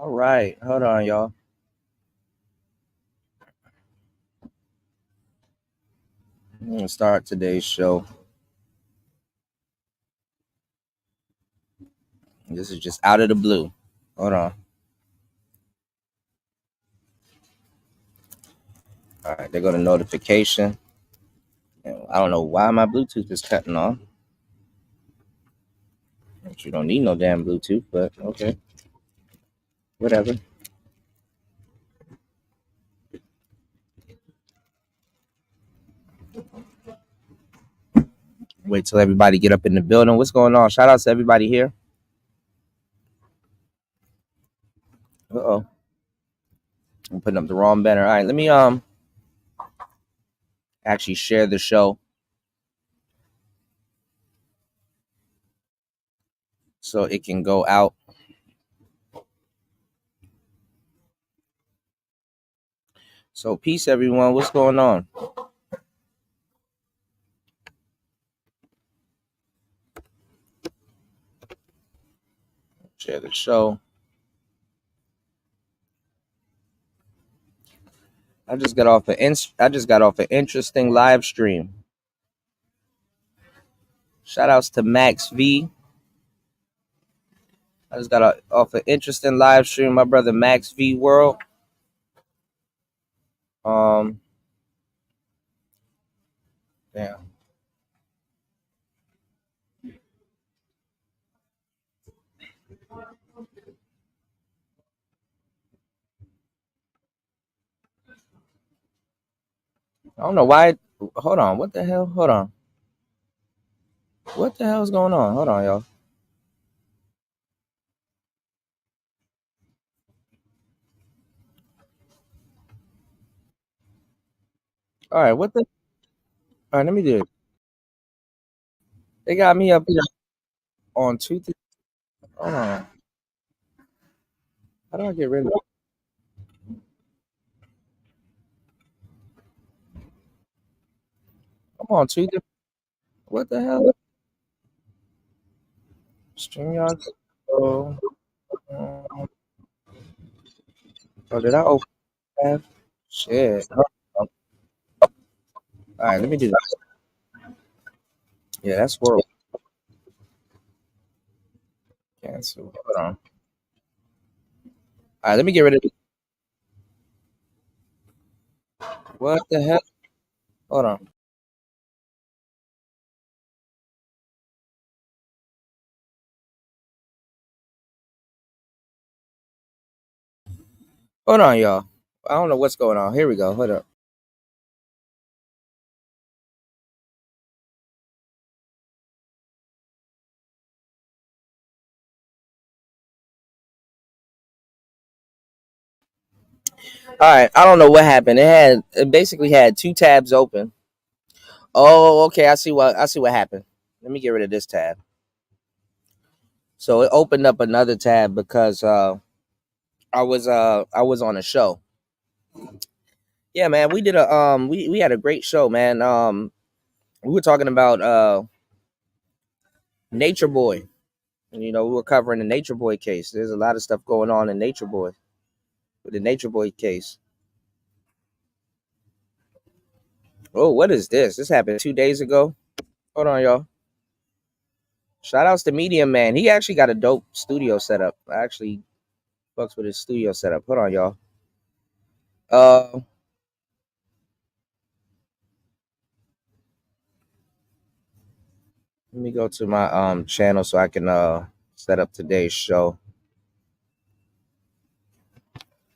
All right, hold on, y'all. I'm gonna start today's show. This is just out of the blue. Hold on. All right, there go the notification. I don't know why my Bluetooth is cutting off. But you don't need no damn Bluetooth, but okay, whatever. Wait till everybody get up in the building. What's going on? Shout out to everybody here. Uh-oh, I'm putting up the wrong banner. All right, let me actually share the show so it can go out. So peace, everyone. What's going on? Share the show. I just got off an interesting live stream. Shout outs to Max V. I just got off an interesting live stream. My brother Max V World. Um, damn. I don't know why. Hold on. What the hell? Hold on. What the hell is going on? Hold on, y'all. All right. What the? All right. Let me do it. They got me up here on two. Hold on. How do I get rid of it? I'm on two different. What the hell? Streamyards. Oh, oh, did I open that? Shit. All right. Let me do that. Yeah, that's horrible. Cancel. Hold on. All right. Let me get rid of it. What the hell? Hold on. Hold on, y'all. I don't know what's going on. Here we go. Hold up. All right. I don't know what happened. It basically had two tabs open. Oh, okay. I see what happened. Let me get rid of this tab. So it opened up another tab because I was on a show. Yeah, man. We had a great show, man. We were talking about Nature Boy. And, we were covering the Nature Boy case. There's a lot of stuff going on in Nature Boy with the Nature Boy case. Oh, what is this? This happened 2 days ago. Hold on, y'all. Shout outs to Medium Man. He actually got a dope studio setup. I actually fucks with his studio setup. Hold on, y'all. Uh, Let me go to my channel so I can set up today's show.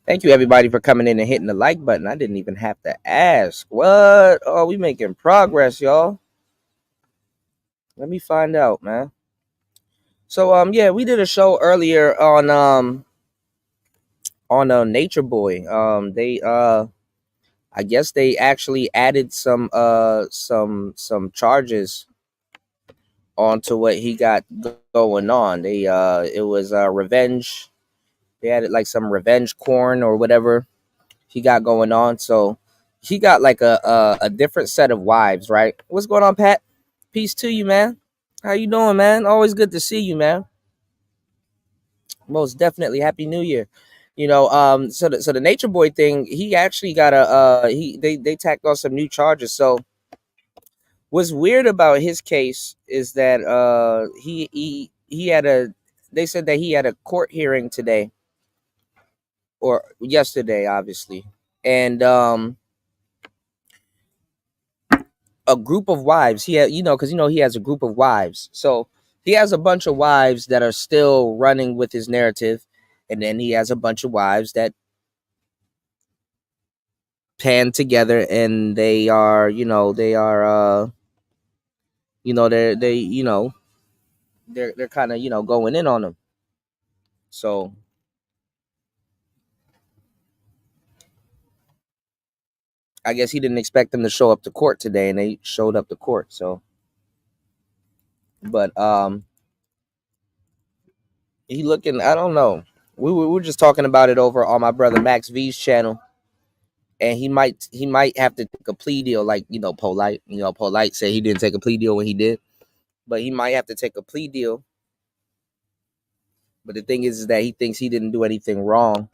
Thank you everybody for coming in and hitting the like button. I didn't even have to ask. What? Oh, we making progress, y'all. Let me find out, man. So yeah, we did a show earlier on Nature Boy. They I guess they actually added some charges onto what he got going on. It was revenge. They added like some revenge corn or whatever he got going on. So he got like a different set of wives, right? What's going on, Pat? Peace to you, man. How you doing, man? Always good to see you, man. Most definitely. Happy New Year. So the Nature Boy thing, he actually got a he they tacked on some new charges. So what's weird about his case is that he had a they said that he had a court hearing today or yesterday, obviously. And a group of wives. He had, because he has a group of wives. So he has a bunch of wives that are still running with his narrative, and then he has a bunch of wives that pan together, and they are, they're kind of going in on him. So I guess he didn't expect them to show up to court today, and they showed up to court. So, but he looking. I don't know. We were just talking about it over on my brother Max V's channel, and he might have to take a plea deal, like polite. Polite said he didn't take a plea deal when he did, but he might have to take a plea deal. But the thing is that he thinks he didn't do anything wrong,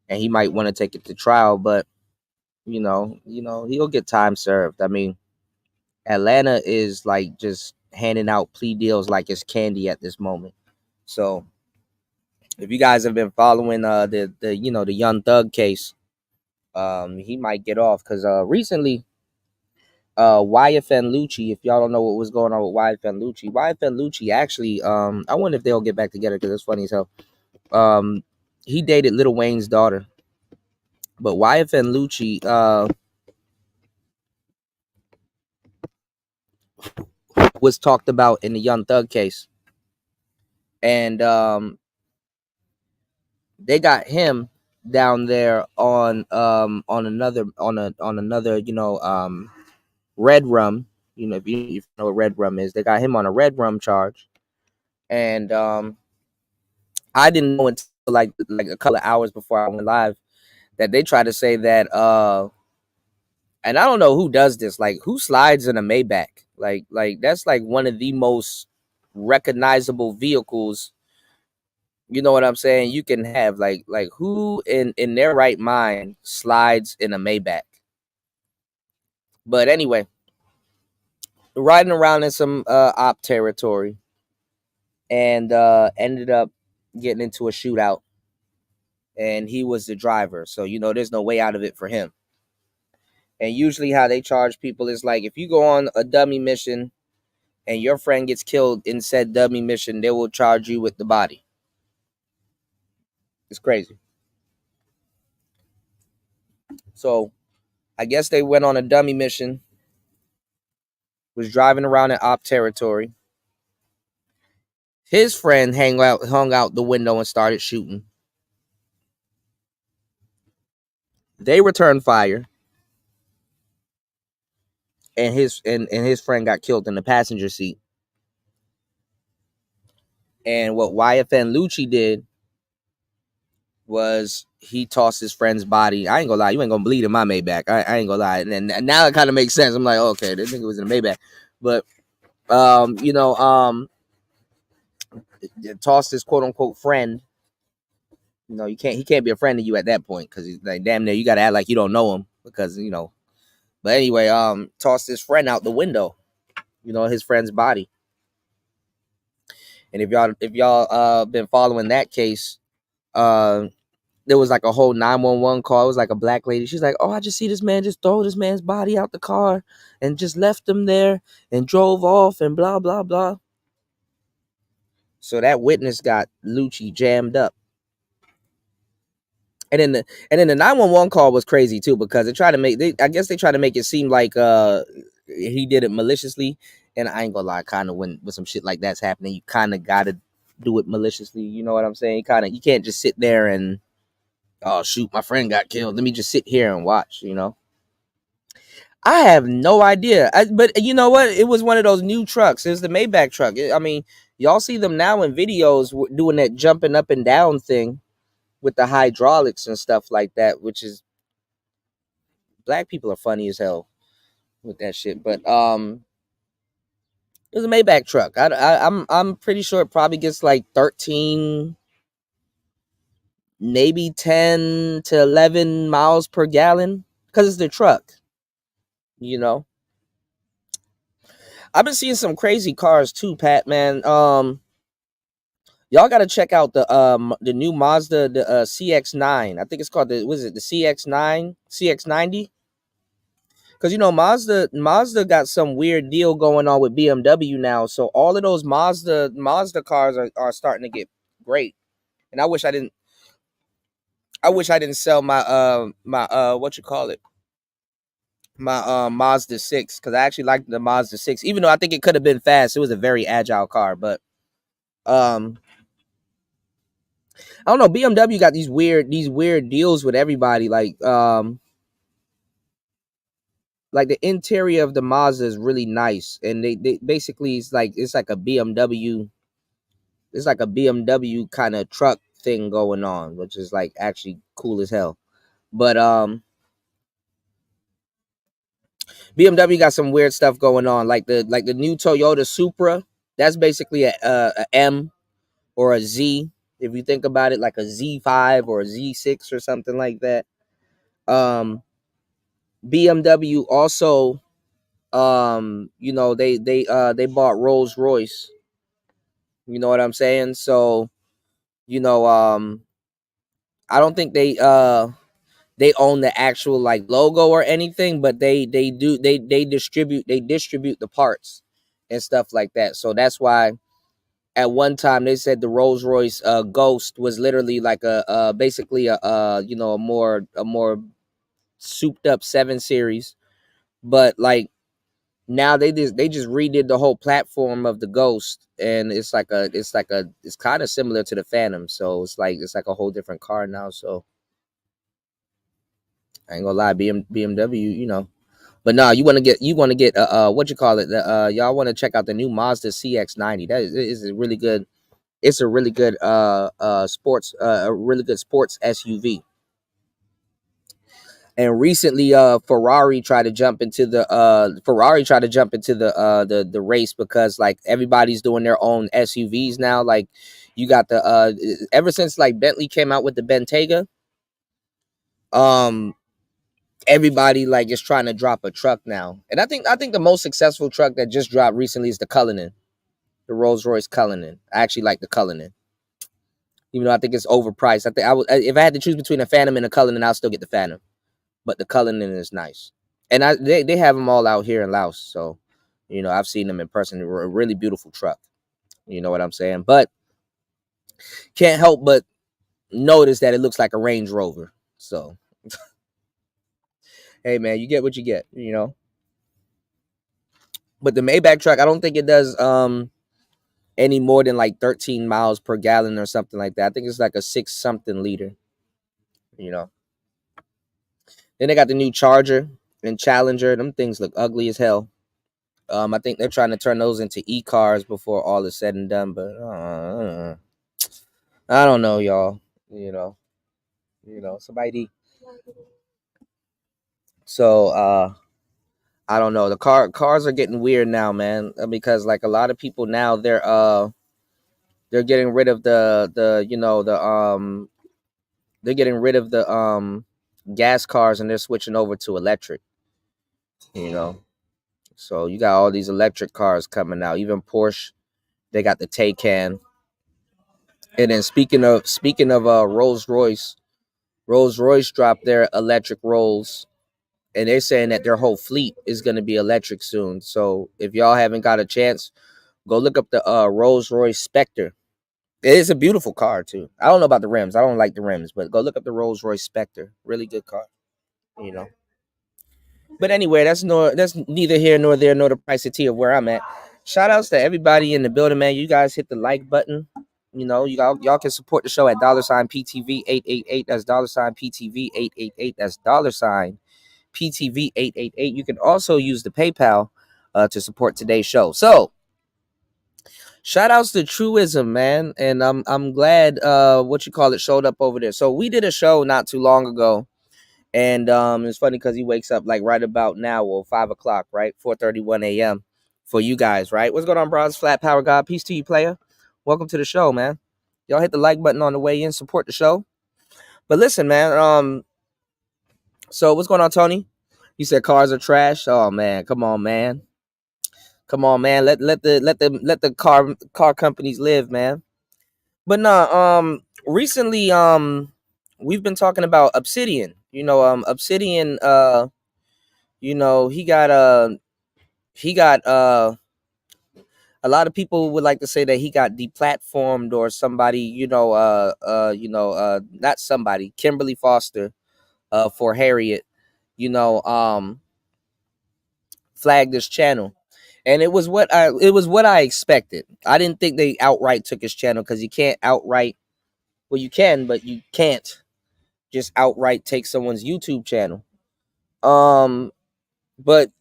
and he might want to take it to trial. But he'll get time served. I mean, Atlanta is like just handing out plea deals like it's candy at this moment. So if you guys have been following the Young Thug case, he might get off because recently YFN Lucci, if y'all don't know what was going on with YFN Lucci actually, I wonder if they'll get back together because it's funny as hell. He dated Lil Wayne's daughter, but YFN Lucci was talked about in the Young Thug case, and they got him down there on another red rum. If you know what red rum is, they got him on a red rum charge, and I didn't know until like a couple of hours before I went live that they tried to say that and I don't know who does this, like who slides in a Maybach, like that's like one of the most recognizable vehicles, you know what I'm saying, you can have, like who in their right mind slides in a Maybach. But anyway, riding around in some op territory, and ended up getting into a shootout, and he was the driver, so there's no way out of it for him. And usually how they charge people is like, if you go on a dummy mission and your friend gets killed in said dummy mission, they will charge you with the body. It's crazy. So I guess they went on a dummy mission, was driving around in op territory. His friend hung out the window and started shooting. They returned fire, and his friend got killed in the passenger seat. And what YFN Lucci did was he tossed his friend's body. I ain't gonna lie, you ain't gonna bleed in my Maybach. I ain't gonna lie. And now it kind of makes sense. I'm like, okay, this nigga was in a Maybach. But tossed his quote unquote friend. He can't be a friend to you at that point, because he's like, damn near you gotta act like you don't know him, because but anyway, tossed his friend out the window, his friend's body. And if y'all been following that case, uh there was like a whole 911 call. It was like a black lady. She's like, "Oh, I just see this man just throw this man's body out the car and just left him there and drove off and blah blah blah." So that witness got Lucci jammed up. And then the 911 call was crazy too, because I guess they tried to make it seem like he did it maliciously. And I ain't gonna lie, kind of when some shit like that's happening, you kind of gotta do it maliciously. You know what I'm saying? You can't just sit there and, oh shoot, my friend got killed, let me just sit here and watch. I have no idea. But you know what? It was one of those new trucks. It was the Maybach truck. I mean, y'all see them now in videos doing that jumping up and down thing with the hydraulics and stuff like that, which is, black people are funny as hell with that shit. But it was a Maybach truck. I'm pretty sure it probably gets like 13, maybe 10 to 11 miles per gallon because it's the truck. You know, I've been seeing some crazy cars too, Pat. Man, y'all got to check out the new Mazda, the CX-9. I think it's called the was it the CX-9 CX-90. Because Mazda got some weird deal going on with BMW now, so all of those Mazda cars are starting to get great. And I wish I didn't sell my what you call it, my Mazda 6, because I actually liked the Mazda 6, even though I think it could have been fast. It was a very agile car, but um I don't know. BMW got these weird deals with everybody. Like the interior of the Mazda is really nice, and they basically it's like a BMW. It's like a BMW kind of truck thing going on, which is like actually cool as hell. But BMW got some weird stuff going on, like the new Toyota Supra. That's basically a M or a Z, if you think about it, like a Z5 or a Z6 or something like that. Um, BMW also, they bought Rolls Royce. You know what I'm saying? So, you know, I don't think they own the actual like logo or anything, but they distribute the parts and stuff like that. So that's why at one time they said the Rolls Royce Ghost was literally like a basically a more souped up 7 series, but like now they just redid the whole platform of the Ghost, and it's kind of similar to the Phantom, so it's like a whole different car now. So I ain't gonna lie, BMW, but no, you want to get what you call it, y'all want to check out the new Mazda CX-90. That is a really good. It's a really good sports a really good sports SUV. And recently Ferrari tried to jump into the race, because like everybody's doing their own SUVs now. Like you got the ever since like Bentley came out with the Bentayga, um everybody like is trying to drop a truck now. And I think the most successful truck that just dropped recently is the Cullinan, the Rolls-Royce Cullinan. I actually like the Cullinan, even though I think it's overpriced. I think I would, if I had to choose between a Phantom and a Cullinan, I'll still get the Phantom. But the Cullinan is nice, and they have them all out here in Laos. So, I've seen them in person. They're a really beautiful truck. You know what I'm saying? But can't help but notice that it looks like a Range Rover. So, hey man, you get what you get. But the Maybach truck, I don't think it does any more than like 13 miles per gallon or something like that. I think it's like a 6 something liter. You know. Then they got the new Charger and Challenger. Them things look ugly as hell. I think they're trying to turn those into e-cars before all is said and done, but I don't know, y'all. Somebody. So I don't know. The cars are getting weird now, man, because like a lot of people now they're getting rid of they're getting rid of the gas cars, and they're switching over to electric. You know, so you got all these electric cars coming out. Even Porsche, they got the Taycan. And then speaking of Rolls Royce dropped their electric Rolls, and they're saying that their whole fleet is going to be electric soon. So if y'all haven't got a chance, go look up the Rolls Royce Spectre. It is a beautiful car too. I don't know about the rims. I don't like the rims, but go look up the Rolls Royce Spectre. Really good car. You know. But anyway, that's neither here nor there nor the price of tea of where I'm at. Shout outs to everybody in the building, man. You guys hit the like button. Y'all can support the show at $ PTV 888. That's $ PTV 888. That's $ PTV 888. You can also use the PayPal to support today's show. So shout outs to Truism, man. And I'm glad what you call it showed up over there. So we did a show not too long ago. And it's funny because he wakes up like right about now, well, 5 o'clock, right? 4:31 a.m. for you guys, right? What's going on, bros? Flat Power God. Peace to you, player. Welcome to the show, man. Y'all hit the like button on the way in. Support the show. But listen, man. So what's going on, Tony? You said cars are trash. Oh man, come on, man. Come on, man. Let the car companies live, man. But nah, recently, we've been talking about Obsidian. Obsidian. He got a lot of people would like to say that he got deplatformed or somebody, not somebody, Kimberly Foster, for Harriet, you know, flagged his channel. And it was what I expected. I didn't think they outright took his channel because you can't outright, well, you can, but you can't just outright take someone's YouTube channel. But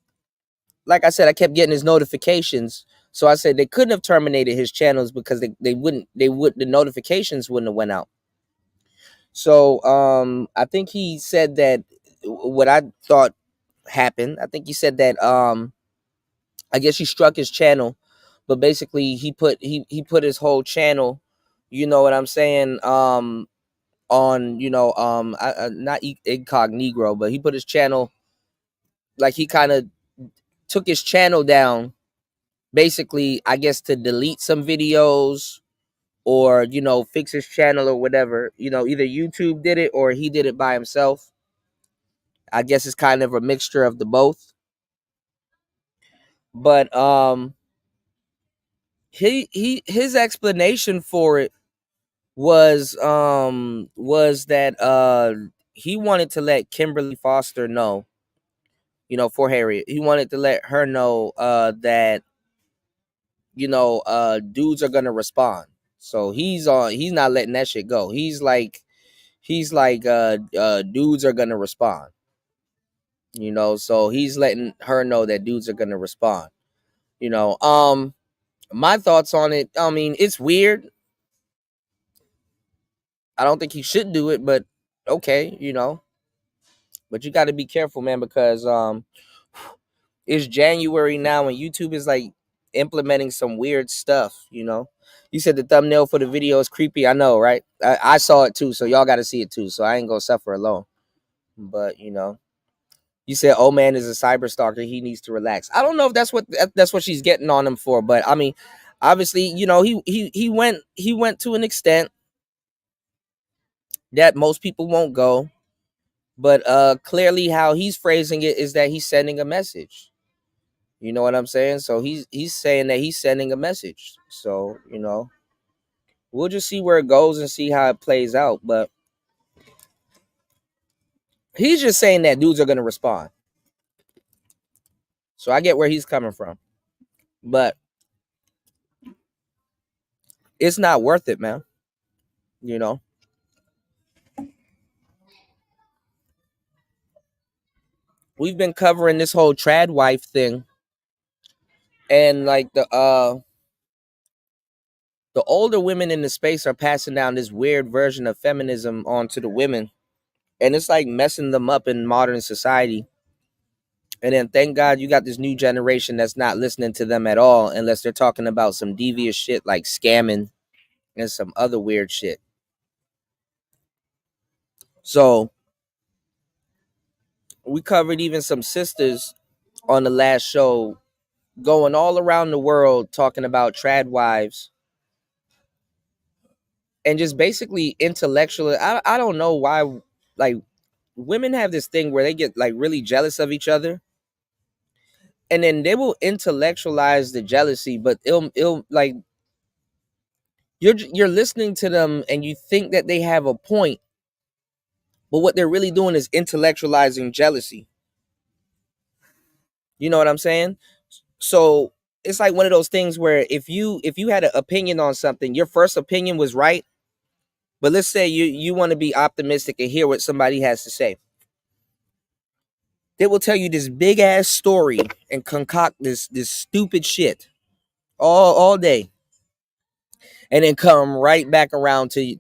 like I said, I kept getting his notifications. So I said they couldn't have terminated his channels because the notifications wouldn't have went out. So I think he said that what I thought happened. I think he said that I guess he struck his channel, but basically he put his whole channel, you know what I'm saying, on, not incognito, but he put his channel, like he kind of took his channel down, basically, I guess, to delete some videos or, fix his channel or whatever. Either YouTube did it or he did it by himself. I guess it's kind of a mixture of the both. But his explanation for it was that he wanted to let Kimberly Foster know, for Harriet. He wanted to let her know that dudes are gonna respond. So he's not letting that shit go. He's like dudes are gonna respond. So he's letting her know that dudes are gonna respond. You know, my thoughts on it, I mean, it's weird. I don't think he should do it, but okay, But you gotta be careful, man, because it's January now and YouTube is like implementing some weird stuff. You said the thumbnail for the video is creepy. I know, right? I saw it too, so y'all got to see it too. So I ain't gonna suffer alone. But you said, "Oh man is a cyber stalker. He needs to relax." I don't know if that's what she's getting on him for, but I mean, obviously, he went to an extent that most people won't go. But clearly, how he's phrasing it is that he's sending a message. You know what I'm saying? So he's saying that he's sending a message. So we'll just see where it goes and see how it plays out. But he's just saying that dudes are gonna respond. So I get where he's coming from, but it's not worth it, man. You know, we've been covering this whole trad wife thing, and like the older women in the space are passing down this weird version of feminism onto the women, and it's like messing them up in modern society. And then thank God you got this new generation that's not listening to them at all unless they're talking about some devious shit like scamming and some other weird shit. So we covered even some sisters on the last show going all around the world talking about trad wives and just basically intellectually. I don't know why, like, women have this thing where they get like really jealous of each other and then they will intellectualize the jealousy, but it'll like you're listening to them and you think that they have a point, but what they're really doing is intellectualizing jealousy. You know what I'm saying? So it's like one of those things where if you had an opinion on something, your first opinion was right, but let's say you want to be optimistic and hear what somebody has to say. They will tell you this big ass story and concoct this stupid shit all day, and then come right back around to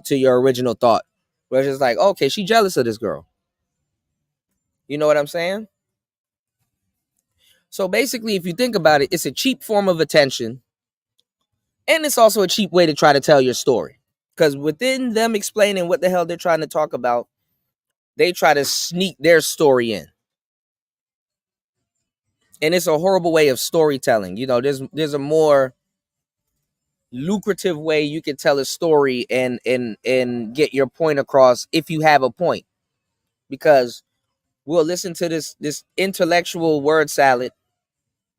your original thought, where it's just like, okay, she jealous of this girl. You know what I'm saying? So basically, if you think about it, it's a cheap form of attention, and it's also a cheap way to try to tell your story. Because within them explaining what the hell they're trying to talk about, they try to sneak their story in. And it's a horrible way of storytelling. You know, there's a more lucrative way you can tell a story and get your point across if you have a point. Because we'll listen to this intellectual word salad,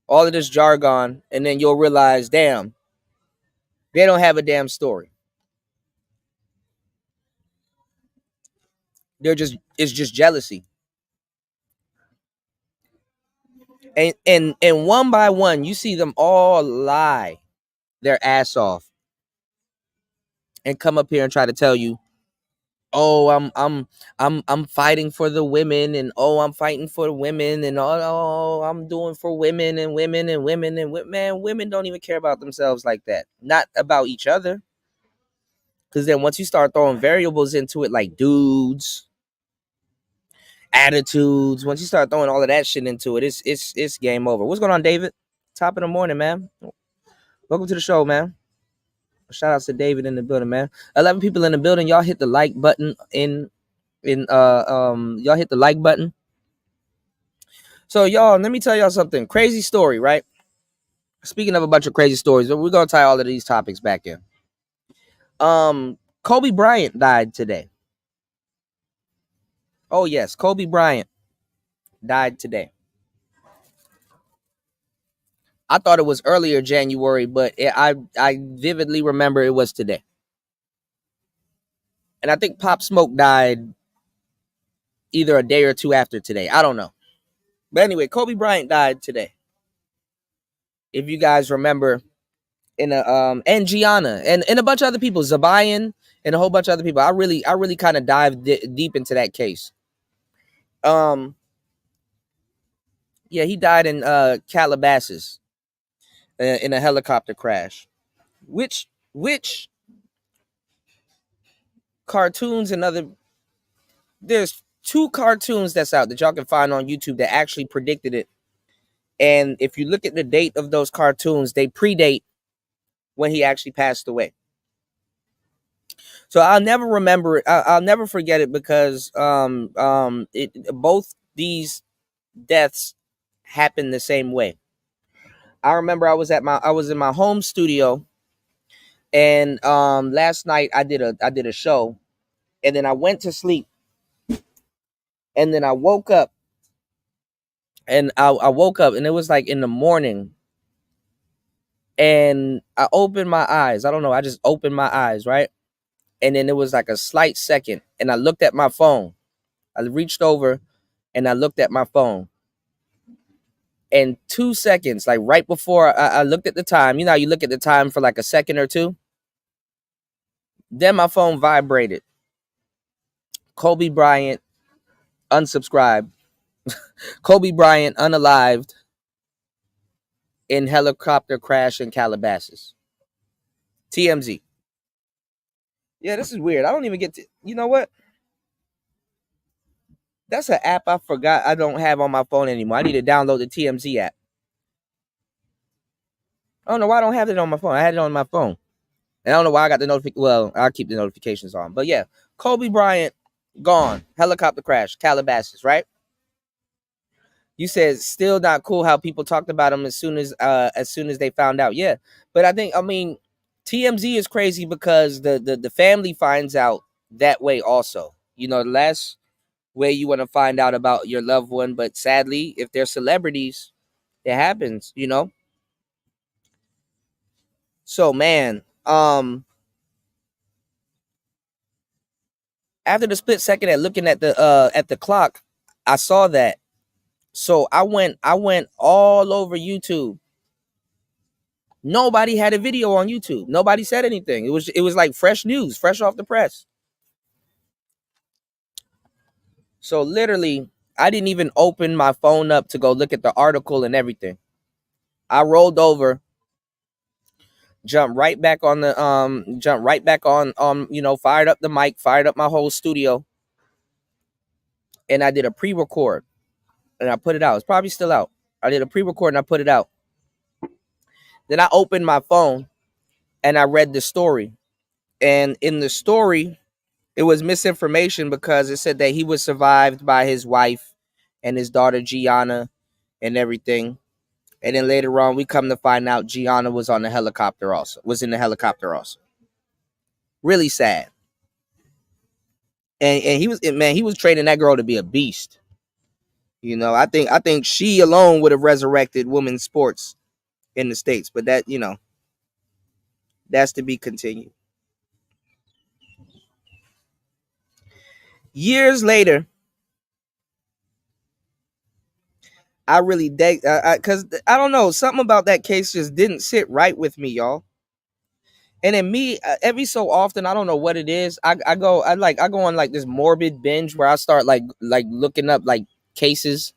all of this jargon, and then you'll realize, damn, they don't have a damn story. It's just jealousy. And one by one, you see them all lie their ass off and come up here and try to tell you, oh, I'm fighting for the women, and oh, I'm fighting for women, and oh, I'm doing for women and women and women and women. Man, women don't even care about themselves like that. Not about each other. Because then once you start throwing variables into it, like dudes, attitudes, once you start throwing all of that shit into it, it's game over. What's going on, David? Top of the morning, man. Welcome to the show, man. Shout out to David in the building, man. 11 people in the building. Y'all hit the like button y'all hit the like button. So y'all, let me tell y'all something. Crazy story, right? Speaking of a bunch of crazy stories, we're gonna tie all of these topics back in. Kobe Bryant died today. Oh yes, Kobe Bryant died today. I thought it was earlier January, but I vividly remember it was today. And I think Pop Smoke died either a day or two after today. I don't know. But anyway, Kobe Bryant died today. If you guys remember, and Gianna and a bunch of other people, Zabayan and a whole bunch of other people. I really kind of dived deep into that case. Yeah, he died in Calabasas in a helicopter crash. Which cartoons and other there's two cartoons that's out that y'all can find on YouTube that actually predicted it. And if you look at the date of those cartoons, they predate when he actually passed away. So I'll never remember it. I'll never forget it because both these deaths happened the same way. I remember I was in my home studio, and last night I did a show, and then I went to sleep, and then I woke up, and I woke up, and it was like in the morning, and I opened my eyes. I don't know. I just opened my eyes, right? And then it was like a slight second, and I looked at my phone. I reached over, and I looked at my phone. And 2 seconds, like right before I looked at the time, you know how you look at the time for like a second or two? Then my phone vibrated. Kobe Bryant unsubscribed. Kobe Bryant unalived in helicopter crash in Calabasas. TMZ. Yeah, this is weird. I don't even get to, you know what? That's an app I forgot I don't have on my phone anymore. I need to download the TMZ app. I don't know why I don't have it on my phone. I had it on my phone. And I don't know why I got the notification. Well, I'll keep the notifications on. But yeah, Kobe Bryant gone. Helicopter crash, Calabasas, right? You said still not cool how people talked about him as soon as they found out. Yeah. But I mean, TMZ is crazy because the family finds out that way also. You know, the last way you want to find out about your loved one, but sadly, if they're celebrities, it happens, you know? So man, after the split second at looking at the clock, I saw that. So I went all over YouTube. Nobody had a video on YouTube. Nobody said anything. It was like fresh news, fresh off the press. So literally, I didn't even open my phone up to go look at the article and everything. I rolled over, jumped right back on you know, fired up the mic, fired up my whole studio, and I did a pre-record and I put it out. It's probably still out. I did a pre-record and I put it out. Then I opened my phone and I read the story. And in the story, it was misinformation because it said that he was survived by his wife and his daughter Gianna and everything. And then later on, we come to find out Gianna was on the helicopter also, was in the helicopter also. Really sad. And he was, man, he was training that girl to be a beast. I think she alone would have resurrected women's sports in the States, but that, that's to be continued. Years later, I really dig, because I don't know, something about that case just didn't sit right with me, y'all. And then me, every so often, I don't know what it is. I go on like this morbid binge where I start like looking up like cases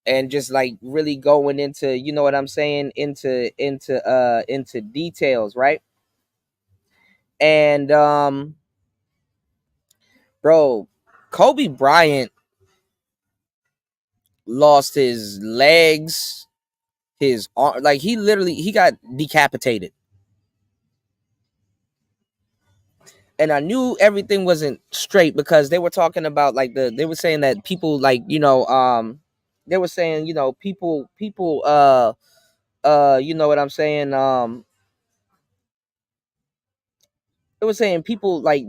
and just like really going into, you know what I'm saying, into details, right? And bro, Kobe Bryant lost his legs, his arm, like he got decapitated. And I knew everything wasn't straight because they were talking about like they were saying that people like, they were saying, people you know what I'm saying, they were saying people like,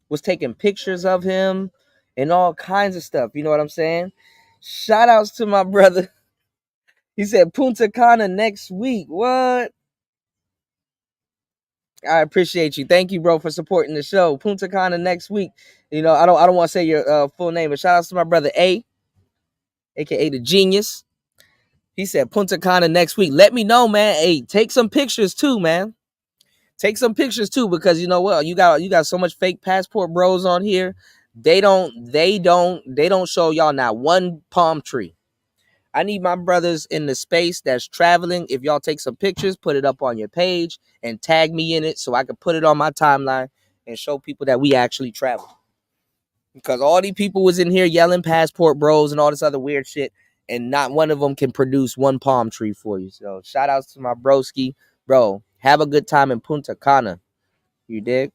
was taking pictures of him and all kinds of stuff, you know what I'm saying? Shout outs to my brother. He said Punta Cana next week. What? I appreciate you. Thank you, bro, for supporting the show. Punta Cana next week. I don't want to say your full name, but shout out to my brother A, aka the Genius. He said Punta Cana next week. Let me know, man. Hey, take some pictures too, man. Take some pictures too, because you know what? You got so much fake passport bros on here. They don't show y'all not one palm tree. I need my brothers in the space that's traveling. If y'all take some pictures, put it up on your page and tag me in it so I can put it on my timeline and show people that we actually travel. Because all these people was in here yelling passport bros and all this other weird shit, and not one of them can produce one palm tree for you. So shout outs to my broski. Bro, have a good time in Punta Cana. You dig?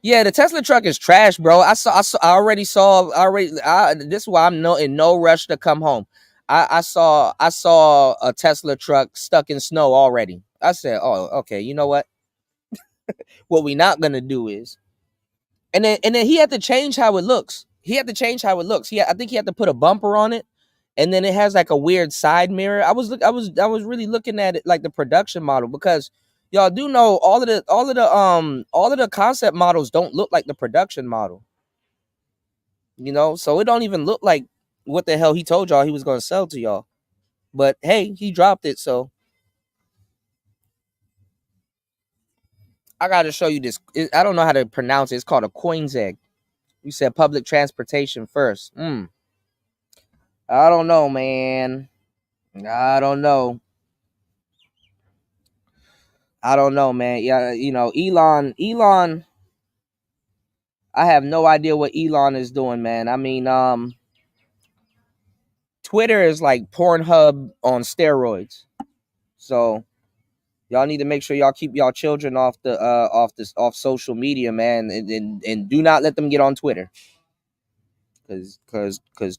Yeah, the Tesla truck is trash, bro. This is why I'm in no rush to come home. I saw a Tesla truck stuck in snow already. I said, oh, okay, you know what? What we not gonna do is, and then he had to change how it looks. He had to change how it looks. I think he had to put a bumper on it, and then it has like a weird side mirror. I was really looking at it like the production model, because y'all do know all of the concept models don't look like the production model. So it don't even look like what the hell he told y'all he was gonna sell to y'all. But hey, he dropped it, so I gotta show you this. I don't know how to pronounce it. It's called a coin's egg. You said public transportation first. I don't know, man. I don't know. I don't know, man. Yeah, Elon. I have no idea what Elon is doing, man. I mean, Twitter is like Pornhub on steroids. So y'all need to make sure y'all keep y'all children off social media, man, and do not let them get on Twitter, because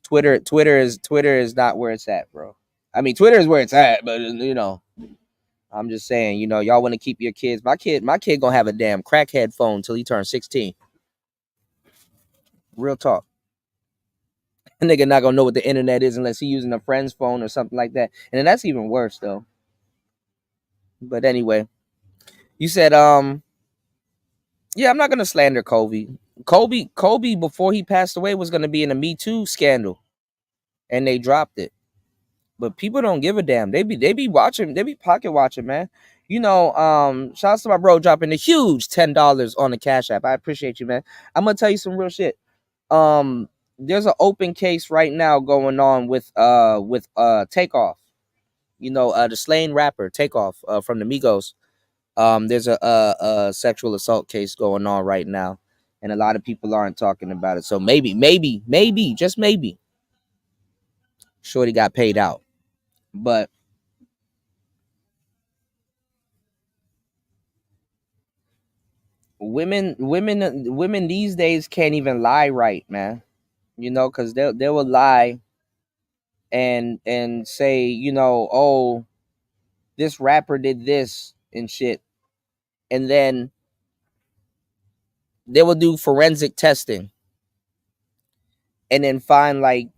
Twitter is not where it's at, bro. I mean, Twitter is where it's at, but I'm just saying, y'all want to keep your kids. My kid gonna have a damn crackhead phone till he turns 16. Real talk. A nigga not gonna know what the internet is unless he using a friend's phone or something like that, and then that's even worse though. But anyway, you said yeah, I'm not gonna slander Kobe. Kobe, before he passed away, was gonna be in a Me Too scandal, and they dropped it. But people don't give a damn. They be watching. They be pocket watching, man. Shouts to my bro dropping a huge $10 on the Cash App. I appreciate you, man. I'm gonna tell you some real shit. There's an open case right now going on with Takeoff. The slain rapper Takeoff from the Migos. There's a sexual assault case going on right now, and a lot of people aren't talking about it. So maybe, just maybe, Shorty got paid out. But women these days can't even lie right, man. You know, because they will lie and say, you know, oh, this rapper did this and shit, and then they will do forensic testing and then find like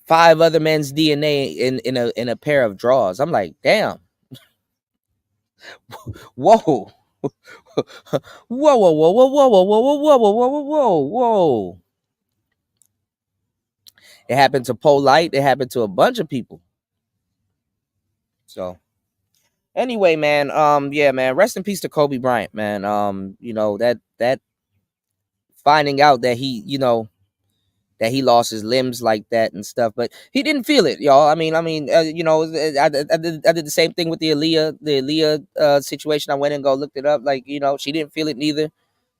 five other men's DNA in a pair of drawers. I'm like, damn, whoa, whoa, whoa, whoa, whoa, whoa, whoa, whoa, whoa, whoa, whoa, whoa, whoa, whoa. It happened to Polite. It happened to a bunch of people. So anyway, man, yeah, man, rest in peace to Kobe Bryant, man. You know, that finding out that that he lost his limbs like that and stuff, but he didn't feel it, y'all. You know, I did the same thing with the Aaliyah situation. I went and go looked it up. Like, you know, she didn't feel it neither.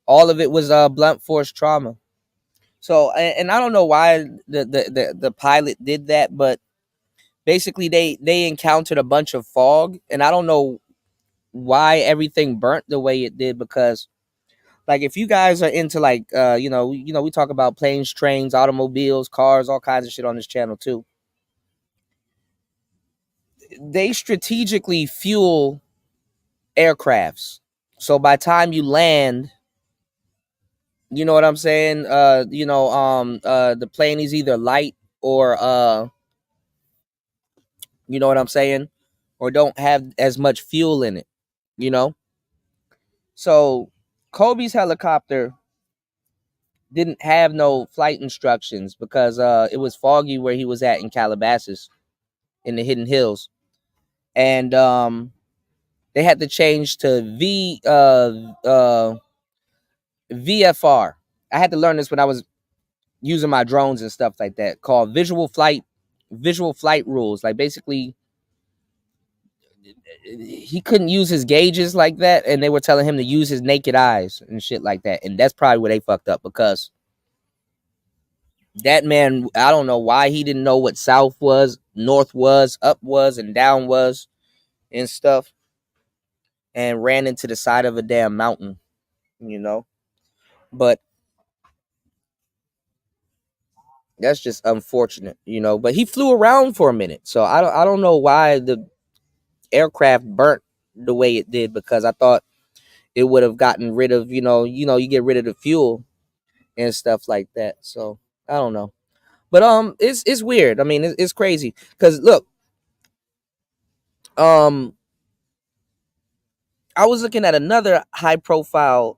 All of it was blunt force trauma. So, and I don't know why the pilot did that, but basically they encountered a bunch of fog, and I don't know why everything burnt the way it did, because like if you guys are into like we talk about planes, trains, automobiles, cars, all kinds of shit on this channel too. They strategically fuel aircrafts. So by time you land, you know what I'm saying? The plane is either light or you know what I'm saying? Or don't have as much fuel in it, you know? So Kobe's helicopter didn't have no flight instructions because it was foggy where he was at in Calabasas in the Hidden Hills. And they had to change to VFR. I had to learn this when I was using my drones and stuff like that, called visual flight rules. Like basically he couldn't use his gauges like that, and they were telling him to use his naked eyes and shit like that. And that's probably where they fucked up, because that man, I don't know why he didn't know what south was, north was, up was, and down was and stuff, and ran into the side of a damn mountain, you know. But that's just unfortunate, you know. But he flew around for a minute, so I don't know why the aircraft burnt the way it did, because I thought it would have gotten rid of, you get rid of the fuel and stuff like that. So I don't know. But it's weird. I mean, it's crazy because look, um, I was looking at another high profile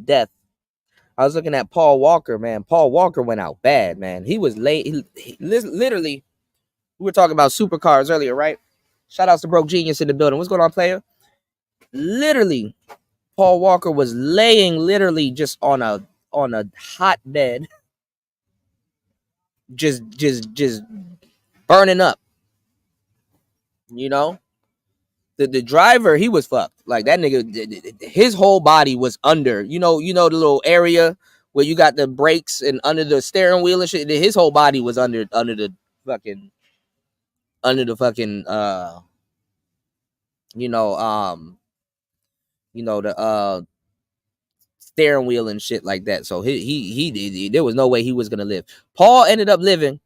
death. I was looking at Paul Walker, man. Paul Walker went out bad, man. He was late. Literally, we were talking about supercars earlier, right? Shout outs to Broke Genius in the building. What's going on, player? Literally, Paul Walker was laying literally just on a hot bed, just burning up. You know, the driver, he was fucked. Like that nigga, his whole body was under. The little area where you got the brakes and under the steering wheel and shit. His whole body was under the fucking under the fucking you know the steering wheel and shit like that. So he there was no way he was gonna live. Paul ended up living,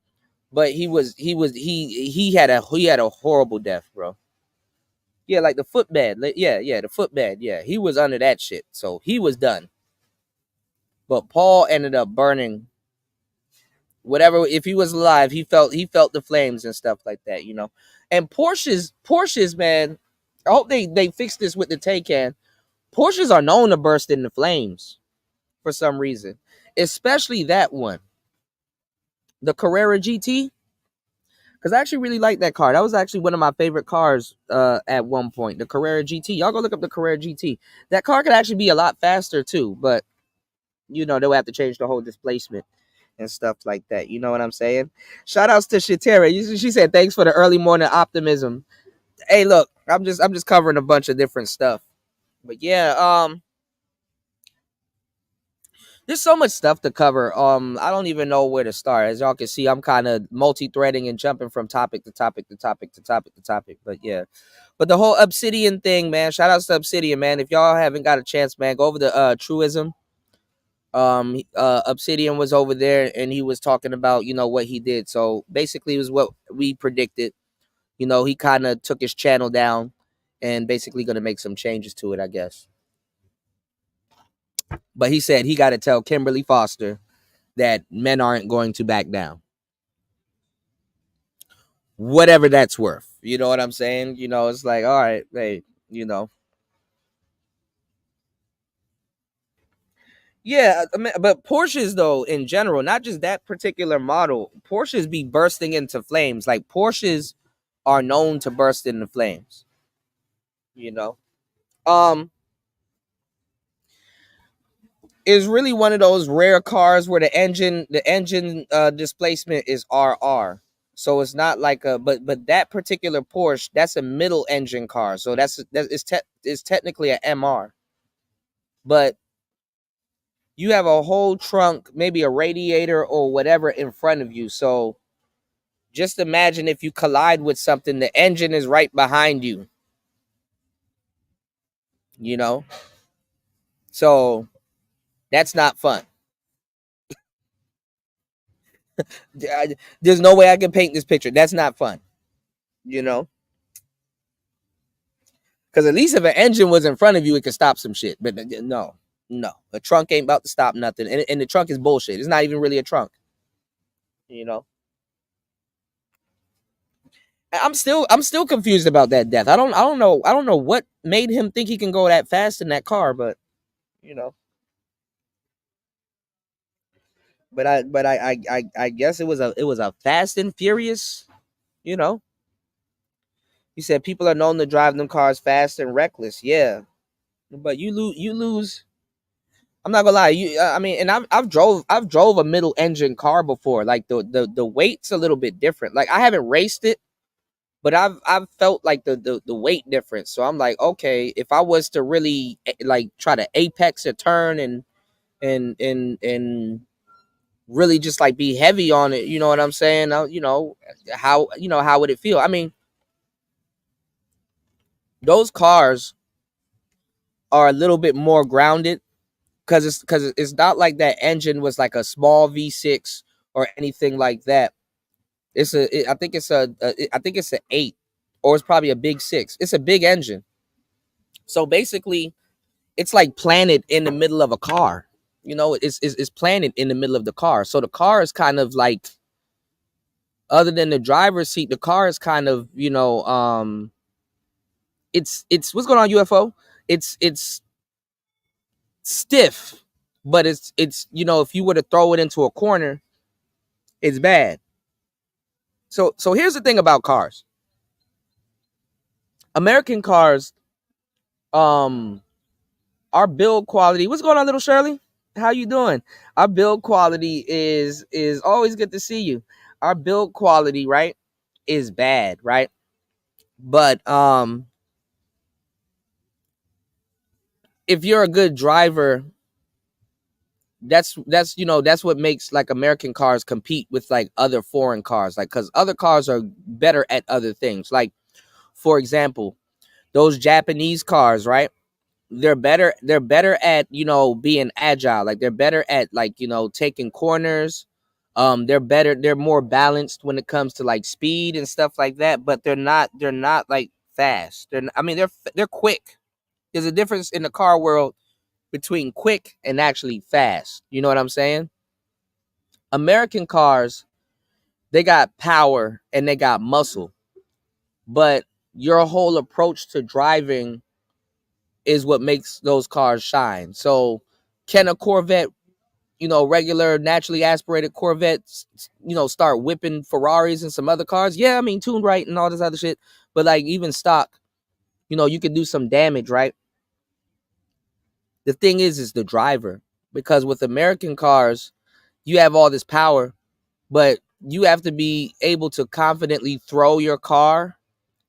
but he had a horrible death, bro. Yeah, like the footbed. Yeah, the footbed. Yeah, he was under that shit, so he was done. But Paul ended up burning. Whatever, if he was alive, he felt the flames and stuff like that, you know. And Porsches, man. I hope they fix this with the Taycan. Porsches are known to burst into flames for some reason, especially that one, the Carrera GT. Because I actually really like that car. That was actually one of my favorite cars at one point. The Carrera GT. Y'all go look up the Carrera GT. That car could actually be a lot faster too, but they'll have to change the whole displacement and stuff like that. You know what I'm saying? Shout outs to Shatera. She said thanks for the early morning optimism. Hey, look, I'm just covering a bunch of different stuff. But yeah, there's so much stuff to cover. I don't even know where to start. As y'all can see, I'm kind of multi-threading and jumping from topic to topic to topic to topic to topic. But yeah. But the whole Obsidian thing, man, shout outs to Obsidian, man. If y'all haven't got a chance, man, go over to Truism. Obsidian was over there and he was talking about, what he did. So basically it was what we predicted. He kind of took his channel down and basically gonna make some changes to it, I guess. But he said he gotta tell Kimberly Foster that men aren't going to back down. Whatever that's worth. You know what I'm saying? It's like, all right, hey, you know. Yeah, I mean, but Porsches though, in general, not just that particular model, Porsches be bursting into flames. Like Porsches are known to burst into flames. You know, um, is really one of those rare cars where the engine displacement is RR. So it's not like but that particular Porsche, that's a middle engine car. So it's technically a MR. But you have a whole trunk, maybe a radiator or whatever in front of you. So just imagine if you collide with something, the engine is right behind you, you know? So that's not fun. There's no way I can paint this picture. That's not fun, you know? Because at least if an engine was in front of you, it could stop some shit. But no. A trunk ain't about to stop nothing. And the trunk is bullshit. It's not even really a trunk, you know? I'm still confused about that death. I don't know what made him think he can go that fast in that car, but you know. But I guess it was a Fast and Furious, you know. He said people are known to drive them cars fast and reckless. Yeah, but you lose. I'm not gonna lie. I mean, and I've drove a middle engine car before. Like the weight's a little bit different. Like I haven't raced it, but I've felt like the weight difference. So I'm like, okay, if I was to really like try to apex a turn and really just like be heavy on it, you know what I'm saying? How would it feel? I mean, those cars are a little bit more grounded because it's not like that engine was like a small V6 or anything like that. I think it's a 8 or it's probably a big 6. It's a big engine. So basically, it's like planted in the middle of a car. It's planted in the middle of the car. So the car is kind of like, other than the driver's seat, the car is kind of, it's what's going on, UFO? It's stiff, but it's if you were to throw it into a corner, it's bad. So here's the thing about cars. American cars, um, our build quality. What's going on, little Shirley? How you doing? Our build quality is always good to see you. Our build quality, right, is bad, right? But if you're a good driver, that's what makes like American cars compete with like other foreign cars, like because other cars are better at other things. Like for example, those Japanese cars, right? They're better at being agile. Like they're better at like taking corners. They're more balanced when it comes to like speed and stuff like that. But they're not like fast. I mean they're quick. There's a difference in the car world between quick and actually fast. You know what I'm saying? American cars, they got power and they got muscle, but your whole approach to driving is what makes those cars shine. So, can a Corvette, regular naturally aspirated Corvettes, start whipping Ferraris and some other cars? Yeah, I mean, tuned right and all this other shit. But like even stock, you could do some damage, right? The thing is the driver, because with American cars, you have all this power, but you have to be able to confidently throw your car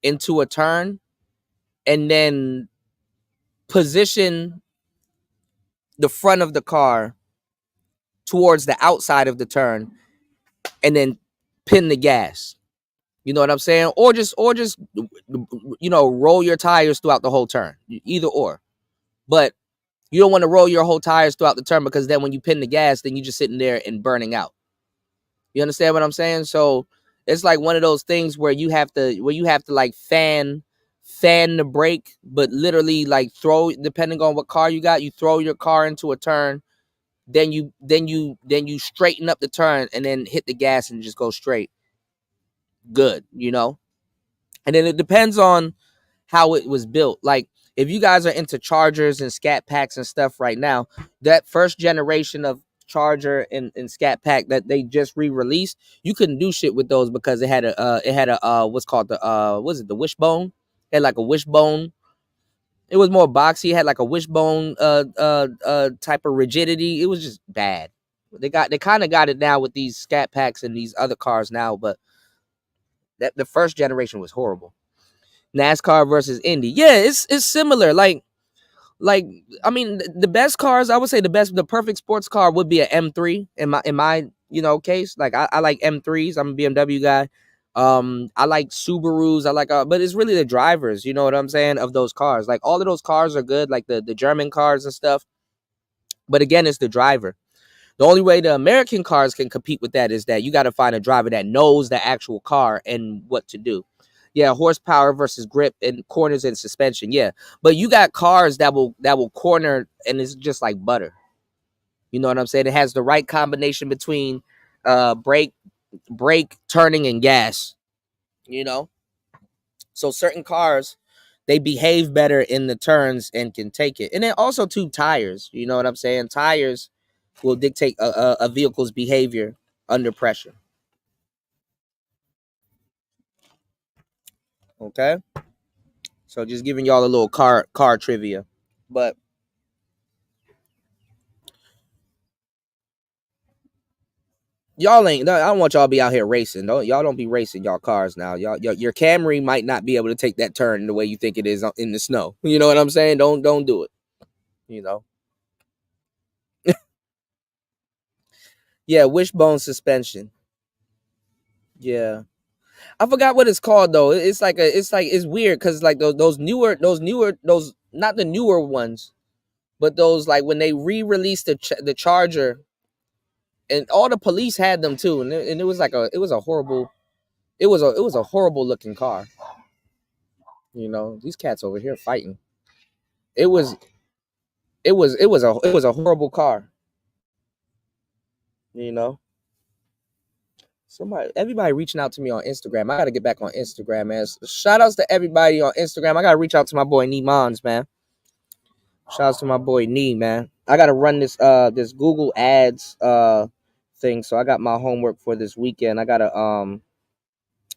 into a turn and then position the front of the car towards the outside of the turn and then pin the gas. You know what I'm saying? Or just roll your tires throughout the whole turn. Either or. But you don't want to roll your whole tires throughout the turn, because then when you pin the gas, then you're just sitting there and burning out. You understand what I'm saying? So it's like one of those things where you have to like fan the brake, but literally like throw, depending on what car you got, you throw your car into a turn, then you straighten up the turn and then hit the gas and just go straight. Good. And then it depends on how it was built. Like, if you guys are into chargers and scat packs and stuff right now, that first generation of charger and scat pack that they just re-released, you couldn't do shit with those because it had a what's called the wishbone. It had like a wishbone. It was more boxy. It had like a wishbone type of rigidity. It was just bad. They kind of got it now with these scat packs and these other cars now, but that the first generation was horrible. NASCAR versus Indy. Yeah, it's similar. Like I mean, the best cars, I would say the perfect sports car would be an M3 in my case. Like, I like M3s. I'm a BMW guy. I like Subarus. I like but it's really the drivers, you know what I'm saying, of those cars. Like, all of those cars are good, like the German cars and stuff. But again, it's the driver. The only way the American cars can compete with that is that you got to find a driver that knows the actual car and what to do. Yeah, horsepower versus grip and corners and suspension. Yeah, but you got cars that will corner and it's just like butter. You know what I'm saying? It has the right combination between brake, turning, and gas. You know, so certain cars, they behave better in the turns and can take it. And then also two tires. You know what I'm saying? Tires will dictate a vehicle's behavior under pressure. Okay, so just giving y'all a little car trivia, but y'all ain't. I don't want y'all to be out here racing. Don't be racing y'all cars now. Your Camry might not be able to take that turn the way you think it is in the snow. You know what I'm saying? Don't do it. You know. Yeah, wishbone suspension. Yeah, I forgot what it's called though. It's weird because like those not the newer ones, but those, like, when they re-released the Charger, and all the police had them too, and it was like a horrible, it was a horrible looking car. These cats over here fighting. It was it was a horrible car. You know, everybody reaching out to me on Instagram. I got to get back on Instagram, man. Shout outs to everybody on Instagram. I got to reach out to my boy Nee Mons, man. Shout outs to my boy Nee, man. I got to run this Google Ads thing, so I got my homework for this weekend. I got to I'm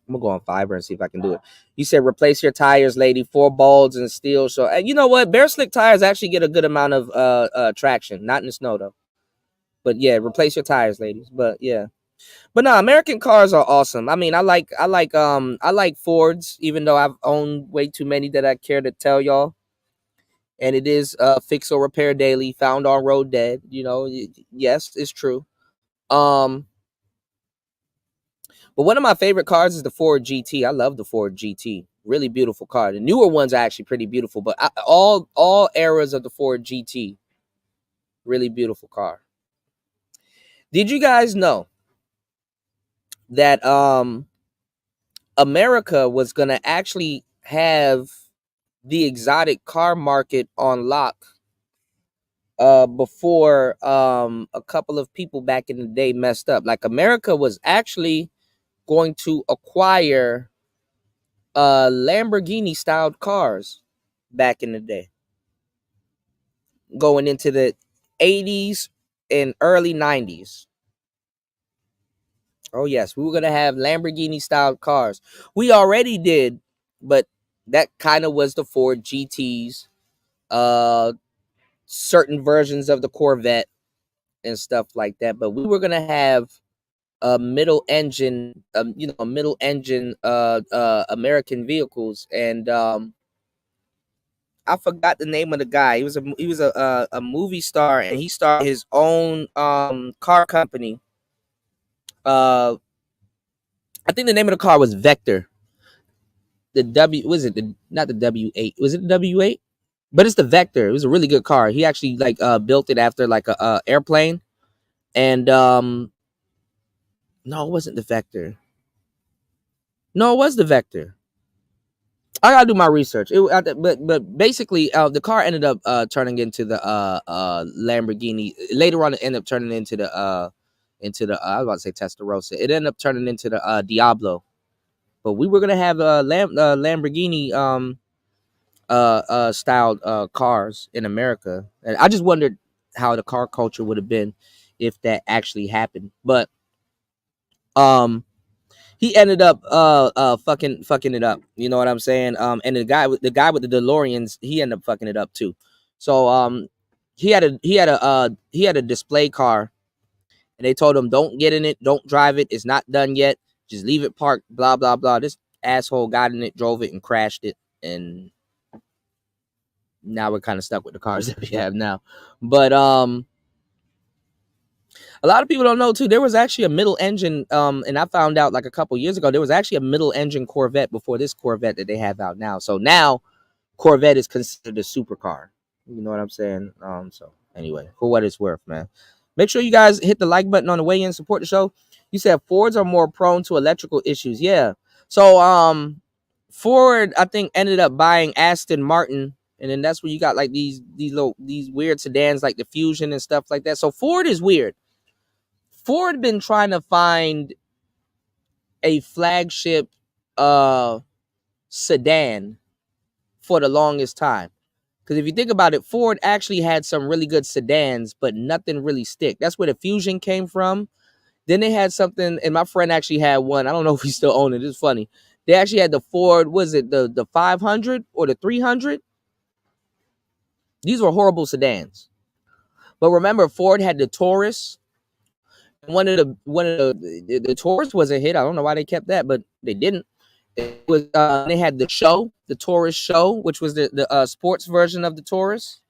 gonna go on Fiverr and see if I can do it. You said replace your tires, lady. 4 balls and steel. So, and you know what? Bare slick tires actually get a good amount of traction. Not in the snow though. But yeah, replace your tires, ladies. But yeah. But no, American cars are awesome. I mean, I like Fords, even though I've owned way too many that I care to tell y'all. And it is fix or repair daily, found on road dead. Yes, it's true. Um, But one of my favorite cars is the Ford GT. I love the Ford GT. Really beautiful car. The newer ones are actually pretty beautiful, but all eras of the Ford GT, really beautiful car. Did you guys know that America was gonna actually have the exotic car market on lock before a couple of people back in the day messed up? Like, America was actually going to acquire Lamborghini styled cars back in the day, going into the 80s and early 90s. Oh yes, we were gonna have Lamborghini styled cars. We already did, but that kind of was the Ford GTs, uh certain versions of the Corvette and stuff like that. But we were gonna have a middle engine American vehicles. And I forgot the name of the guy. He was a movie star, and he started his own car company. Uh, I think the name of the car was Vector. The W was it the not the W8? Was it the W8? But it's the Vector. It was a really good car. He actually like built it after like a airplane. And no, it wasn't the Vector. No, it was the Vector. I gotta do my research. But basically, the car ended up turning into the Lamborghini. Later on, it ended up turning into the I was about to say Testarossa. It ended up turning into the Diablo. But we were gonna have Lamborghini styled cars in America, and I just wondered how the car culture would have been if that actually happened. But um he ended up fucking it up. You know what I'm saying? And the guy with the DeLoreans, he ended up fucking it up too. So he had a display car, and they told him don't get in it, don't drive it, it's not done yet, just leave it parked, blah blah blah. This asshole got in it, drove it, and crashed it, and now we're kind of stuck with the cars that we have now. But a lot of people don't know too. There was actually a middle engine, and I found out like a couple years ago there was actually a middle engine Corvette before this Corvette that they have out now. So now Corvette is considered a supercar. You know what I'm saying? So anyway, for what it's worth, man. Make sure you guys hit the like button on the way in, support the show. You said Fords are more prone to electrical issues. Yeah. So Ford, I think, ended up buying Aston Martin, and then that's where you got like these weird sedans like the Fusion and stuff like that. So Ford is weird. Ford been trying to find a flagship uh sedan for the longest time. Because if you think about it, Ford actually had some really good sedans, but nothing really stick. That's where the Fusion came from. Then they had something, and my friend actually had one. I don't know if he still own it. It's funny. They actually had the Ford, was it the 500 or the 300? These were horrible sedans. But remember, Ford had the Taurus. One of the Taurus was a hit. I don't know why they kept that, but they didn't. It was they had the show, the Taurus show, which was the sports version of the Taurus.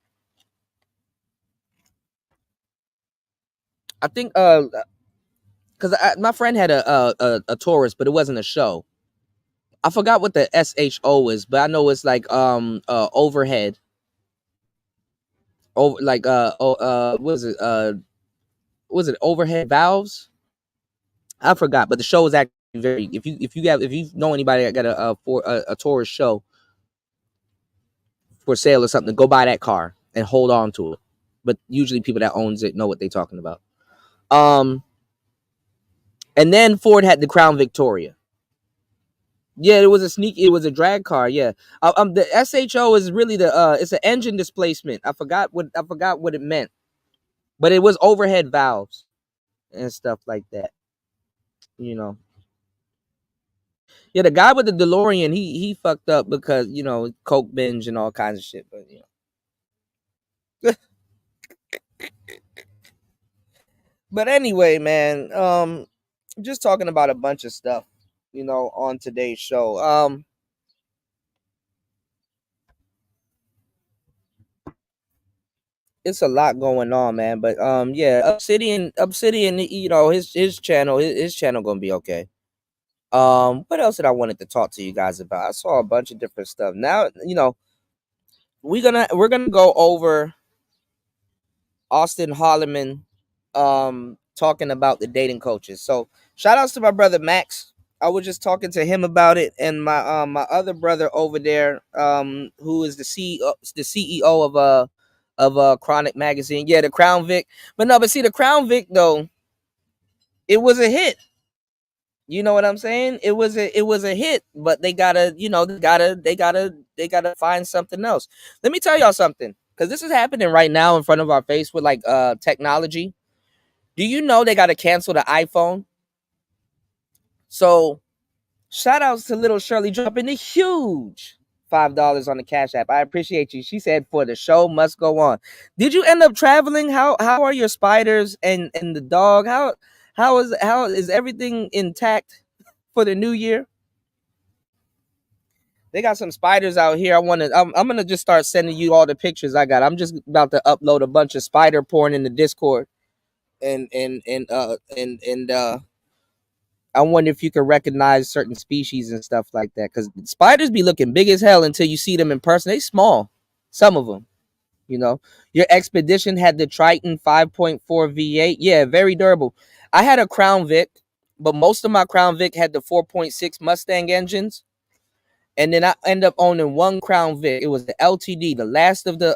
I think because my friend had a Taurus, but it wasn't a show. I forgot what the SHO is, but I know it's like overhead, over like was it overhead valves? I forgot, but the show is actually very. If you know anybody that got a Taurus show for sale or something, go buy that car and hold on to it. But usually people that owns it know what they're talking about. Um, and then Ford had the Crown Victoria. Yeah, it was a sneaky. It was a drag car. Yeah. The SHO is really it's an engine displacement. I forgot what it meant, but it was overhead valves and stuff like that. You know. Yeah, the guy with the DeLorean, he fucked up because coke binge and all kinds of shit. But but anyway, man. Just talking about a bunch of stuff, on today's show. It's a lot going on, man. But yeah, Obsidian, his channel, his channel gonna be okay. What else did I wanted to talk to you guys about? I saw a bunch of different stuff. Now, we're gonna go over Austin Holloman, talking about the dating coaches. So shout outs to my brother Max. I was just talking to him about it, and my other brother over there, who is the CEO of Chronic Magazine. Yeah, the Crown Vic. But no, but see the Crown Vic though, it was a hit. You know what I'm saying? It was a hit, but they gotta, they gotta find something else. Let me tell y'all something, because this is happening right now in front of our face with like technology. Do you know they gotta cancel the iPhone? So shout outs to little Shirley dropping the huge $5 on the Cash App. I appreciate you. She said for the show must go on. Did you end up traveling? How are your spiders and the dog? How is everything intact for the new year? They got some spiders out here. I'm gonna just start sending you all the pictures I got. I'm just about to upload a bunch of spider porn in the Discord, and I wonder if you can recognize certain species and stuff like that. Because spiders be looking big as hell until you see them in person. They small, some of them. You know, your expedition had the Triton 5.4 V8. Yeah, very durable. I had a Crown Vic, but most of my Crown Vic had the 4.6 Mustang engines. And then I ended up owning one Crown Vic. It was the LTD, the last of the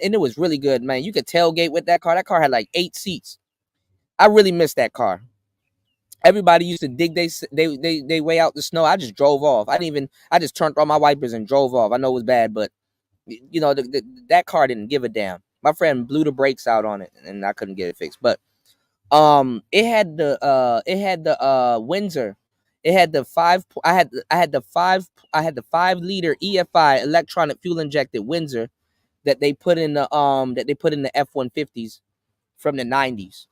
and it was really good, man. You could tailgate with that car. That car had like 8 seats. I really missed that car. Everybody used to dig they way out the snow. I just drove off. I didn't even. I just turned on my wipers and drove off. I know it was bad, but you know that car didn't give a damn. My friend blew the brakes out on it, and I couldn't get it fixed. But it had the Windsor. It had the five. I had the 5 liter EFI electronic fuel injected Windsor that they put in the F-150s from the 90s.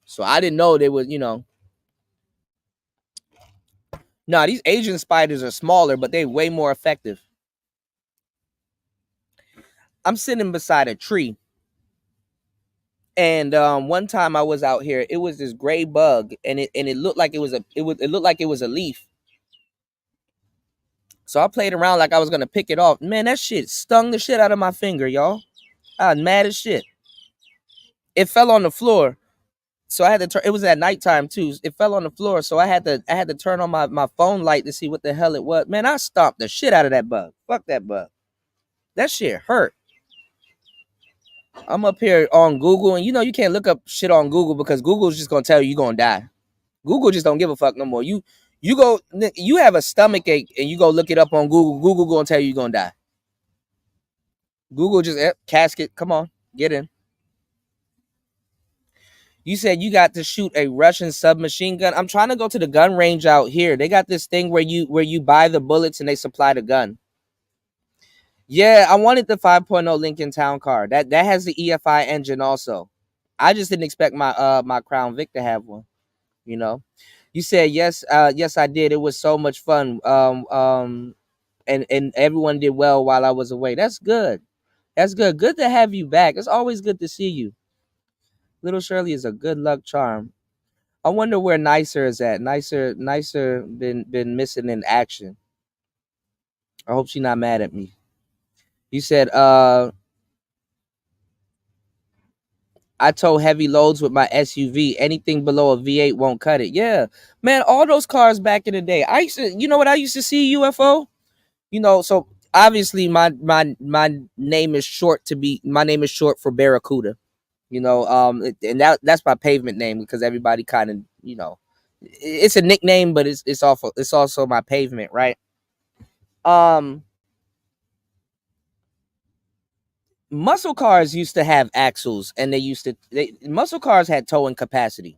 So I didn't know they was, no, these Asian spiders are smaller, but they way more effective. I'm sitting beside a tree, and one time I was out here, it was this gray bug, and it looked like it looked like it was a leaf. So I played around like I was gonna pick it off. Man, that shit stung the shit out of my finger, y'all. I was mad as shit. It fell on the floor, so I had to turn. It was at nighttime too. It fell on the floor, so I had to turn on my phone light to see what the hell it was. Man, I stomped the shit out of that bug. Fuck that bug. That shit hurt. I'm up here on Google, and you can't look up shit on Google because Google's just gonna tell you you're gonna die. Google just don't give a fuck no more. You have a stomach ache and you go look it up on Google. Google gonna tell you you're gonna die. Google just casket. Come on, get in. You said you got to shoot a Russian submachine gun. I'm trying to go to the gun range out here. They got this thing where you buy the bullets and they supply the gun. Yeah, I wanted the 5.0 Lincoln Town Car. That has the EFI engine also. I just didn't expect my Crown Vic to have one. You know, you said yes, yes I did. It was so much fun. And everyone did well while I was away. That's good. That's good. Good to have you back. It's always good to see you. Little Shirley is a good luck charm. I wonder where Nicer is at. Nicer been missing in action. I hope she's not mad at me. You said I tow heavy loads with my SUV. Anything below a V8 won't cut it. Yeah. Man, all those cars back in the day. You know what I used to see UFO? So obviously my name is short for Barracuda. And that's my pavement name because everybody kind of, it's a nickname, but it's also my pavement, right? Um Muscle cars used to have axles, and muscle cars had towing capacity.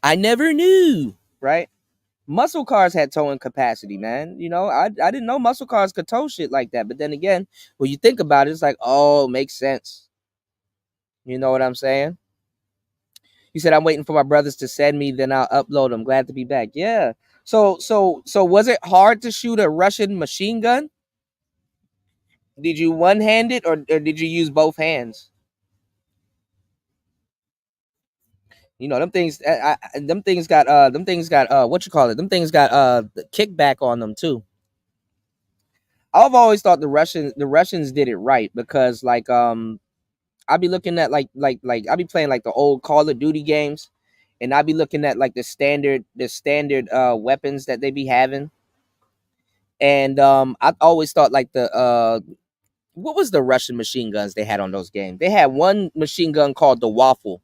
I never knew, right? Muscle cars had towing capacity, man. I didn't know muscle cars could tow shit like that. But then again, when you think about it, it's like, oh, it makes sense. You know what I'm saying? You said I'm waiting for my brothers to send me, then I'll upload them. Glad to be back. Yeah. So was it hard to shoot a Russian machine gun? Did you one hand it, or did you use both hands? Them things. Them things got what you call it? Them things got the kickback on them too. I've always thought the Russians did it right because I be looking at like I be playing like the old Call of Duty games, and I be looking at like the standard weapons that they be having, and I always thought like the what was the Russian machine guns they had on those games? They had one machine gun called the Waffle.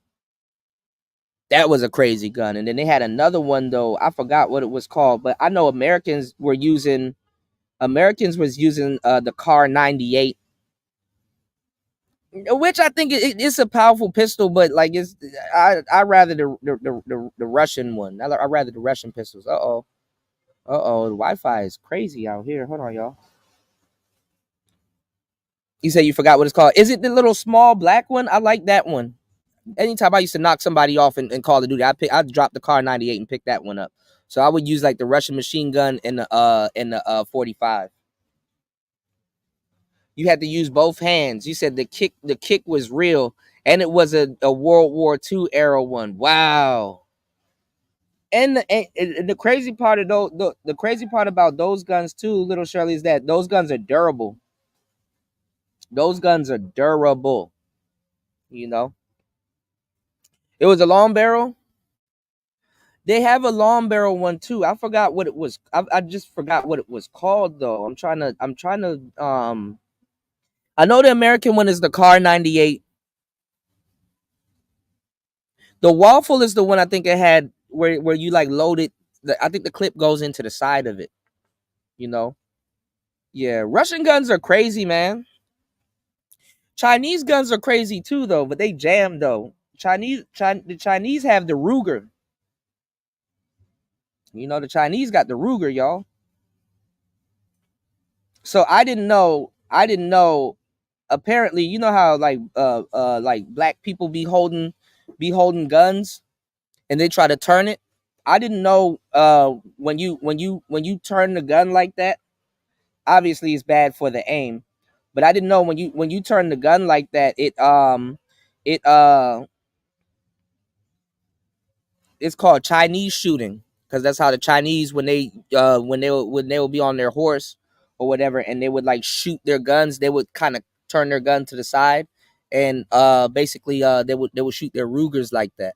That was a crazy gun, and then they had another one though. I forgot what it was called, but I know Americans was using the Car 98, which I think it's a powerful pistol, but like I rather the Russian one. I rather the Russian pistols. The Wi-Fi is crazy out here. Hold on, y'all. You say you forgot what it's called? Is it the little small black one? I like that one. Anytime I used to knock somebody off in Call of Duty, I'd drop the Car 98 and pick that one up. So I would use like the Russian machine gun and the 45. You had to use both hands. You said the kick was real, and it was a World War II era one. Wow. and the crazy part of the crazy part about those guns too, little Shirley, is that those guns are durable. Those guns are durable. You know, it was a long barrel. They have a long barrel one too. I forgot what it was. I just forgot what it was called though. I'm trying to. I know the American one is the Car 98. The waffle is the one I think it had where you like load it. I think the clip goes into the side of it. You know. Yeah, Russian guns are crazy, man. Chinese guns are crazy too, though, but they jam though. The Chinese have the Ruger. You know, the Chinese got the Ruger, y'all. So I didn't know. I didn't know. Apparently, you know how like black people be holding guns and they try to turn it. I didn't know when you turn the gun like that. Obviously, it's bad for the aim, but I didn't know when you turn the gun like that. It it's called Chinese shooting because that's how the Chinese when they will be on their horse or whatever and they would like shoot their guns, they would kind of turn their gun to the side and basically they would shoot their Rugers like that.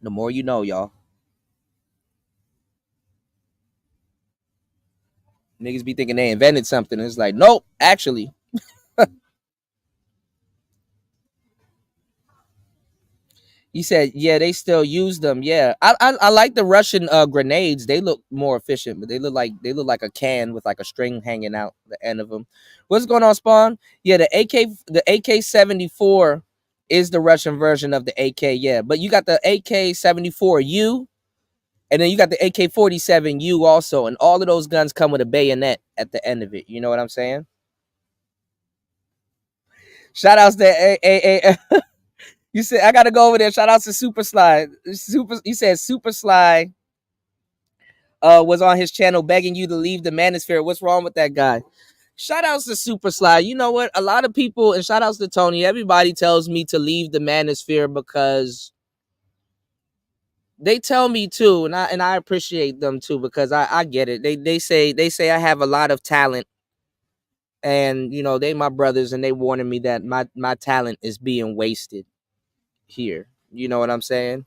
The more you know, y'all. Niggas be thinking they invented something. It's like, nope, actually. You said, yeah, they still use them. Yeah, I like the Russian grenades. They look more efficient, but they look like a can with like a string hanging out the end of them. What's going on, Spawn? Yeah, the AK-74 is the Russian version of the AK. Yeah, but you got the AK-74U, and then you got the AK-47U also, and all of those guns come with a bayonet at the end of it. You know what I'm saying? Shout outs to a. You said I gotta go over there. Shout out to Super Sly. You said Super Sly was on his channel begging you to leave the manosphere. What's wrong with that guy? Shout outs to Super Sly. You know what? A lot of people, and shout outs to Tony, everybody tells me to leave the manosphere because they tell me too, and I appreciate them too because I get it. They say I have a lot of talent, and you know they my brothers, and they warning me that my talent is being wasted here. You know what I'm saying?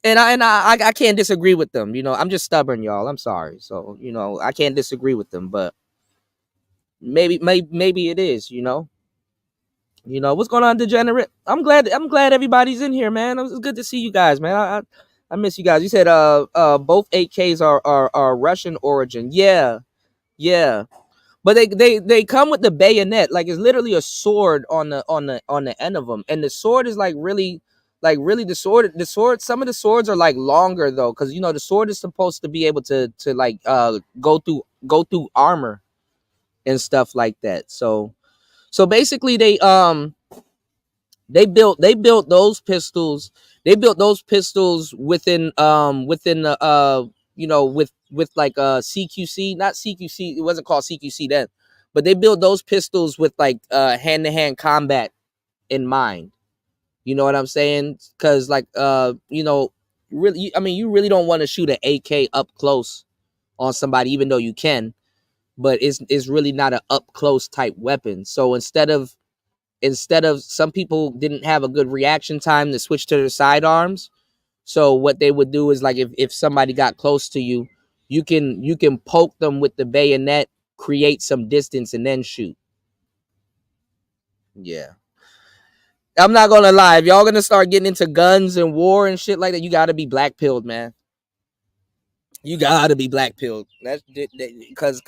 And I can't disagree with them. You know, I'm just stubborn, y'all. I'm sorry. So you know, I can't disagree with them, but maybe it is. What's going on, degenerate? I'm glad everybody's in here, man. It's good to see you guys, man. I miss you guys. You said both AKs are Russian origin. Yeah, yeah. But they come with the bayonet, like it's literally a sword on the end of them, and the sword is like really the sword. Some of the swords are like longer though, because you know the sword is supposed to be able to like go through armor and stuff like that. So basically they built those pistols. They built those pistols within the with like CQC, not CQC. It wasn't called CQC then, but they built those pistols with like hand to hand combat in mind. You know what I'm saying? Because like really, I mean, you really don't want to shoot an AK up close on somebody, even though you can. But it's really not an up close type weapon. So instead of some people didn't have a good reaction time to switch to their sidearms. So what they would do is like if somebody got close to you, you can poke them with the bayonet, create some distance, and then shoot. Yeah. I'm not gonna lie. If y'all gonna start getting into guns and war and shit like that, you gotta be black pilled, man. You gotta be black pilled. That's because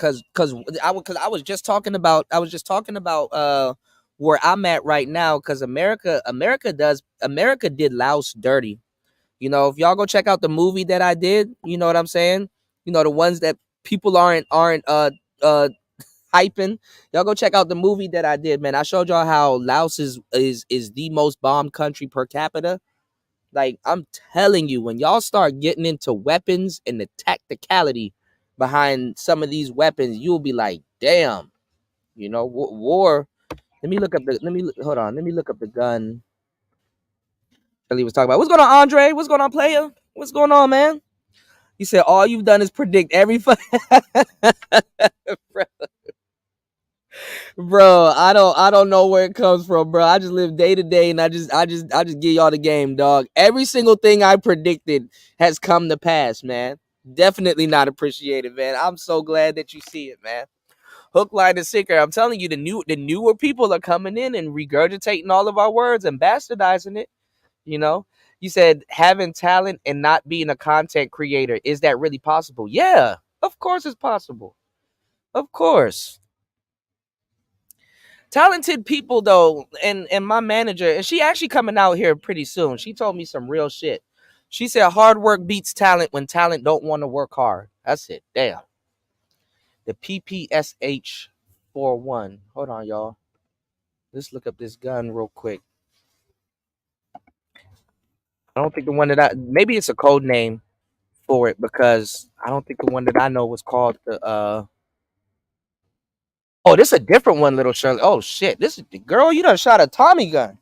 I was just talking about where I'm at right now because America did Laos dirty. You know, if y'all go check out the movie that I did, you know what I'm saying? You know, the ones that people aren't hyping. Y'all go check out the movie that I did, man. I showed y'all how Laos is the most bombed country per capita. Like I'm telling you, when y'all start getting into weapons and the tacticality behind some of these weapons, you'll be like, damn, war. Let me look up the. Hold on. Let me look up the gun. He was talking about what's going on, Andre? What's going on, player? What's going on, man? He said all you've done is predict every bro. I don't know where it comes from, bro. I just live day to day, and I just give y'all the game, dog. Every single thing I predicted has come to pass, man. Definitely not appreciated, man. I'm so glad that you see it, man. Hook, line, and sinker. I'm telling you, the newer people are coming in and regurgitating all of our words and bastardizing it. You know, you said having talent and not being a content creator, is that really possible? Yeah, of course it's possible. Of course. Talented people though, and my manager, and she actually coming out here pretty soon. She told me some real shit. She said hard work beats talent when talent don't want to work hard. That's it. Damn. The PPSH 41. Hold on, y'all. Let's look up this gun real quick. I don't think the one that maybe it's a code name for it, because I don't think the one that I know was called the oh, this is a different one, little Shirley. Oh shit. This is the girl, you done shot a Tommy gun.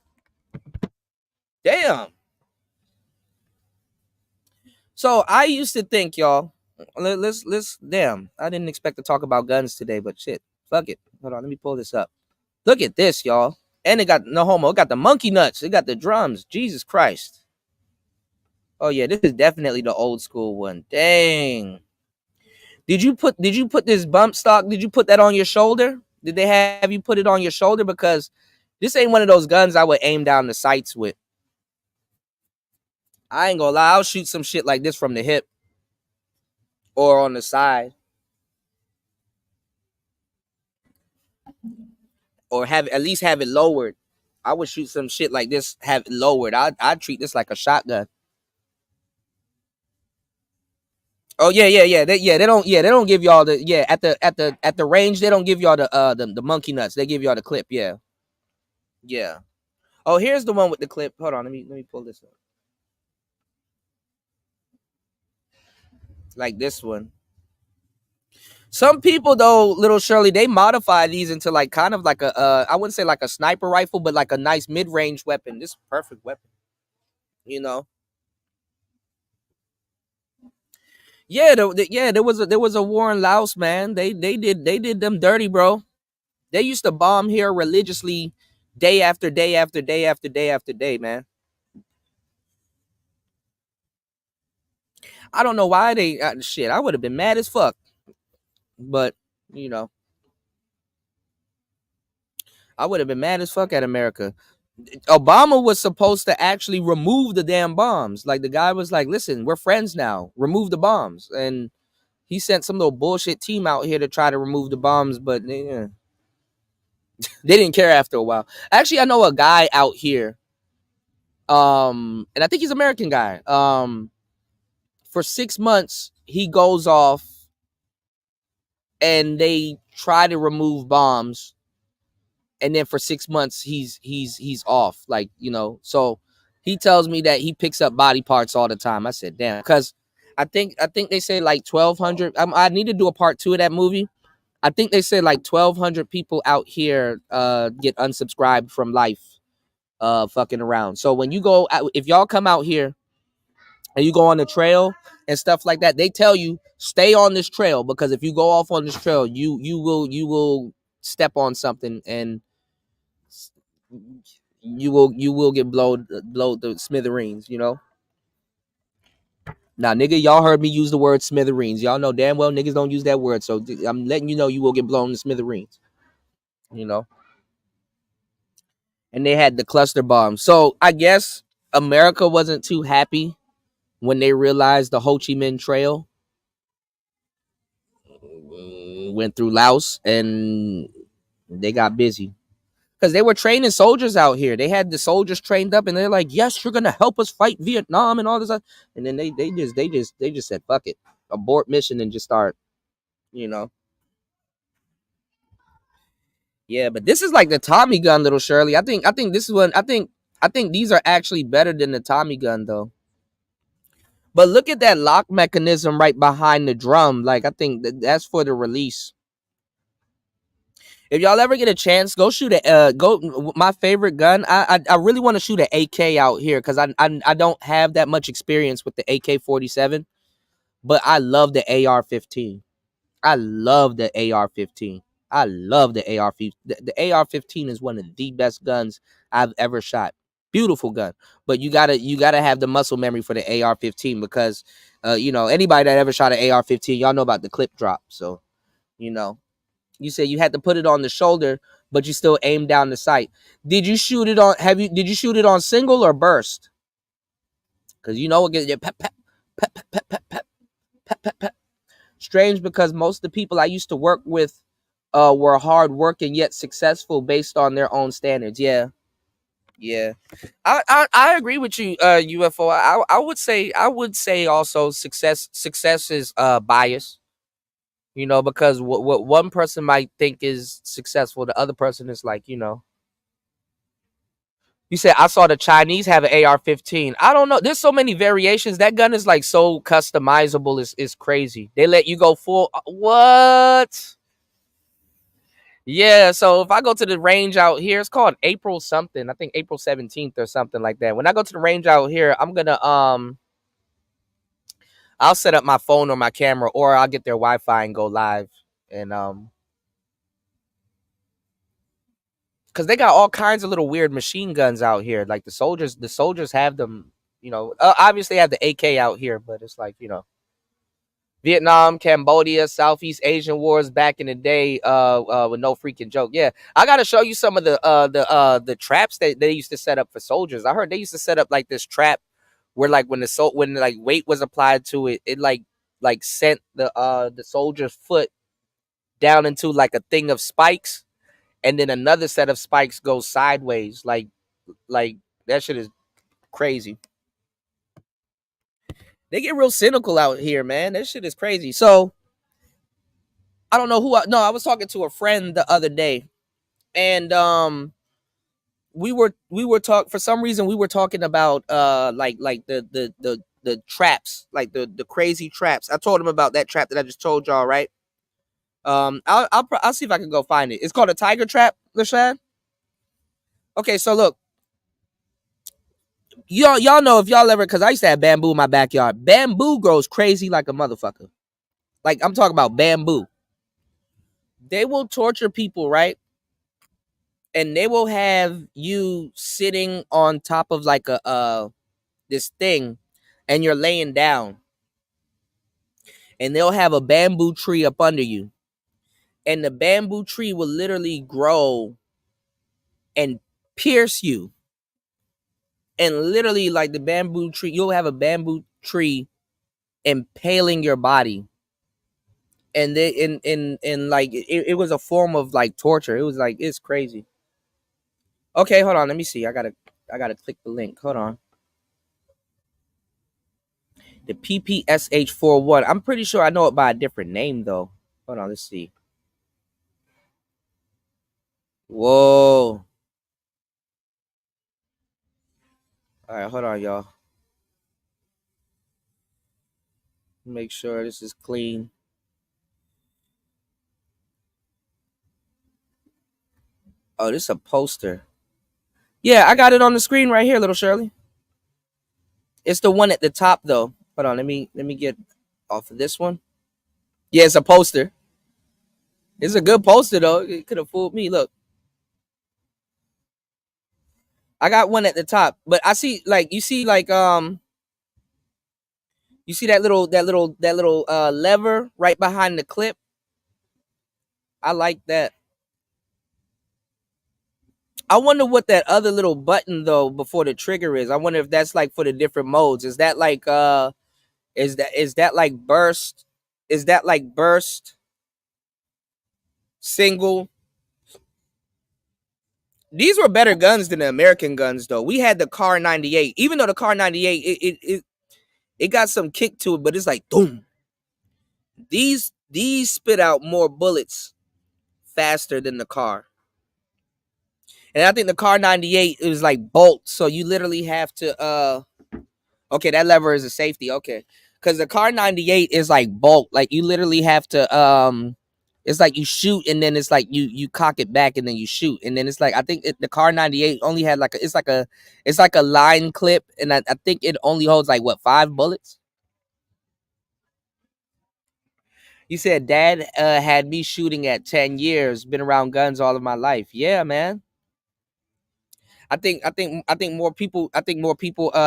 Damn. So I used to think, y'all. Let's damn. I didn't expect to talk about guns today, but shit. Fuck it. Hold on, let me pull this up. Look at this, y'all. And it got no homo. It got the monkey nuts. It got the drums. Jesus Christ. Oh yeah, this is definitely the old school one. Dang. Did you put this bump stock? Did you put that on your shoulder? Did they have you put it on your shoulder? Because this ain't one of those guns I would aim down the sights with. I ain't gonna lie, I'll shoot some shit like this from the hip or on the side, or have at least have it lowered. I would shoot some shit like this, have it lowered. I'd treat this like a shotgun. Oh yeah, yeah, yeah. They don't give y'all the at the range, they don't give y'all the monkey nuts. They give y'all the clip, yeah. Yeah. Oh, here's the one with the clip. Hold on, let me pull this up. Like this one. Some people though, little Shirley, they modify these into like kind of like a I wouldn't say like a sniper rifle, but like a nice mid-range weapon. This is a perfect weapon, you know. Yeah, there was a war in Laos, man. They did them dirty, bro. They used to bomb here religiously, day after day after day after day after day, man. I don't know why they shit. I would have been mad as fuck, but you know, I would have been mad as fuck at America. Obama was supposed to actually remove the damn bombs. Like the guy was like, "Listen, we're friends now. Remove the bombs." And he sent some little bullshit team out here to try to remove the bombs, but they didn't care after a while. Actually, I know a guy out here, and I think he's an American guy. For 6 months, he goes off and they try to remove bombs, and then for 6 months he's off, like, so he tells me that he picks up body parts all the time. I said damn, because I think they say like 1,200. I need to do a part 2 of that movie. I think they said like 1,200 people out here get unsubscribed from life fucking around. So when you go out, if y'all come out here and you go on the trail and stuff like that, they tell you stay on this trail, because if you go off on this trail, you will step on something, and you will get blowed the smithereens. Now, nigga, y'all heard me use the word smithereens. Y'all know damn well niggas don't use that word, so I'm letting you know you will get blown to smithereens. You know, and they had the cluster bomb. So I guess America wasn't too happy when they realized the Ho Chi Minh Trail went through Laos, and they got busy because they were training soldiers out here. They had the soldiers trained up, and they're like, "Yes, you're gonna help us fight Vietnam and all this." And then they just said, "Fuck it, abort mission," and just start. You know, yeah. But this is like the Tommy gun, little Shirley. I think this is one. I think these are actually better than the Tommy gun though. But look at that lock mechanism right behind the drum. Like I think that's for the release. If y'all ever get a chance, go shoot a go. My favorite gun. I really want to shoot an AK out here because I don't have that much experience with the AK-47, but I love the AR-15. I love the AR-15. I love the AR-15. The AR-15 is one of the best guns I've ever shot. Beautiful gun, but you gotta have the muscle memory for the AR-15 because, anybody that ever shot an AR-15, y'all know about the clip drop. So, you know, you said you had to put it on the shoulder, but you still aim down the sight. Did you shoot it on? Did you shoot it on single or burst? Because you know it gets pep, pep, pep, pep, pep, pep, pep, pep, pep, pep. Strange because most of the people I used to work with were hard working yet successful based on their own standards. Yeah, yeah. I agree with you, UFO. I would say also success is bias. Because what one person might think is successful, the other person is like, You said I saw the Chinese have an AR-15. I don't know. There's so many variations. That gun is like so customizable. It's crazy. They let you go full. What? Yeah. So if I go to the range out here, it's called April something. I think April 17th or something like that. When I go to the range out here, I'm gonna I'll set up my phone or my camera, or I'll get their Wi-Fi and go live. And because they got all kinds of little weird machine guns out here. Like the soldiers have them. Obviously have the AK out here, but it's like Vietnam, Cambodia, Southeast Asian wars back in the day. With no freaking joke. Yeah, I gotta show you some of the traps that they used to set up for soldiers. I heard they used to set up like this trap where like when like weight was applied to it, it like sent the soldier's foot down into like a thing of spikes, and then another set of spikes goes sideways. Like that shit is crazy. They get real cynical out here, man. That shit is crazy. So I don't know who. No, I was talking to a friend the other day, and we were talk for some reason we were talking about like the traps, like the crazy traps. I told him about that trap that I just told y'all, right? I'll see if I can go find it. It's called a tiger trap, Lashad. Okay, so look, y'all know if y'all ever, because I used to have bamboo in my backyard. Bamboo grows crazy like a motherfucker. Like I'm talking about bamboo. They will torture people, right? And they will have you sitting on top of like a this thing, and you're laying down, and they'll have a bamboo tree up under you, and the bamboo tree will literally grow and pierce you, and literally like the bamboo tree, you'll have a bamboo tree impaling your body, and they in like it was a form of like torture. It was like it's crazy. Okay, hold on, let me see. I gotta click the link. Hold on. The PPSH41. I'm pretty sure I know it by a different name though. Hold on, let's see. Whoa. All right, hold on, y'all. Make sure this is clean. Oh, this is a poster. Yeah, I got it on the screen right here, little Shirley. It's the one at the top though. Hold on, let me get off of this one. Yeah, it's a poster. It's a good poster though. It could have fooled me. Look, I got one at the top, but I see like you see that little lever right behind the clip. I like that. I wonder what that other little button though before the trigger is. I wonder if that's like for the different modes. Is that like is that like burst? Is that like burst, single? These were better guns than the American guns though. We had the Car 98. Even though the Car 98 it got some kick to it, but it's like boom. These spit out more bullets faster than the car. And I think the Car 98 it was like bolt, so you literally have to okay, that lever is a safety. Okay. Cuz the Car 98 is like bolt. Like you literally have to It's like you shoot and then it's like you cock it back and then you shoot and then it's like I think the Car 98 only had like it's like a line clip and I think it only holds like what 5 bullets. You said dad had me shooting at 10 years, been around guns all of my life. Yeah, man. I think more people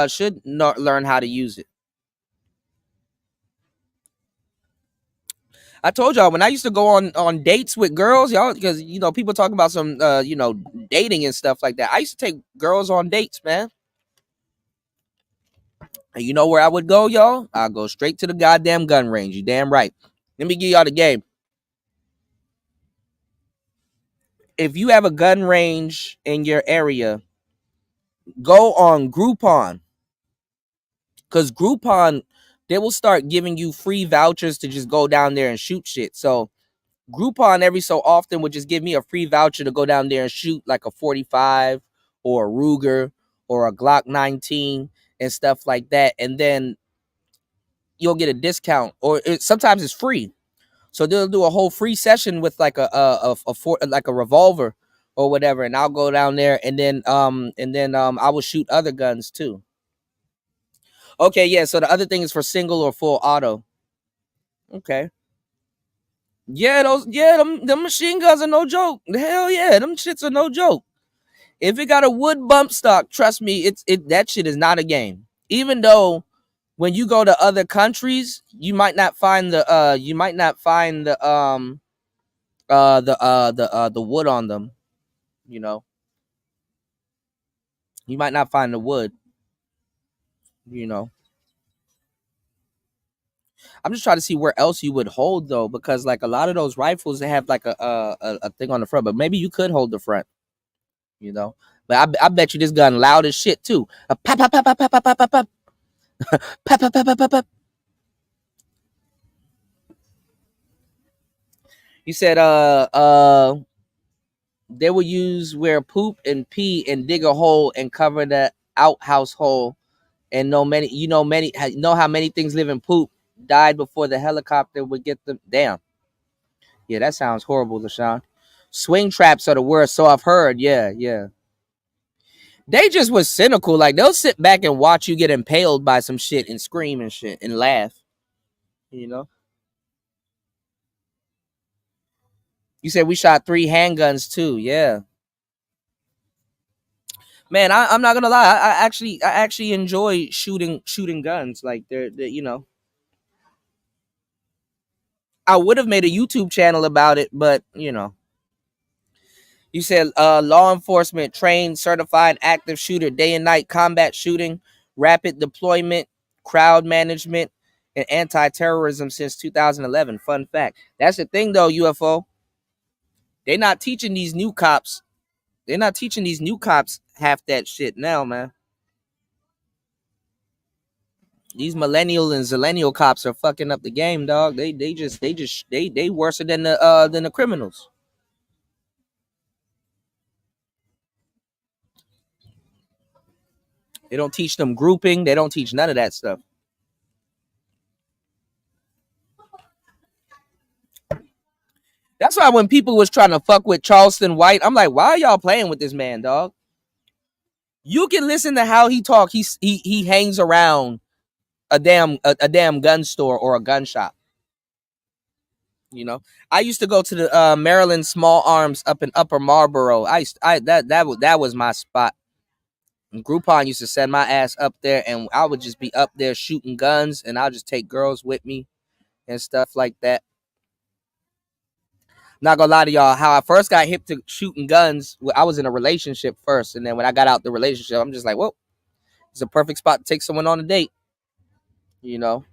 should not learn how to use it. I told y'all when I used to go on dates with girls, y'all, because people talk about some dating and stuff like that. I used to take girls on dates, man. And you know where I would go, y'all? I'll go straight to the goddamn gun range. You damn right. Let me give y'all the game. If you have a gun range in your area, go on Groupon. Because Groupon, they will start giving you free vouchers to just go down there and shoot shit. So Groupon every so often would just give me a free voucher to go down there and shoot like a 45 or a Ruger or a Glock 19 and stuff like that. And then you'll get a discount or sometimes it's free. So they'll do a whole free session with like like a revolver or whatever. And I'll go down there and then I will shoot other guns too. Okay, yeah. So the other thing is for single or full auto. Okay. Yeah, them machine guns are no joke. Hell yeah, them shits are no joke. If it got a wood bump stock, trust me, that shit is not a game. Even though when you go to other countries, you might not find the wood on them. You know, you might not find the wood. You know, I'm just trying to see where else you would hold though, because like a lot of those rifles they have like a thing on the front, but maybe you could hold the front. You know, but I bet you this gun loud as shit too. A pop pop pop pop pop pop pop pop pop pop pop pop pop pop. You said they will use where poop and pee and dig a hole and cover the outhouse hole and know how many things live in poop died before the helicopter would get them. Damn. Yeah, that sounds horrible, LaShawn. Swing traps are the worst, so I've heard. Yeah, yeah. They just was cynical. Like they'll sit back and watch you get impaled by some shit and scream and shit and laugh. You know. You said we shot 3 handguns too. Yeah. Man, I'm not gonna lie. I actually enjoy shooting guns. Like they're. I would have made a YouTube channel about it, but you said law enforcement trained, certified, active shooter, day and night combat shooting, rapid deployment, crowd management, and anti-terrorism since 2011. Fun fact. That's the thing though, UFO. They're not teaching these new cops. They're not teaching these new cops half that shit now, man. These millennial and zillennial cops are fucking up the game, dog. They worse than the criminals. They don't teach them grouping. They don't teach none of that stuff. That's why when people was trying to fuck with Charleston White, I'm like, why are y'all playing with this man, dog? You can listen to how he talk. He hangs around a damn gun store or a gun shop. You know, I used to go to the Maryland Small Arms up in Upper Marlboro. That was my spot. And Groupon used to send my ass up there, and I would just be up there shooting guns, and I'll just take girls with me and stuff like that. Not gonna lie to y'all, how I first got hip to shooting guns, I was in a relationship first, and then when I got out the relationship, I'm just like, well, it's a perfect spot to take someone on a date. You know,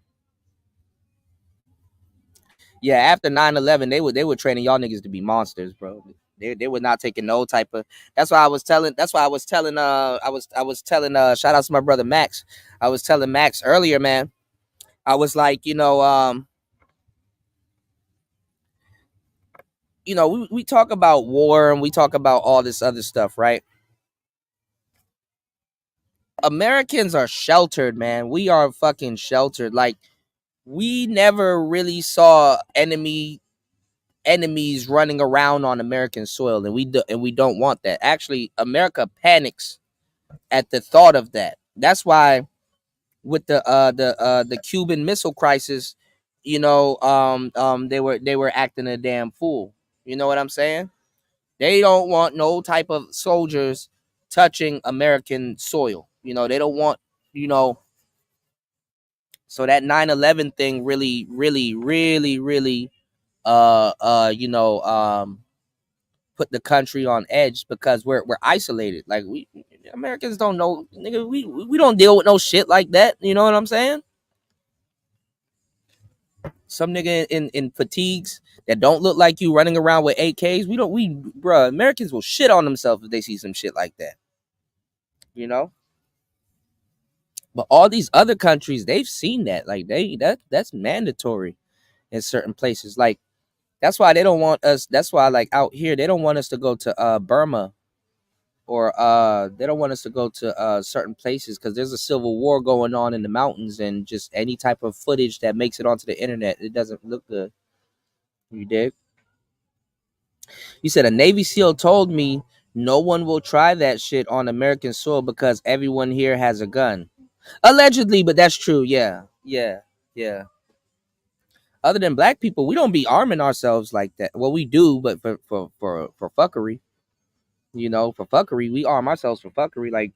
yeah. After 9/11, they were training y'all niggas to be monsters, bro. They were not taking no type of. That's why I was telling. That's why I was telling. I was telling. Shout out to my brother Max. I was telling Max earlier, man. I was like, we talk about war and we talk about all this other stuff, right? Americans are sheltered, man. We are fucking sheltered. Like we never really saw enemy enemies running around on American soil, and we don't want that. Actually, America panics at the thought of that. That's why with the Cuban Missile Crisis, they were acting a damn fool. You know what I'm saying? They don't want no type of soldiers touching American soil. They don't want, you know, so that 9/11 thing really, really, really, really put the country on edge because we're isolated. Like we Americans don't know, nigga, we don't deal with no shit like that. You know what I'm saying? Some nigga in fatigues that don't look like you running around with AKs. Bruh, Americans will shit on themselves if they see some shit like that. You know? But all these other countries, they've seen that. Like that's mandatory in certain places. Like that's why they don't want us. That's why like out here, they don't want us to go to Burma, or they don't want us to go to certain places because there's a civil war going on in the mountains, and just any type of footage that makes it onto the internet, it doesn't look good. You dig? You said a Navy SEAL told me no one will try that shit on American soil because everyone here has a gun. Allegedly, but that's true. Yeah, yeah, yeah. Other than black people, we don't be arming ourselves like that. Well, we do, but for fuckery, for fuckery, we arm ourselves for fuckery. Like,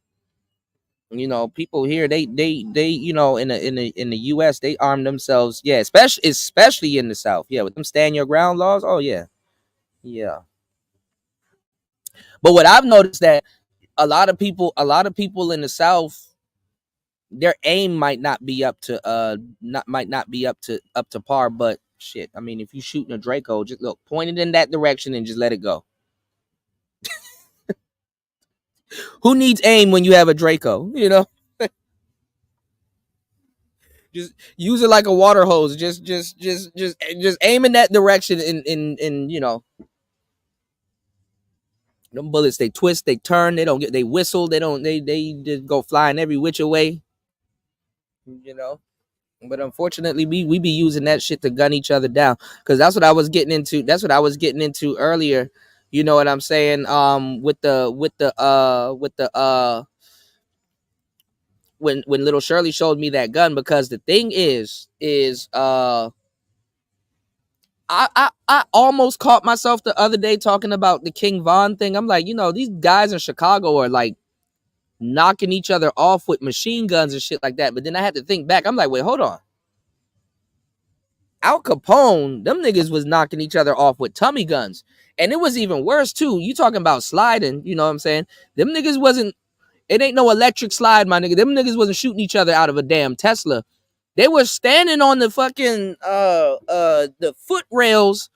people here, they, in the U.S., they arm themselves. Yeah, especially in the South. Yeah, with them stand your ground laws. Oh yeah, yeah. But what I've noticed that a lot of people in the South, their aim might not be up to par, but shit, I mean, if you shooting a Draco, just look, point it in that direction and just let it go. Who needs aim when you have a Draco? Just use it like a water hose. Just aim in that direction, and them bullets, they twist, they turn, they whistle, they just go flying every which way. you know But unfortunately, we be using that shit to gun each other down. Because that's what I was getting into. That's what I was getting into earlier. You know what I'm saying? When little Shirley showed me that gun, because the thing is I almost caught myself the other day talking about the King Von thing. I'm like, these guys in Chicago are like knocking each other off with machine guns and shit like that. But then I had to think back. I'm like, wait, hold on. Al Capone, them niggas was knocking each other off with tummy guns. And it was even worse too. You talking about sliding, you know what I'm saying? Them niggas wasn't, it ain't no electric slide, my nigga. Them niggas wasn't shooting each other out of a damn Tesla. They were standing on the fucking the foot rails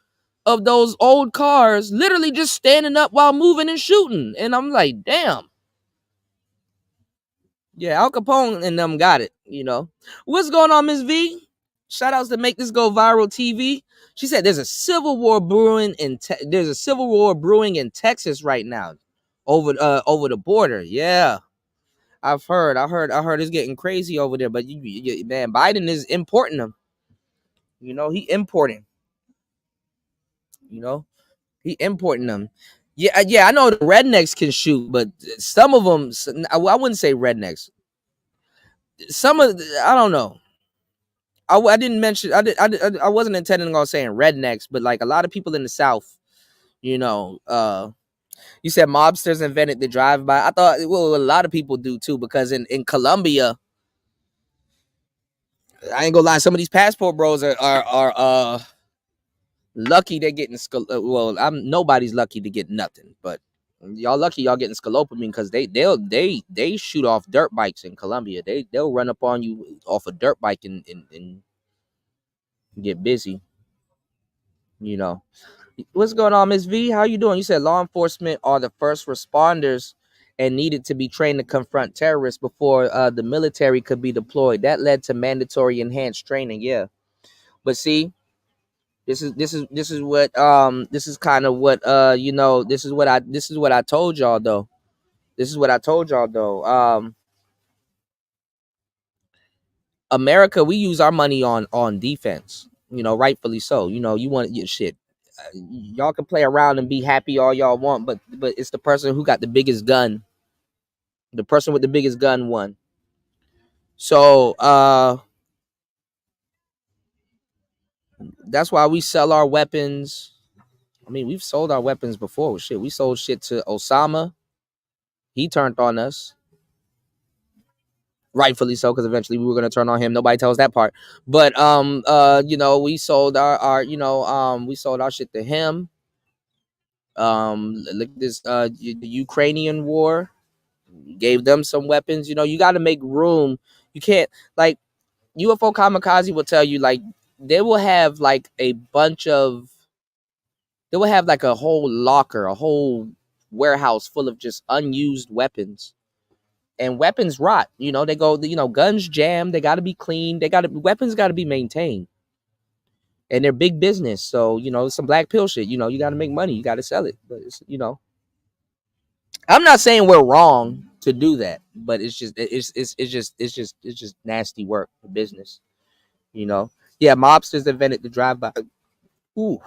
of those old cars, literally just standing up while moving and shooting. And I'm like, damn. Yeah, Al Capone and them got it. What's going on, Miss V? Shout outs to Make This Go Viral TV. She said there's a civil war brewing in Texas right now, over the border. Yeah, I've heard. I heard it's getting crazy over there. But man, Biden is importing them. He importing. You know, he importing them. Yeah, yeah. I know the rednecks can shoot, but some of them, I wouldn't say rednecks. I don't know. I didn't mention. I wasn't intending on saying rednecks, but like a lot of people in the South, you know, you said mobsters invented the drive by. I thought, well, a lot of people do too, because in Colombia, I ain't gonna lie, some of these passport bros are lucky they're getting well, I'm nobody's lucky to get nothing, but y'all lucky y'all getting scalopamine, because they shoot off dirt bikes in Colombia. They'll run up on you off a dirt bike and get busy. You know. What's going on, Miss V? How you doing? You said law enforcement are the first responders and needed to be trained to confront terrorists before the military could be deployed. That led to mandatory enhanced training. Yeah, but see, this is kind of what this is what I told y'all though. This is what I told y'all though. America, we use our money on defense. Rightfully so. You want your shit. y'all can play around and be happy all y'all want, but it's the person who got the biggest gun. The person with the biggest gun won. So that's why we sell our weapons. I mean, we've sold our weapons before. Shit, we sold shit to Osama. He turned on us, rightfully so, because eventually we were gonna turn on him. Nobody tells that part. But we sold our we sold our shit to him. Look at this the Ukrainian war. Gave them some weapons. You got to make room. You can't, like, UFO Kamikaze will tell you, like, they will have like a bunch of they will have like a whole locker, a whole warehouse full of just unused weapons. And weapons rot. They go, guns jam, they gotta be cleaned, weapons gotta be maintained. And they're big business. So, it's some black pill shit. You gotta make money, you gotta sell it. But I'm not saying we're wrong to do that, but it's just nasty work for business. Yeah, mobsters invented the drive by. Ooh.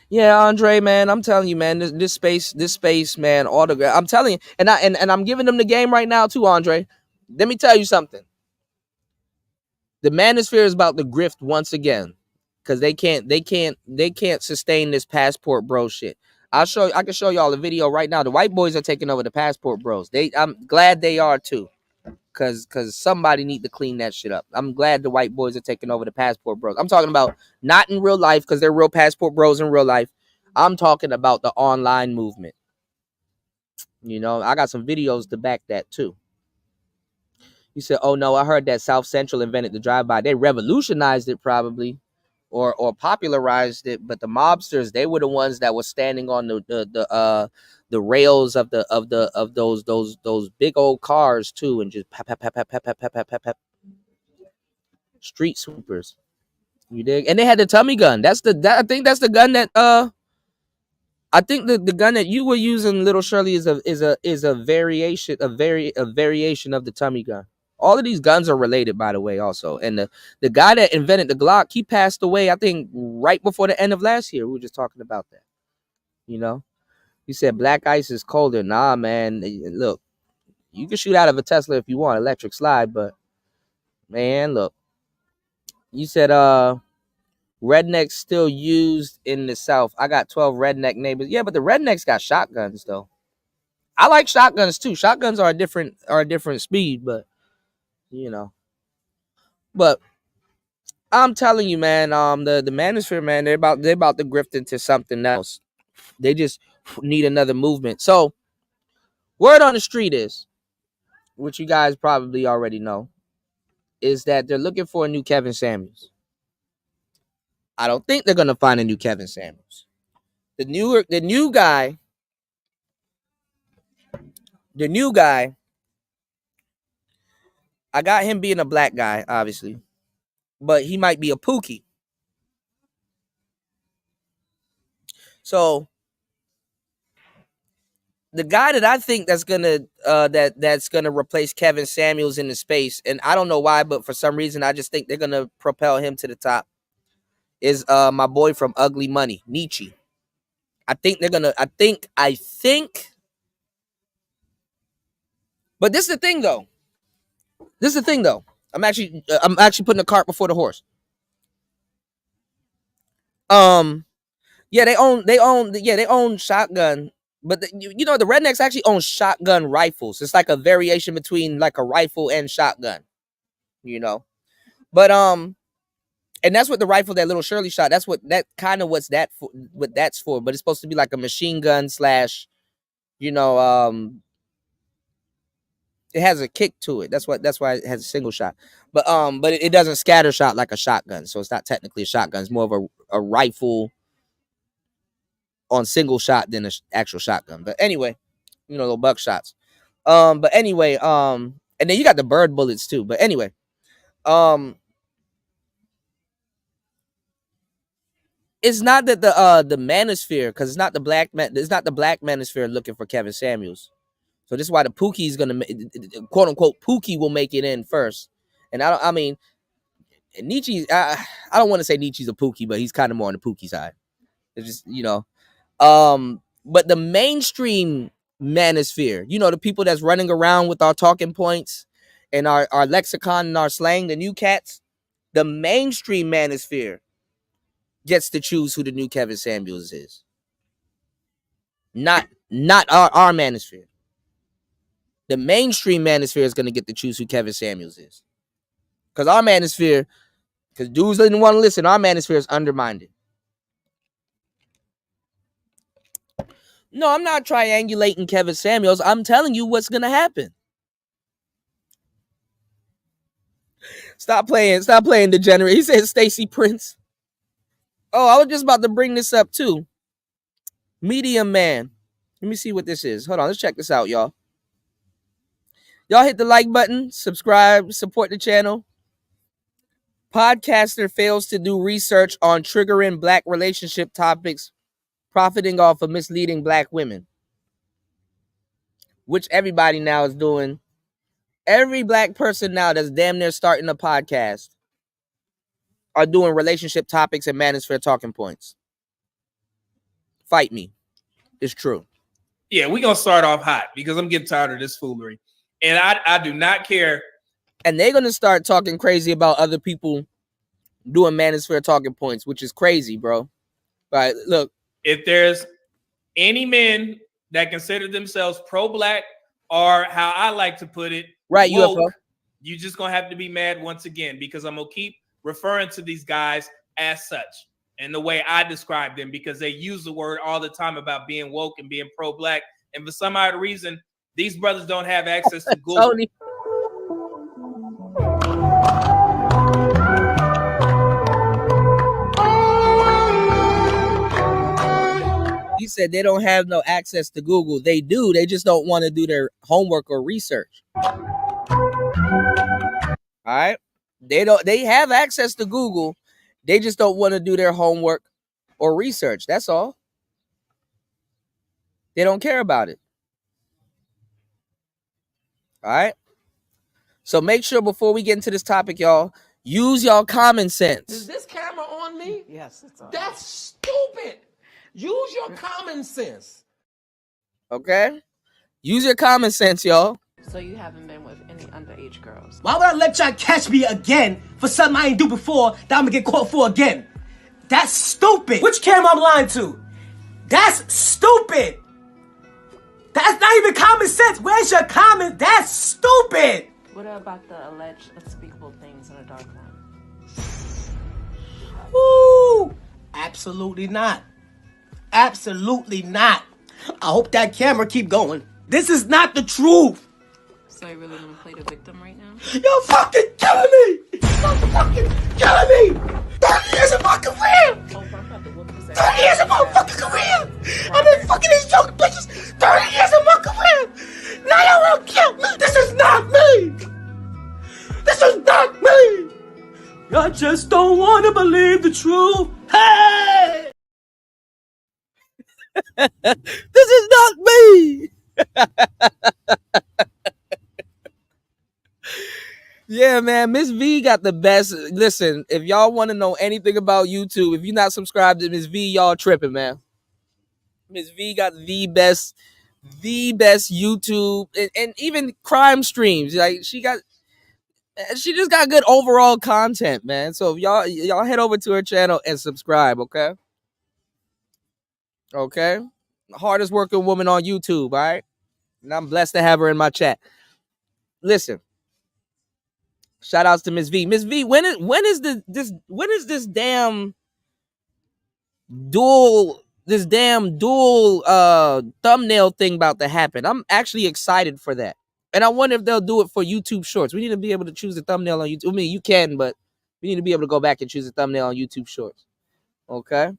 Yeah, Andre, man, I'm telling you, man, this space, man, autograph. I'm telling you, and I'm giving them the game right now too, Andre. Let me tell you something. The manosphere is about to grift once again, because they can't sustain this passport bro shit. I can show y'all a video right now. The white boys are taking over the passport bros. I'm glad they are too. Cause somebody need to clean that shit up. I'm glad the white boys are taking over the passport bros. I'm talking about not in real life, because they're real passport bros in real life. I'm talking about the online movement. I got some videos to back that too. You said, "Oh no, I heard that South Central invented the drive-by. They revolutionized it probably, or popularized it. But the mobsters, they were the ones that were standing on the rails of those big old cars too, and just pap, pap, pap, pap, pap, pap, pap, pap, pap, pap. Street sweepers. You dig? And they had the tummy gun. I think that's the gun that I think the gun that you were using, Little Shirley, is a variation, a variation of the tummy gun. All of these guns are related, by the way, also. And the guy that invented the Glock, he passed away, I think, right before the end of last year. We were just talking about that. You said black ice is colder. Nah, man. Look, you can shoot out of a Tesla if you want, electric slide, but man, look. You said rednecks still used in the South. I got 12 redneck neighbors. Yeah, but the rednecks got shotguns though. I like shotguns too. Shotguns are a different speed, but you know. But I'm telling you, man, the manosphere, man, they're about to grift into something else. They just need another movement. So word on the street is, which you guys probably already know, is that they're looking for a new Kevin Samuels. I don't think they're gonna find a new Kevin Samuels. The new guy, I got him being a black guy, obviously, but he might be a Pookie. So the guy that I think that's gonna replace Kevin Samuels in the space, and I don't know why, but for some reason I just think they're gonna propel him to the top, is my boy from Ugly Money, Nietzsche. I think, but this is the thing though. I'm actually putting the cart before the horse. Um, yeah, they own shotgun, but the rednecks actually own shotgun rifles. It's like a variation between like a rifle and shotgun, you know. But and that's what the rifle that Little Shirley shot. That's what that kind of what's that for, what that's for. But it's supposed to be like a machine gun slash, you know, it has a kick to it. That's why it has a single shot. But it doesn't scatter shot like a shotgun. So it's not technically a shotgun. It's more of a rifle on single shot than an actual shotgun. But anyway, little buck shots. But anyway, and then you got the bird bullets too. But anyway, um, it's not that the manosphere, because it's not the black man. It's not the black manosphere looking for Kevin Samuels. So this is why the Pookie is gonna, quote unquote, Pookie will make it in first. And I mean, Nietzsche, I don't want to say Nietzsche's a Pookie, but he's kind of more on the Pookie side. It's just, but the mainstream manosphere, the people that's running around with our talking points and our lexicon and our slang, the new cats, the mainstream manosphere gets to choose who the new Kevin Samuels is. Not our manosphere. The mainstream manosphere is going to get to choose who Kevin Samuels is. Because our manosphere, because dudes didn't want to listen, our manosphere is undermined. No, I'm not triangulating Kevin Samuels. I'm telling you what's going to happen. Stop playing degenerate. He said Stacey Prince. Oh, I was just about to bring this up too. Medium Man. Let me see what this is. Hold on, let's check this out, y'all. Y'all hit the like button, subscribe, support the channel. Podcaster fails to do research on triggering black relationship topics, profiting off of misleading black women. Which everybody now is doing. Every black person now that's damn near starting a podcast are doing relationship topics and manosphere talking points. Fight me. It's true. Yeah, we're going to start off hot because I'm getting tired of this foolery. And I do not care. And they're going to start talking crazy about other people doing manosphere talking points, which is crazy, bro. Right, look. If there's any men that consider themselves pro-black or how I like to put it, right, woke, UFO, you're just going to have to be mad once again because I'm going to keep referring to these guys as such and the way I describe them because they use the word all the time about being woke and being pro-black. And for some odd reason, these brothers don't have access to Google. Tony. He said they don't have no access to Google. They do. They just don't want to do their homework or research. All right. They have access to Google. They just don't want to do their homework or research. That's all. They don't care about it. All right. So make sure before we get into this topic, y'all, use y'all common sense. Is this camera on me? Yes, it's on. That's stupid. Use your common sense. Okay? Use your common sense, y'all. So you haven't been with any underage girls? Why would I let y'all catch me again for something I ain't do before that I'm gonna get caught for again? That's stupid. Which camera I'm lying to? That's stupid. That's not even common sense. Where's your common? That's stupid. What about the alleged unspeakable things in a dark room? Woo! Absolutely not. Absolutely not. I hope that camera keep going. This is not the truth. So you really gonna play the victim right now? You're fucking killing me. You're fucking killing me. 30 years of my career. 30 years of my fucking career. I've been fucking these young bitches 30 years of my career. Now y'all wanna kill me. This is not me. This is not me. Y'all just don't want to believe the truth. Hey! This is not me. Yeah, man. Miss V got the best. Listen, if y'all want to know anything about YouTube, if you're not subscribed to Miss V, y'all tripping, man. Miss V got the best YouTube and even crime streams. Like she just got good overall content, man. So if y'all head over to her channel and subscribe, okay? Okay? Hardest working woman on YouTube, all right? And I'm blessed to have her in my chat. Listen. Shout outs to Miss V. Miss V, when is this damn dual thumbnail thing about to happen? I'm actually excited for that. And I wonder if they'll do it for YouTube Shorts. We need to be able to choose a thumbnail on YouTube. I mean, you can, but we need to be able to go back and choose a thumbnail on YouTube Shorts. Okay?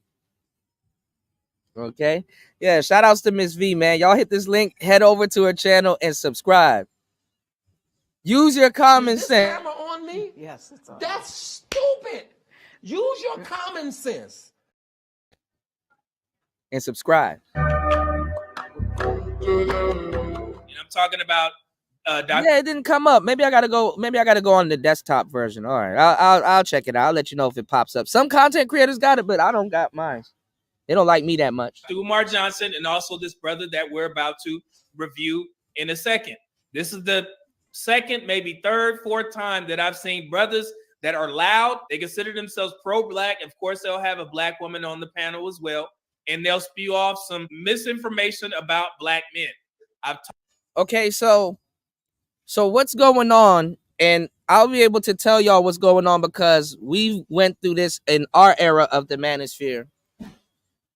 Okay? Yeah, shout outs to Miss V, man. Y'all hit this link, head over to her channel, and subscribe. Use your common sense. Is this camera on me? Yes, it's on. That's stupid. Use your common sense. And subscribe. And I'm talking about Doctor. Yeah, it didn't come up. Maybe I gotta go. Maybe I gotta go on the desktop version. All right, I'll check it out. I'll let you know if it pops up. Some content creators got it, but I don't got mine. They don't like me that much. Umar Johnson, and also this brother that we're about to review in a second. This is the second, maybe third, fourth time that I've seen brothers that are loud. They consider themselves pro-black. Of course, they'll have a black woman on the panel as well, and they'll spew off some misinformation about black men. Okay, so what's going on? And I'll be able to tell y'all what's going on because we went through this in our era of the manosphere.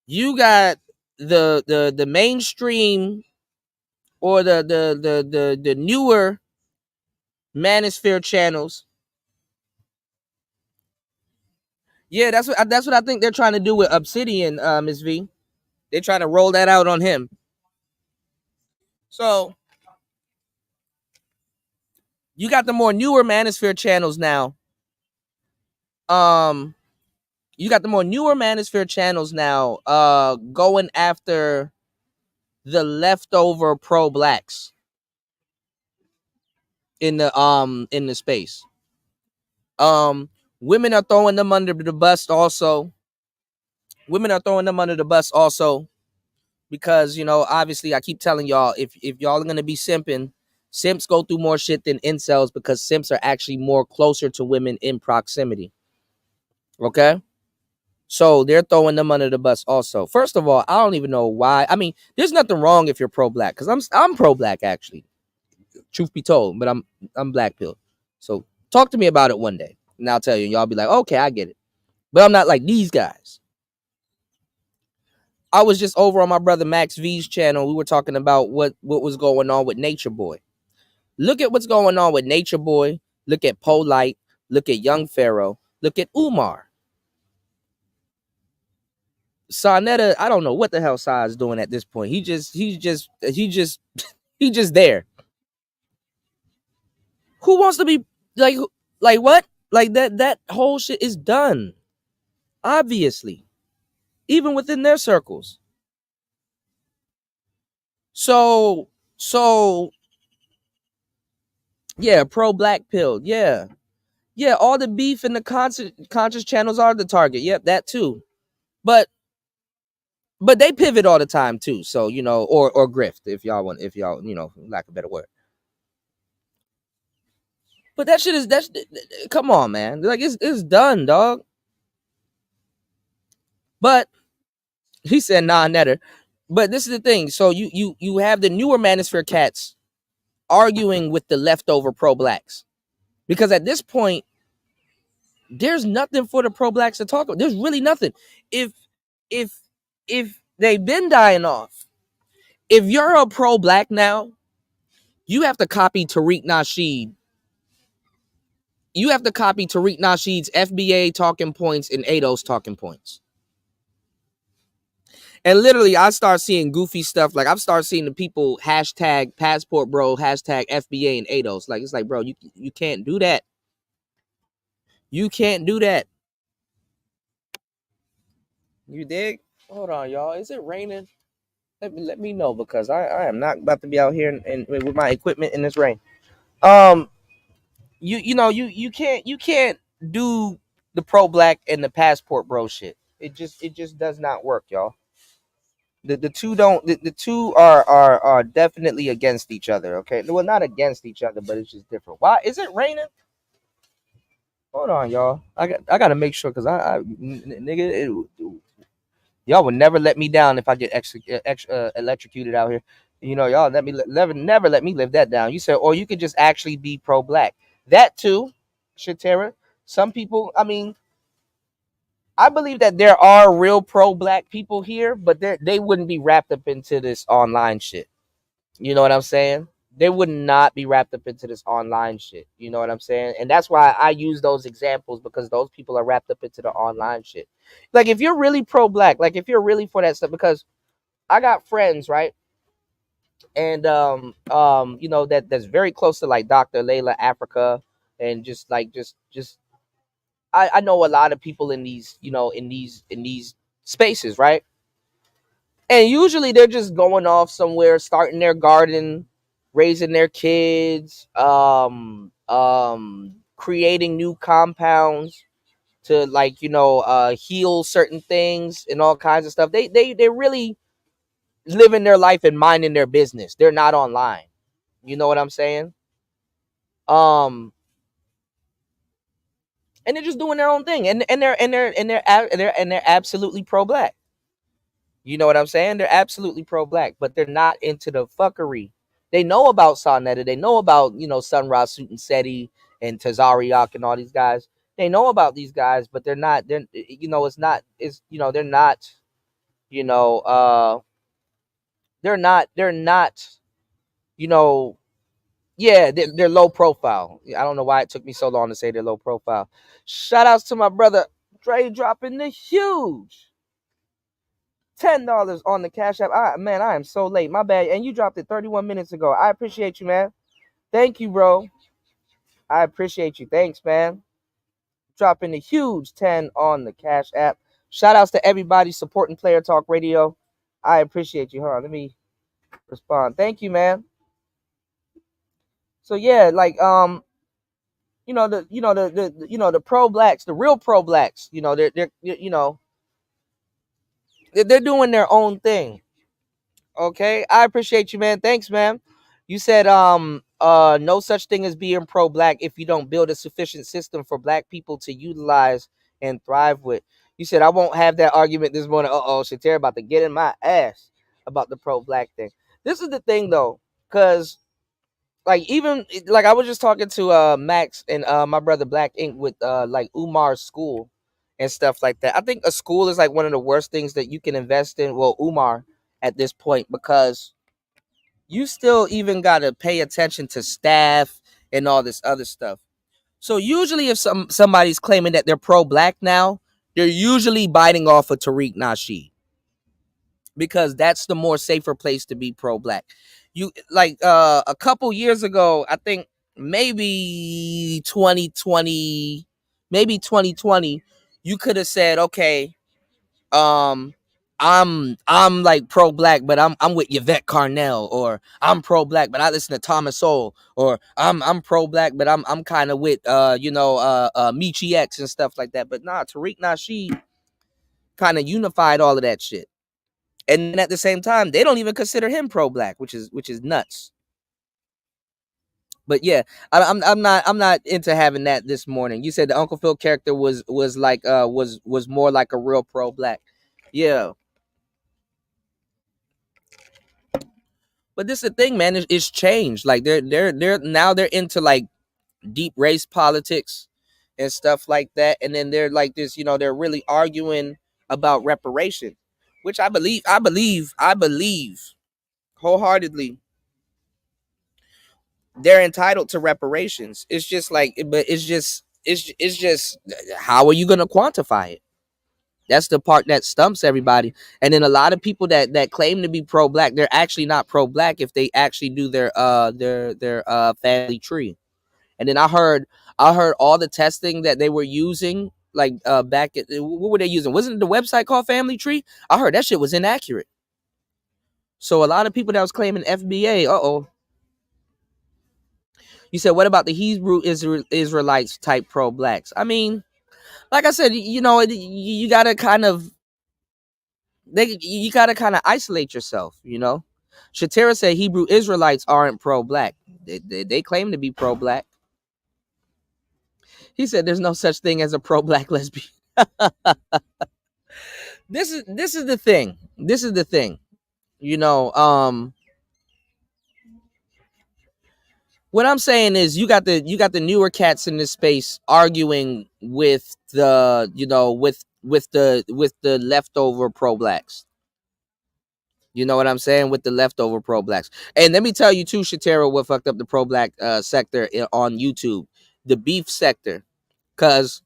You got the mainstream or the newer manosphere channels. Yeah, that's what I think they're trying to do with Obsidian, Ms. V. They're trying to roll that out on him. So you got the more newer manosphere channels now. You got the more newer manosphere channels now going after the leftover pro-blacks in the space. Women are throwing them under the bus also. Because, you know, obviously I keep telling y'all, if y'all are gonna be simping, simps go through more shit than incels because simps are actually more closer to women in proximity. Okay? So they're throwing them under the bus also. First of all, I don't even know why. I mean, there's nothing wrong if you're pro-black, because I'm pro-black actually. Truth be told, but I'm black pill. So talk to me about it one day, and I'll tell you, and y'all be like, okay, I get it. But I'm not like these guys. I was just over on my brother Max V's channel. We were talking about what was going on with Nature Boy. Look at what's going on with Nature Boy. Look at Polite. Look at Young Pharaoh. Look at Umar. Sonetta, I don't know what the hell Sa is doing at this point. He's just there. Who wants to be like what? Like that whole shit is done. Obviously. Even within their circles. So yeah, pro-black pill. Yeah. Yeah, all the beef and the conscious channels are the target. Yep, that too. But they pivot all the time too. So, you know, or grift if y'all, you know, lack of a better word. But that shit is come on, man. Like it's done, dog. But he said nah, netter. But this is the thing. So you have the newer manosphere cats arguing with the leftover pro-blacks. Because at this point, there's nothing for the pro-blacks to talk about. There's really nothing. If they've been dying off, if you're a pro-black now, you have to copy Tariq Nasheed. You have to copy Tariq Nasheed's FBA talking points and ADOS talking points. And literally, I start seeing goofy stuff. Like, I've started seeing the people hashtag passport bro, hashtag FBA and ADOS. Like, it's like, bro, you can't do that. You can't do that. You dig? Hold on, y'all. Is it raining? Let me know, because I am not about to be out here and with my equipment in this rain. You can't do the pro-black and the passport bro shit. It just does not work, y'all. The two are definitely against each other. Okay, well, not against each other, but it's just different. Why is it raining? Hold on, y'all. I gotta make sure, because nigga, y'all would never let me down if I get electrocuted out here. You know, y'all never let me live that down. You said, or you could just actually be pro-black. That too, Shatera. Some people, I mean, I believe that there are real pro-black people here, but they wouldn't be wrapped up into this online shit. You know what I'm saying? They would not be wrapped up into this online shit. You know what I'm saying? And that's why I use those examples, because those people are wrapped up into the online shit. Like, if you're really pro-black, like if you're really for that stuff, because I got friends, right? And you know, that's very close to like Dr. Layla Africa, and just I know a lot of people in these, you know, in these spaces, right? And usually they're just going off somewhere, starting their garden, raising their kids, creating new compounds to, like, heal certain things and all kinds of stuff. They're really living their life and minding their business. They're not online. You know what I'm saying? Um, and they're just doing their own thing, and they're absolutely pro-black. You know what I'm saying? They're absolutely pro-black, but they're not into the fuckery. They know about Sonetta. They know about, Sunrise Suit and Seti and Tazariak and all these guys. They know about these guys, but they're not. It's not. It's they're not. You know, they're not. They're not. You know, yeah, they're low profile. I don't know why it took me so long to say they're low profile. Shout outs to my brother Dre dropping the huge $10 on the Cash App. Man, I am so late. My bad. And you dropped it 31 minutes ago. I appreciate you, man. Thank you, bro. I appreciate you. Thanks, man. Dropping the huge 10 on the Cash App. Shout outs to everybody supporting Player Talk Radio. I appreciate you. Hold on, let me respond. Thank you, man. So yeah, like the pro blacks, the real pro blacks, they're doing their own thing. Okay, I appreciate you, man. Thanks, man. You said no such thing as being pro black if you don't build a sufficient system for black people to utilize and thrive with. You said I won't have that argument this morning. Shatera about to get in my ass about the pro black thing. This is the thing though, because like even like I was just talking to Max and my brother Black Ink with like Umar's school and stuff like that. I think a school is like one of the worst things that you can invest in. Well, Umar at this point, because you still even got to pay attention to staff and all this other stuff. So usually if somebody's claiming that they're pro-black now, they're usually biting off of Tariq Nasheed, because that's the more safer place to be pro-black. You like a couple years ago, I think maybe 2020, you could have said, okay, um I'm like pro-black, but I'm with Yvette Carnell, or I'm pro-black but I listen to Thomas Sowell, or I'm pro-black but I'm kind of with Michi X and stuff like that. But nah, Tariq Nasheed kind of unified all of that shit. And at the same time, they don't even consider him pro-black, which is nuts. But yeah, I'm not into having that this morning. You said the Uncle Phil character was more like a real pro-black. Yeah. But this is the thing, man. It's changed. Like they're into like deep race politics and stuff like that. And then they're like this, they're really arguing about reparation, which I believe wholeheartedly they're entitled to reparations. It's just like, but it's just how are you gonna quantify it? That's the part that stumps everybody. And then a lot of people that claim to be pro-black, they're actually not pro-black if they actually do their family tree. And then I heard all the testing that they were using, like back at, what were they using? Wasn't it the website called Family Tree? I heard that shit was inaccurate. So a lot of people that was claiming FBA, you said, what about the Hebrew Israelites type pro-blacks? I mean, like I said, you gotta kind of isolate yourself. Shatera said Hebrew Israelites aren't pro-black. They claim to be pro-black. He said there's no such thing as a pro-black lesbian. This is the thing. This is the thing. What I'm saying is you got the newer cats in this space arguing with the with the leftover pro-blacks. You know what I'm saying? With the leftover pro-blacks. And let me tell you too, Shatera, what fucked up the pro-black sector on YouTube. The beef sector. Because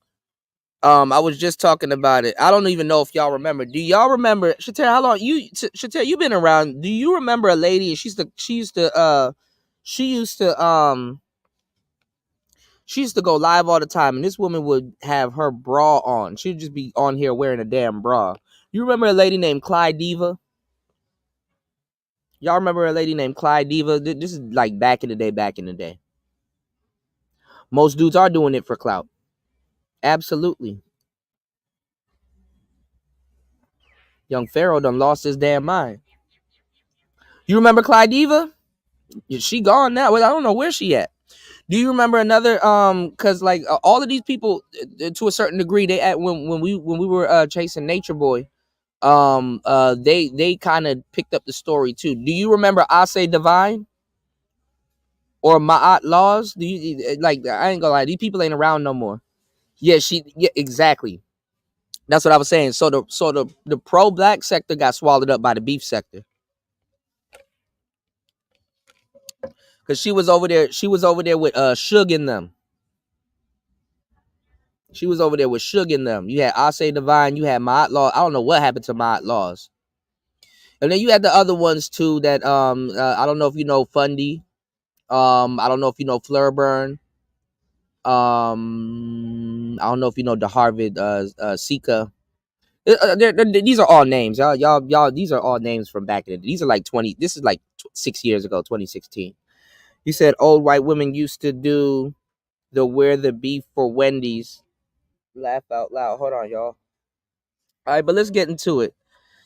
I was just talking about it. I don't even know if y'all remember. Do y'all remember, Shatera, how long Shatera, you've been around. Do you remember a lady? She used to go live all the time, and this woman would have her bra on. She'd just be on here wearing a damn bra. You remember a lady named Clyde Diva? Y'all remember a lady named Clyde Diva? This is like back in the day. Back in the day, most dudes are doing it for clout. Absolutely. Young Pharaoh done lost his damn mind. You remember Clyde Diva? She gone now. Well, I don't know where she at. Do you remember another? Cause like all of these people, to a certain degree, they at when we were chasing Nature Boy, they kind of picked up the story too. Do you remember Ase Divine or Ma'at Laws? Do you like? I ain't gonna lie, these people ain't around no more. Yeah, yeah, exactly. That's what I was saying. So the pro black sector got swallowed up by the beef sector. Cause she was over there. She was over there with Suge in them. She was over there with Suge in them. You had Ase Divine. You had Ma'at Laws. I don't know what happened to Ma'at Laws. And then you had the other ones too. That I don't know if you know Fundy. I don't know if you know Flurburn. I don't know if you know the Harvard Sika. These are all names, y'all. These are all names from back in the day. These are like 20. This is like 6 years ago, 2016. You said old white women used to do the wear the beef for Wendy's. Laugh out loud. Hold on, y'all. All right, but let's get into it.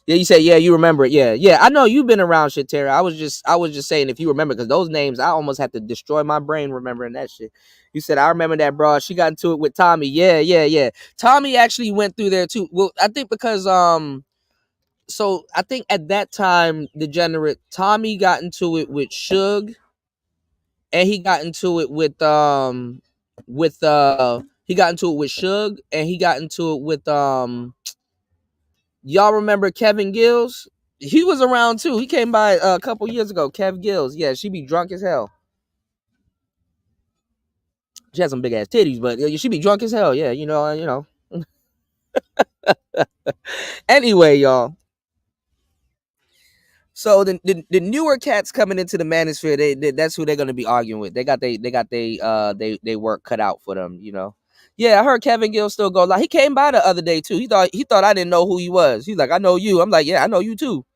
Yeah, you said, yeah, you remember it. Yeah, yeah. I know you've been around shit, Tara. I was just saying if you remember, because those names, I almost had to destroy my brain remembering that shit. You said, I remember that, bro. She got into it with Tommy. Yeah, yeah, yeah. Tommy actually went through there too. Well, I think because so I think at that time, Degenerate, Tommy got into it with Suge, and he got into it he got into it with Suge, and he got into it with y'all remember Kevin Gills? He was around too. He came by a couple years ago. Kev Gills. Yeah, she be drunk as hell. She has some big ass titties, but she be drunk as hell. Yeah, you know. Anyway, y'all. So the newer cats coming into the manosphere, that's who they're gonna be arguing with. They work cut out for them, you know. Yeah, I heard Kevin Gill still go like he came by the other day too. He thought I didn't know who he was. He's like, I know you. I'm like, yeah, I know you too.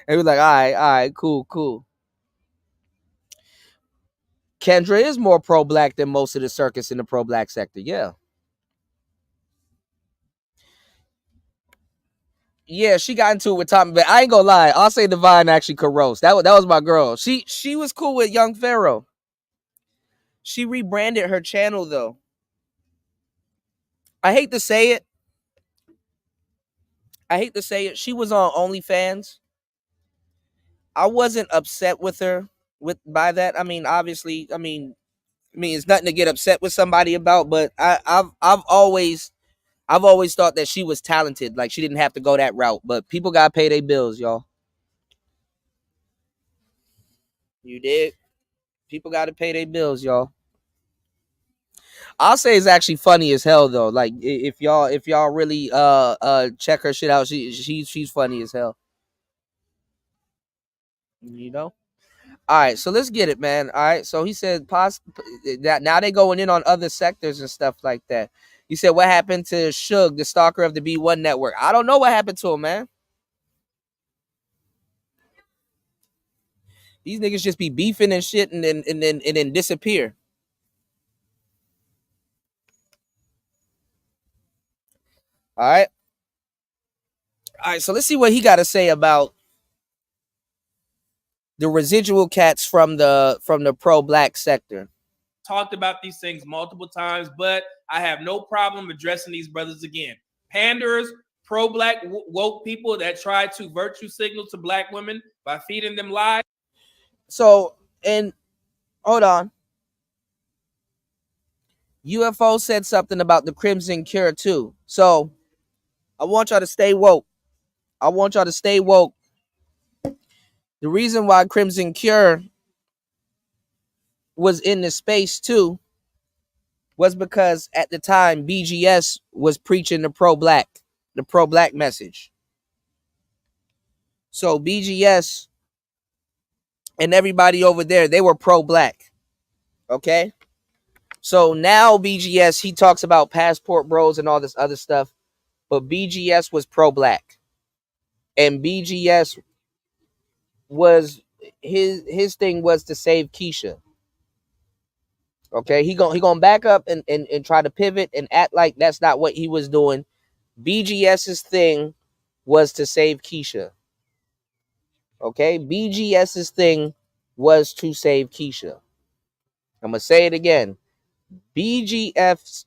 And he was like, all right, cool, cool. Kendra is more pro black than most of the circus in the pro black sector. Yeah. Yeah, she got into it with Tommy, but I ain't gonna lie. I'll say Divine actually could roast. That was my girl. She was cool with Young Pharaoh. She rebranded her channel though. I hate to say it. She was on OnlyFans. I wasn't upset with her by that. I mean, obviously, it's nothing to get upset with somebody about. But I've always thought that she was talented. Like she didn't have to go that route. But people gotta pay their bills, y'all. You did. People gotta pay their bills, y'all. I'll say it's actually funny as hell though. Like if y'all really check her shit out, she's funny as hell. You know. All right, so let's get it, man. All right, so he said that now they going in on other sectors and stuff like that. You said what happened to Suge, the stalker of the B1 network? I don't know what happened to him, man. These niggas just be beefing and shit and then disappear. All right. All right, so let's see what he got to say about the residual cats from the pro black sector. Talked about these things multiple times, but I have no problem addressing these brothers again. Panders, pro-black woke people that try to virtue signal to black women by feeding them lies. So, and hold on. UFO said something about the Crimson Cure too. So, I want y'all to stay woke. The reason why Crimson Cure was in the space too was because at the time BGS was preaching the pro-black message. So BGS and everybody over there, they were pro-black. Okay? So now BGS, he talks about passport bros and all this other stuff, but BGS was pro-black. And BGS was his thing was to save Keisha. Okay, he gonna back up and try to pivot and act like that's not what he was doing. BGS's thing was to save Keisha. Okay, BGS's thing was to save Keisha. I'm gonna say it again. BGS's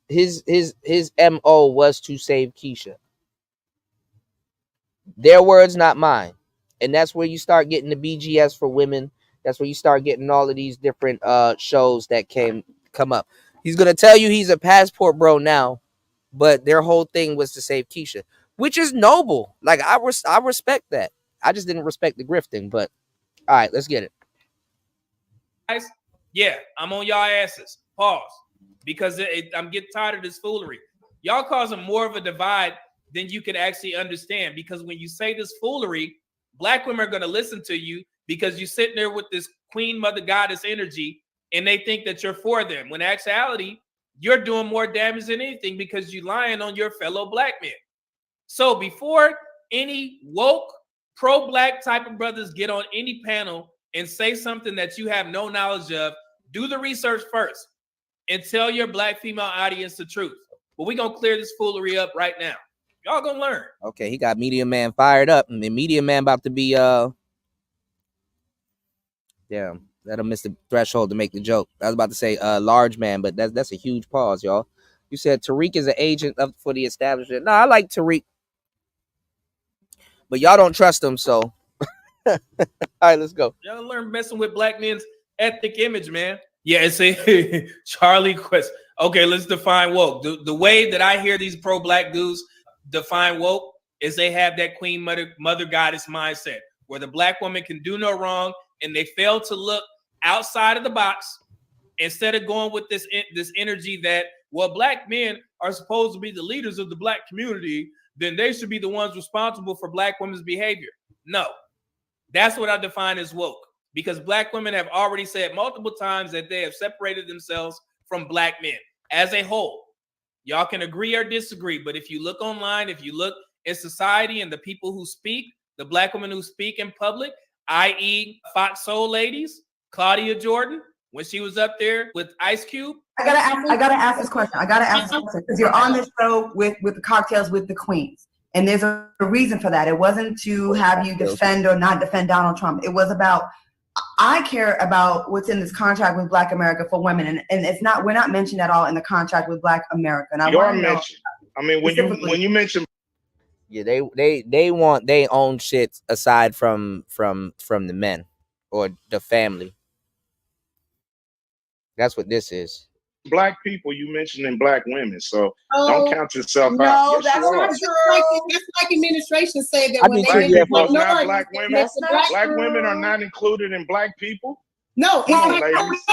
his MO was to save Keisha. Their words, not mine. And that's where you start getting the BGS for women. That's where you start getting all of these different shows that come up. He's gonna tell you he's a passport bro now, but their whole thing was to save Keisha, which is noble. Like I respect that. I just didn't respect the grifting. But all right, let's get it. Guys, yeah, I'm on y'all asses. Pause. Because I'm getting tired of this foolery. Y'all causing more of a divide than you can actually understand. Because when you say this foolery, black women are going to listen to you because you're sitting there with this queen, mother, goddess energy, and they think that you're for them. When in actuality, you're doing more damage than anything because you're lying on your fellow black men. So before any woke, pro-black type of brothers get on any panel and say something that you have no knowledge of, do the research first and tell your black female audience the truth. But we're going to clear this foolery up right now. Y'all going to learn. Okay, he got Media Man fired up. And Media Man about to be, damn, that'll miss the threshold to make the joke. I was about to say large man, but that's a huge pause, y'all. You said Tariq is an agent for the establishment. No, I like Tariq. But y'all don't trust him, so. All right, let's go. Y'all learn messing with black men's ethnic image, man. Yeah, it's a Charlie Quest. Okay, let's define woke. The way that I hear these pro-black dudes define woke is they have that queen mother goddess mindset where the black woman can do no wrong and they fail to look outside of the box instead of going with this energy that, well, black men are supposed to be the leaders of the black community, then they should be the ones responsible for black women's behavior. No, that's what I define as woke, because black women have already said multiple times that they have separated themselves from black men as a whole. Y'all can agree or disagree, but if you look online, if you look in society and the people who speak, the black women who speak in public, i.e. Fox Soul ladies, Claudia Jordan, when she was up there with Ice Cube. I gotta ask this question. Because you're on this show with the cocktails with the queens. And there's a reason for that. It wasn't to have you defend or not defend Donald Trump. It was about, I care about what's in this contract with Black America for women. And it's not, we're not mentioned at all in the contract with Black America. And you are mentioned. I mean, when you mention, yeah, they want their own shit aside from the men or the family. That's what this is. black people, you mentioning black women, so don't count yourself out. No, Yes, that's you are. not true. That's like administration say that when they Black people are not minorities, black women. that's not Black true. women are not included in black people. No, Come on, it's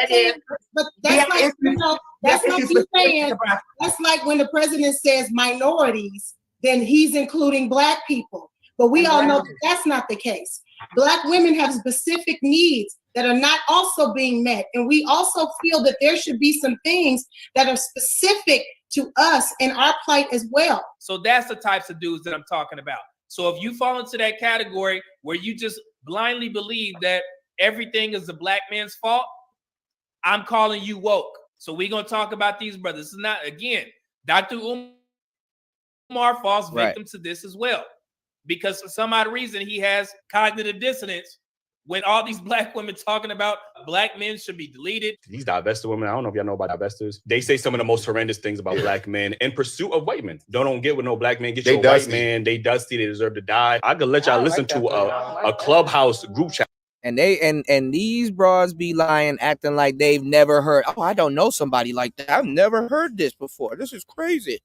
ladies. but that's like, you know, that's like you saying, that's like when the president says minorities, then he's including black people. But we all know that that's not the case. Black women have specific needs that are not also being met. And we also feel that there should be some things that are specific to us and our plight as well. So that's the types of dudes that I'm talking about. So if you fall into that category where you just blindly believe that everything is the black man's fault, I'm calling you woke. So we're going to talk about these brothers. This is not, again, Dr. Umar falls victim to this as well. Because for some odd reason, he has cognitive dissonance when all these black women talking about black men should be deleted. These divested women, I don't know if y'all know about divestors. They say some of the most horrendous things about black men in pursuit of white men. Don't get with no black man. Get you a white man. They dusty. They deserve to die. I could let y'all listen to a clubhouse group chat. And they and these bras be lying, acting like they've never heard. Oh, I don't know somebody like that. I've never heard this before. This is crazy.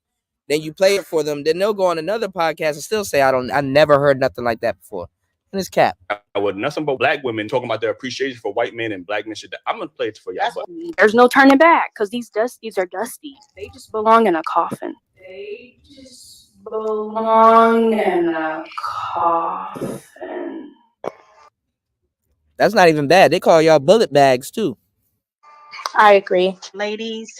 Then you play it for them. Then they'll go on another podcast and still say, I never heard nothing like that before. And it's cap. I would nothing but black women talking about their appreciation for white men and black men shit. I'm gonna play it for y'all. But there's no turning back because these dusties are dusty. They just belong in a coffin. They just belong in a coffin. That's not even bad. They call y'all bullet bags too. I agree. Ladies,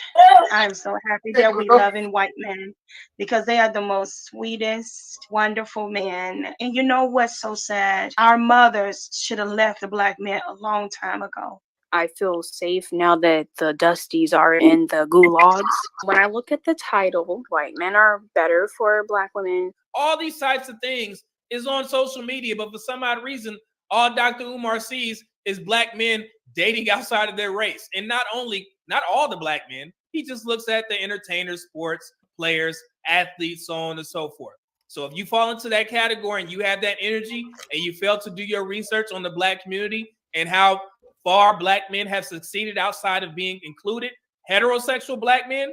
I'm so happy that we loving white men because they are the most sweetest, wonderful men. And you know what's so sad? Our mothers should have left the black men a long time ago. I feel safe now that the Dusties are in the gulags. When I look at the title, white men are better for black women. All these types of things is on social media, but for some odd reason, all Dr. Umar sees is black men dating outside of their race. And not all the black men, he just looks at the entertainers, sports, players, athletes, so on and so forth. So if you fall into that category and you have that energy and you fail to do your research on the black community and how far black men have succeeded outside of being included, heterosexual black men,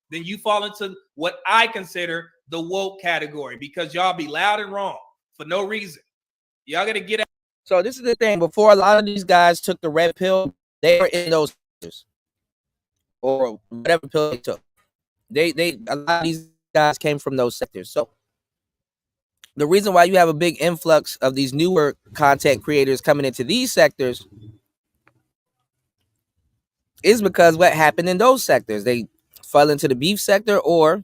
then you fall into what I consider the woke category because y'all be loud and wrong for no reason. Y'all gotta get out. So this is the thing. Before a lot of these guys took the red pill, they were in those sectors or whatever pill they took. A lot of these guys came from those sectors. So the reason why you have a big influx of these newer content creators coming into these sectors is because what happened in those sectors. They fell into the beef sector or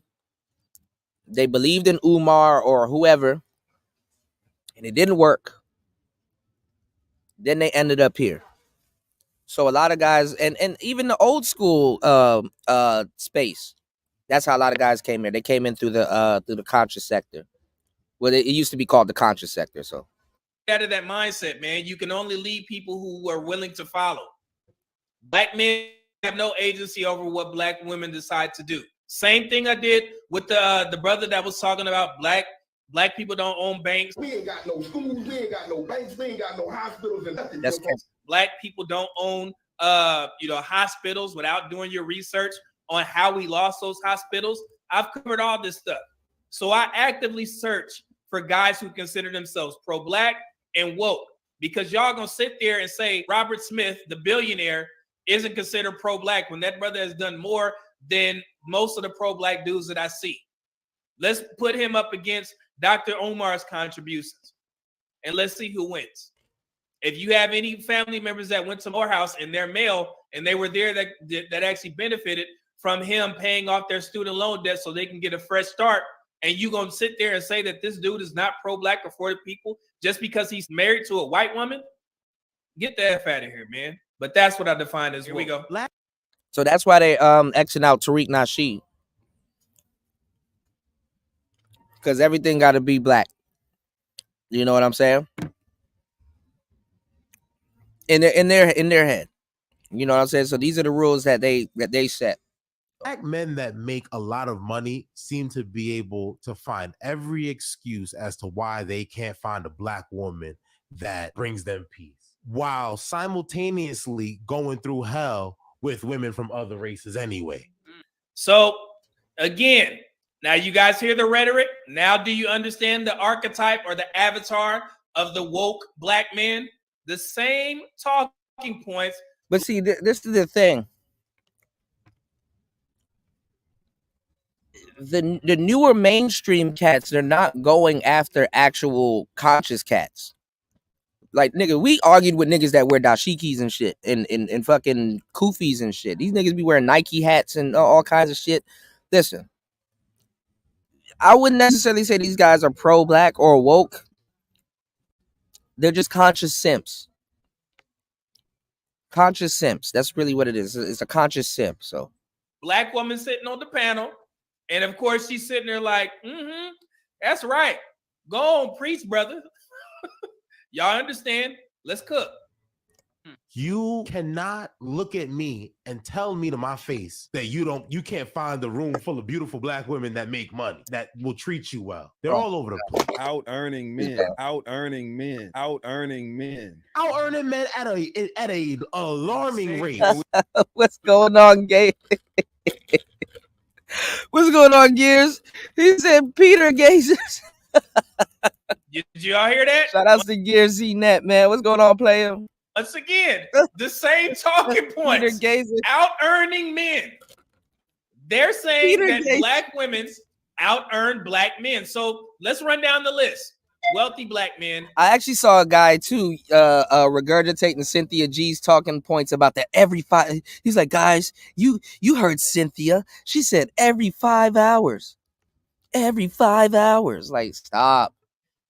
they believed in Umar or whoever and it didn't work. Then they ended up here. So a lot of guys and even the old school space, that's how a lot of guys came here. They came in through the conscious sector. Well, it used to be called the conscious sector. So out of that mindset, man. You can only lead people who are willing to follow. Black men have no agency over what black women decide to do. Same thing I did with the brother that was talking about black people don't own banks. We ain't got no schools, we ain't got no banks, we ain't got no hospitals and nothing. That's black people don't own hospitals without doing your research on how we lost those hospitals. I've covered all this stuff. So I actively search for guys who consider themselves pro-black and woke because y'all gonna sit there and say Robert Smith, the billionaire, isn't considered pro-black when that brother has done more than most of the pro-black dudes that I see. Let's put him up against Dr. Omar's contributions and let's see who wins. If you have any family members that went to Morehouse and they're male and they were there that actually benefited from him paying off their student loan debt so they can get a fresh start, and you gonna sit there and say that this dude is not pro-black or for the people just because he's married to a white woman? Get the F out of here, man. But that's what I define as. Here we go. So that's why they Xing out Tariq Nasheed. Because everything got to be black. You know what I'm saying? In their head. You know what I'm saying? So these are the rules that they set. Black men that make a lot of money seem to be able to find every excuse as to why they can't find a black woman that brings them peace, while simultaneously going through hell with women from other races anyway. So again, now you guys hear the rhetoric. Now do you understand the archetype or the avatar of the woke black man? The same talking points. But see, this is the thing. The newer mainstream cats, they're not going after actual conscious cats. Like, nigga, we argued with niggas that wear dashikis and shit and fucking kufis and shit. These niggas be wearing Nike hats and all kinds of shit. Listen, I wouldn't necessarily say these guys are pro-black or woke. They're just conscious simps. Conscious simps. That's really what it is. It's a conscious simp. So, black woman sitting on the panel. And of course, she's sitting there like, that's right. Go on, preach, brother. Y'all understand? Let's cook. You cannot look at me and tell me to my face that you can't find the room full of beautiful black women that make money, that will treat you well. They're all over the place. Out earning men, out earning men, out earning men, out earning men at a alarming rate. What's going on, Gay? What's going on, Gears? He said Peter Gazes. Did y'all hear that? Shout out to Gears Z-Net, man. What's going on, player? Once again, the same talking points. Out earning men. They're saying that black women out earn black men. So let's run down the list. wealthy black men. I actually saw a guy too, regurgitating Cynthia G's talking points about that every 5. He's like, guys, you heard Cynthia? She said every 5 hours. Every 5 hours. Like, stop.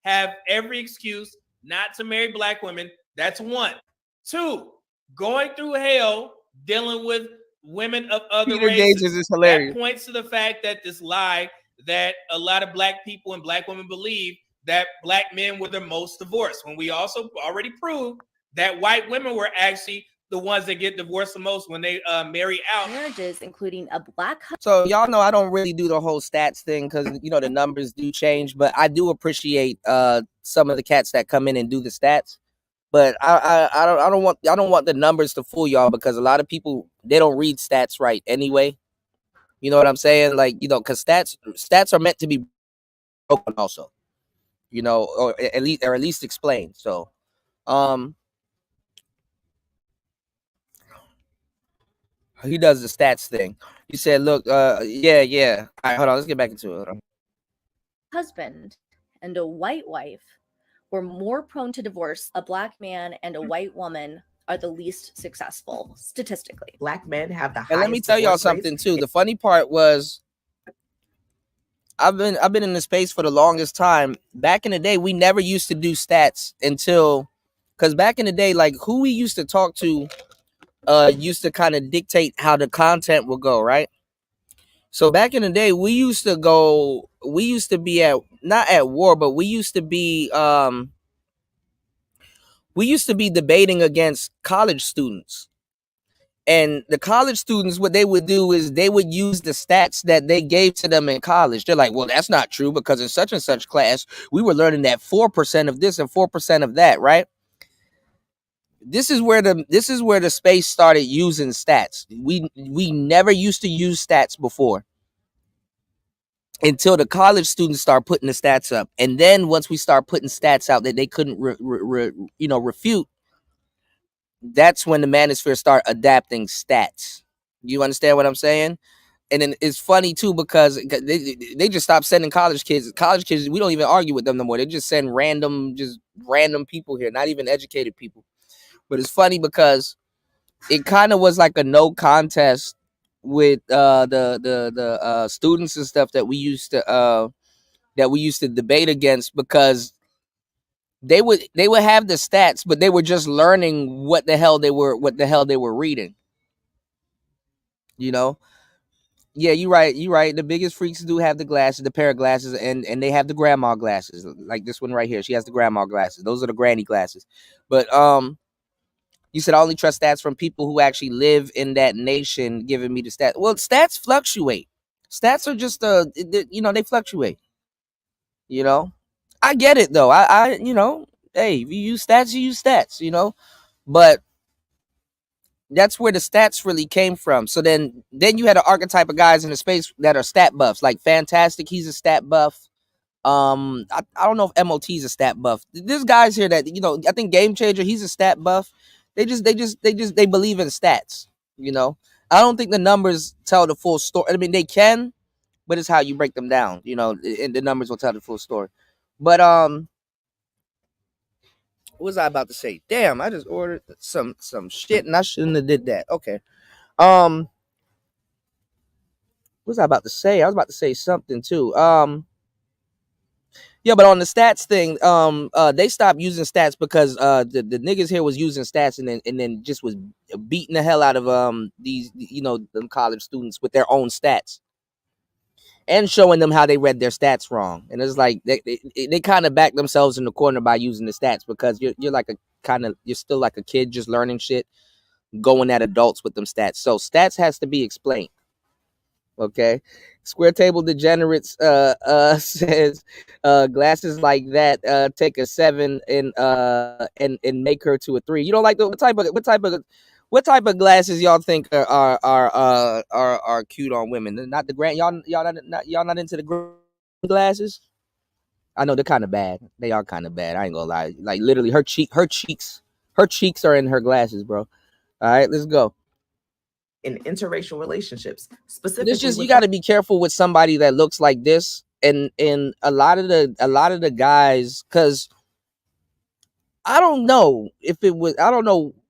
Have every excuse not to marry black women. That's 1. 2, going through hell dealing with women of other Peter races. Gauges is hilarious. That points to the fact that this lie that a lot of black people and black women believe that black men were the most divorced, when we also already proved that white women were actually the ones that get divorced the most when they marry out. Marriages, including a black. So y'all know I don't really do the whole stats thing because the numbers do change, but I do appreciate some of the cats that come in and do the stats. But I don't want the numbers to fool y'all, because a lot of people, they don't read stats right anyway. You know what I'm saying? Like, because stats are meant to be broken also. Or at least explained. So he does the stats thing. He said, look, yeah. All right, hold on, let's get back into it. Husband and a white wife were more prone to divorce. A black man and a white woman are the least successful statistically. Black men have the highest. And let me tell y'all something too. The funny part was, I've been in this space for the longest time. Back in the day, we never used to do stats because back in the day, like, who we used to talk to used to kind of dictate how the content would go, right? So back in the day, we used to be not at war, but we used to be debating against college students. And the college students, what they would do is they would use the stats that they gave to them in college. They're like, well, that's not true, because in such and such class, we were learning that 4% of this and 4% of that, right? This is where the space started using stats. We never used to use stats before, until the college students start putting the stats up. And then once we start putting stats out that they couldn't refute, that's when the manosphere start adapting stats. You understand what I'm saying? And then it's funny too, because they just stopped sending college kids. College kids, we don't even argue with them no more. They just send random people here, not even educated people. But it's funny because it kind of was like a no contest with the students and stuff that we used to debate against, because they would have the stats, but they were just learning what the hell they were reading. Yeah, you're right. The biggest freaks do have the glasses, the pair of glasses, and they have the grandma glasses, like this one right here. She has the grandma glasses. Those are the granny glasses. But you said I only trust stats from people who actually live in that nation giving me the stats. Well, stats fluctuate. Stats are just they fluctuate. I get it though. I hey, if you use stats, you use stats, but that's where the stats really came from. So then you had an archetype of guys in the space that are stat buffs, like Fantastic. He's a stat buff. I don't know if MOT is a stat buff. There's guys here that I think Game Changer, he's a stat buff. They believe in stats. I don't think the numbers tell the full story. I mean, they can, but it's how you break them down. And the numbers will tell the full story. But what was I about to say? Damn, I just ordered some shit and I shouldn't have did that. Okay. What was I about to say? I was about to say something too. Yeah, but on the stats thing, they stopped using stats because the niggas here was using stats and then just was beating the hell out of these them college students with their own stats and showing them how they read their stats wrong. And it's like they kind of back themselves in the corner by using the stats, because you're still like a kid just learning shit, going at adults with them stats. So stats has to be explained. Okay. Square Table Degenerates says glasses like that take a 7 and make her to a 3. You don't like what type of glasses y'all think are cute on women? Not the grand y'all not into the grand glasses? I know they're kind of bad. They are kind of bad. I ain't gonna lie. Like literally her cheeks are in her glasses, bro. All right, let's go. In interracial relationships, specifically, it's just you got to be careful with somebody that looks like this, and a lot of the guys, because I don't know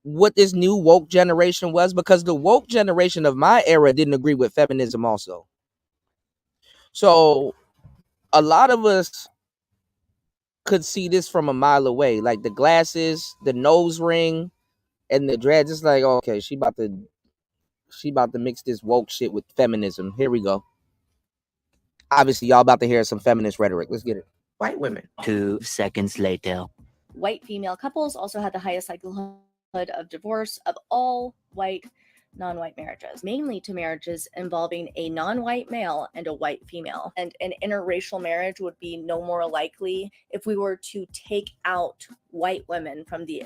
what this new woke generation was, because the woke generation of my era didn't agree with feminism also. So a lot of us could see this from a mile away, like the glasses, the nose ring, and the dreads. It's like, okay, she about to mix this woke shit with feminism. Here we go. Obviously, y'all about to hear some feminist rhetoric. Let's get it. White women. 2 seconds later. White female couples also had the highest likelihood of divorce of all white non-white marriages, mainly to marriages involving a non-white male and a white female. And an interracial marriage would be no more likely if we were to take out white women from the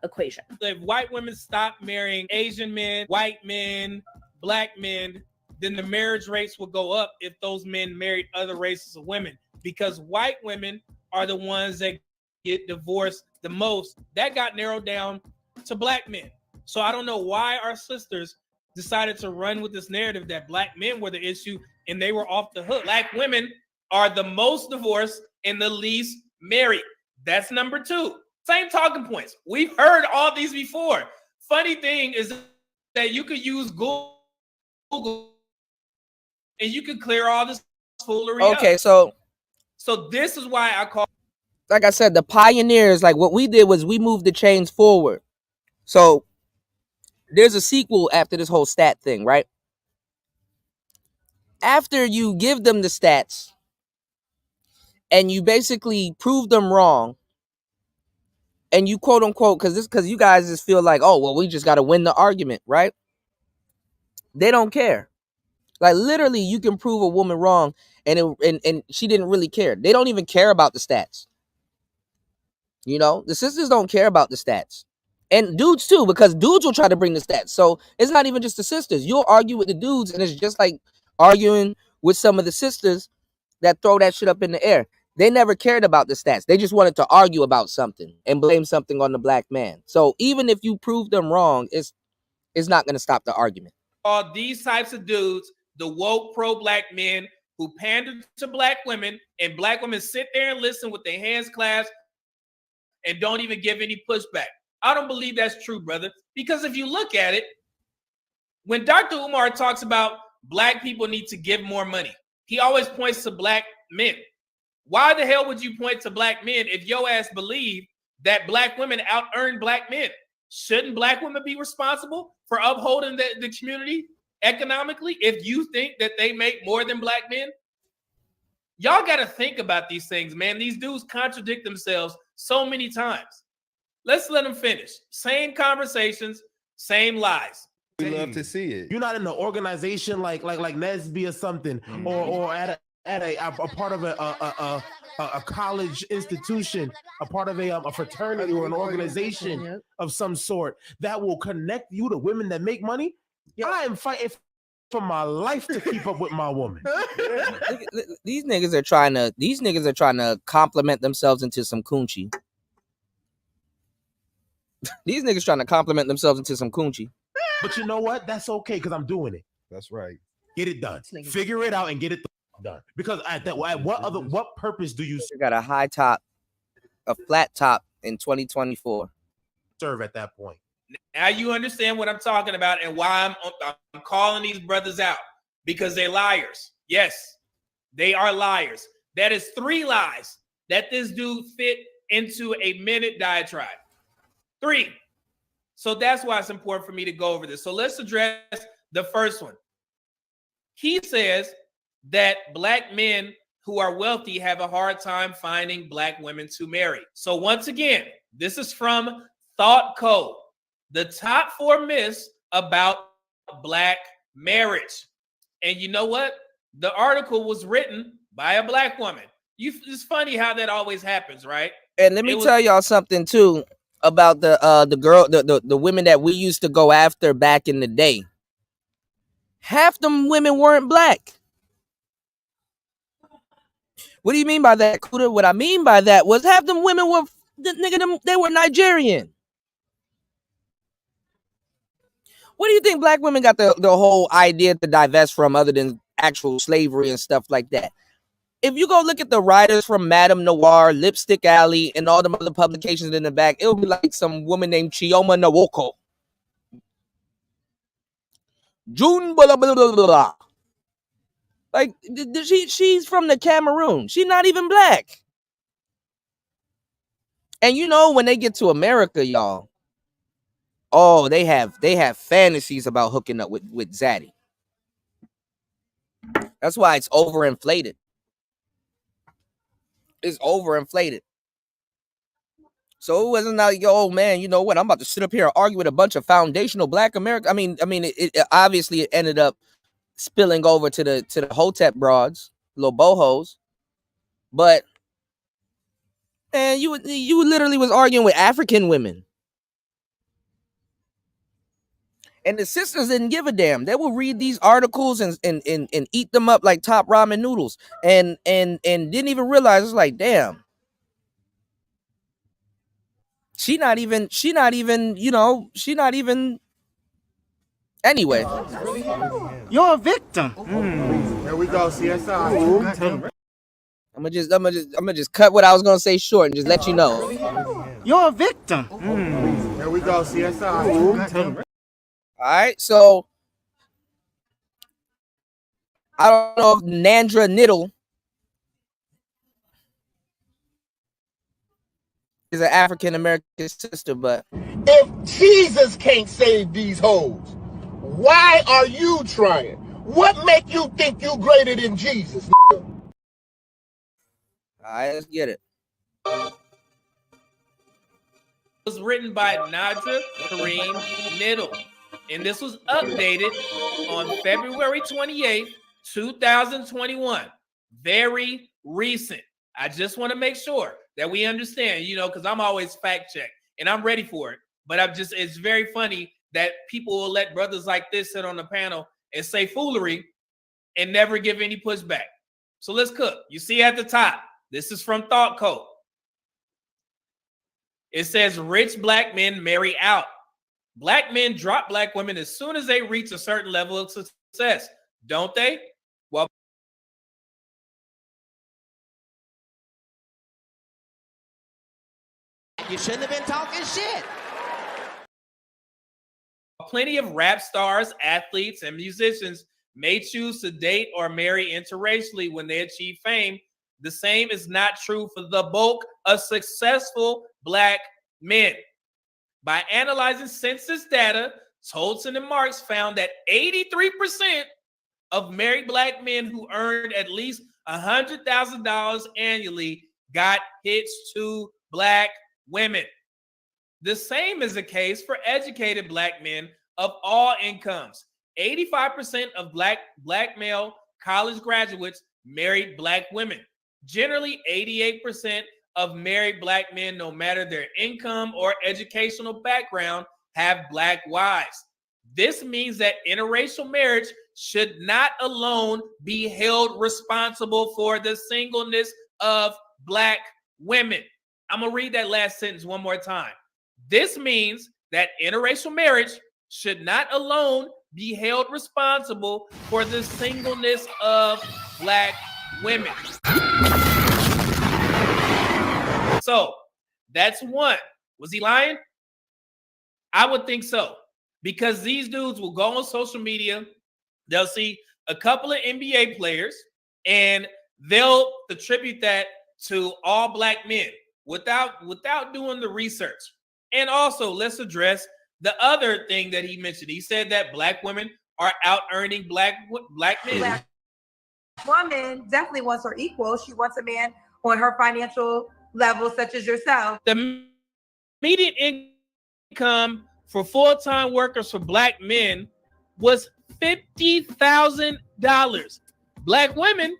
equation. If white women stop marrying Asian men, white men, black men, then the marriage rates will go up if those men married other races of women, because white women are the ones that get divorced the most. That got narrowed down to black men. So I don't know why our sisters decided to run with this narrative that black men were the issue and they were off the hook. Black women are the most divorced and the least married. That's number 2. Same talking points. We've heard all these before. Funny thing is that you could use Google and you could clear all this foolery Okay, up. So this is why I call, like I said, the pioneers, like what we did was we moved the chains forward. So there's a sequel after this whole stat thing, right? After you give them the stats and you basically prove them wrong, and you quote unquote, because you guys just feel like, oh, well, we just got to win the argument, right? They don't care. Like literally, you can prove a woman wrong, and she didn't really care. They don't even care about the stats. You know, the sisters don't care about the stats. And dudes too, because dudes will try to bring the stats. So it's not even just the sisters. You'll argue with the dudes, and it's just like arguing with some of the sisters that throw that shit up in the air. They never cared about the stats. They just wanted to argue about something and blame something on the black man. So even if you prove them wrong, it's not going to stop the argument. all these types of dudes the woke pro-black men who pander to black women, and black women sit there and listen with their hands clasped and don't even give any pushback. I don't believe that's true, brother, because if you look at it, when Dr. Umar talks about black people need to give more money, he always points to black men. Why the hell would you point to black men if your ass believe that black women out-earn black men? Shouldn't black women be responsible for upholding the community economically if you think that they make more than black men? Y'all got to think about these things, man. These dudes contradict themselves so many times. Let's let them finish. Same conversations, same lies. We love to see it. You're not in an organization like Nesby or something, or at a part of a college institution, a part of a fraternity or an organization of some sort that will connect you to women that make money. I am fighting for my life to keep up with my woman. These niggas are trying to compliment themselves into some coochie. These niggas trying to compliment themselves into some coochie. But you know what? That's okay because I'm doing it. That's right. Get it done. Figure it out and get it done. Because at what purpose do you got a high top, a flat top in 2024 serve at that point? Now you understand what I'm talking about and why I'm calling these brothers out, because they're liars. Yes, they are liars. That is 3 lies that this dude fit into a minute diatribe. 3. So that's why it's important for me to go over this. So let's address the first one. He says that black men who are wealthy have a hard time finding black women to marry. So once again, this is from Thought Code. The top 4 myths about black marriage. And you know what? The article was written by a black woman. It's funny how that always happens, right? And let me tell y'all something too about the women that we used to go after back in the day. Half them women weren't black. What do you mean by that, Kuda? What I mean by that was half them women were they were Nigerian. What do you think black women got the whole idea to divest from other than actual slavery and stuff like that? if you go look at the writers from Madame Noir, Lipstick Alley, and all the other publications in the back, it'll be like some woman named Chioma Nwoko. June blah, blah, blah, blah, blah. Like, she's from the Cameroon. She's not even black. And you know, when they get to America, y'all, oh, they have fantasies about hooking up with Zaddy. That's why it's overinflated. It's overinflated. So it wasn't like, oh man, you know what? I'm about to sit up here and argue with a bunch of foundational Black Americans. I mean, it obviously it ended up spilling over to the Hotep broads, little bohos. But man, you literally was arguing with African women. And the sisters didn't give a damn. They will read these articles and eat them up like top ramen noodles. And didn't even realize, it's like, damn. She not even, anyway. You're a victim. Here we go, CSI. I'm gonna just cut what I was gonna say short and just let you know. You're a victim. Here we go, CSI. All right, so I don't know if Nandra Niddle is an African American sister, but if Jesus can't save these hoes, why are you trying? What make you think you greater than Jesus? All right, let's get it. It was written by Nadra Kareem Niddle, and this was updated on February 28th, 2021. Very recent. I just want to make sure that we understand, because I'm always fact checked and I'm ready for it. But it's very funny that people will let brothers like this sit on the panel and say foolery and never give any pushback. So let's cook. You see at the top, this is from Thought Code. It says rich Black men marry out. Black men drop Black women as soon as they reach a certain level of success, don't they? Well, You shouldn't have been talking shit. plenty of rap stars, athletes, and musicians may choose to date or marry interracially when they achieve fame. The same is not true for the bulk of successful Black men. By analyzing census data, Tolson and Marks found that 83% of married Black men who earned at least $100,000 annually got hitched to Black women. The same is the case for educated Black men of all incomes. 85% of black male college graduates married Black women. Generally, 88% of married Black men, no matter their income or educational background, have Black wives. This means that interracial marriage should not alone be held responsible for the singleness of Black women. I'm going to read that last sentence one more time. This means that interracial marriage should not alone be held responsible for the singleness of Black women. So that's one. Was he lying? I would think so, because these dudes will go on social media, they'll see a couple of NBA players, and they'll attribute that to all Black men without doing the research. And also, let's address the other thing that he mentioned. He said that Black women are out earning Black men. Black woman definitely wants her equal. She wants a man on her financial level, such as yourself. The median income for full-time workers for Black men was $50,000. Black women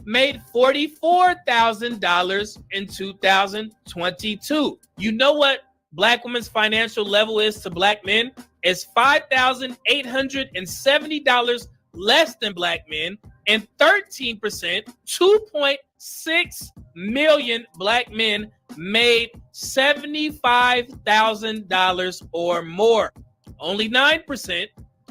made $44,000 in 2022. You know what Black women's financial level is to Black men? It's $5,870 less than Black men, and 13%, 2.6 million Black men made $75,000 or more. Only 9%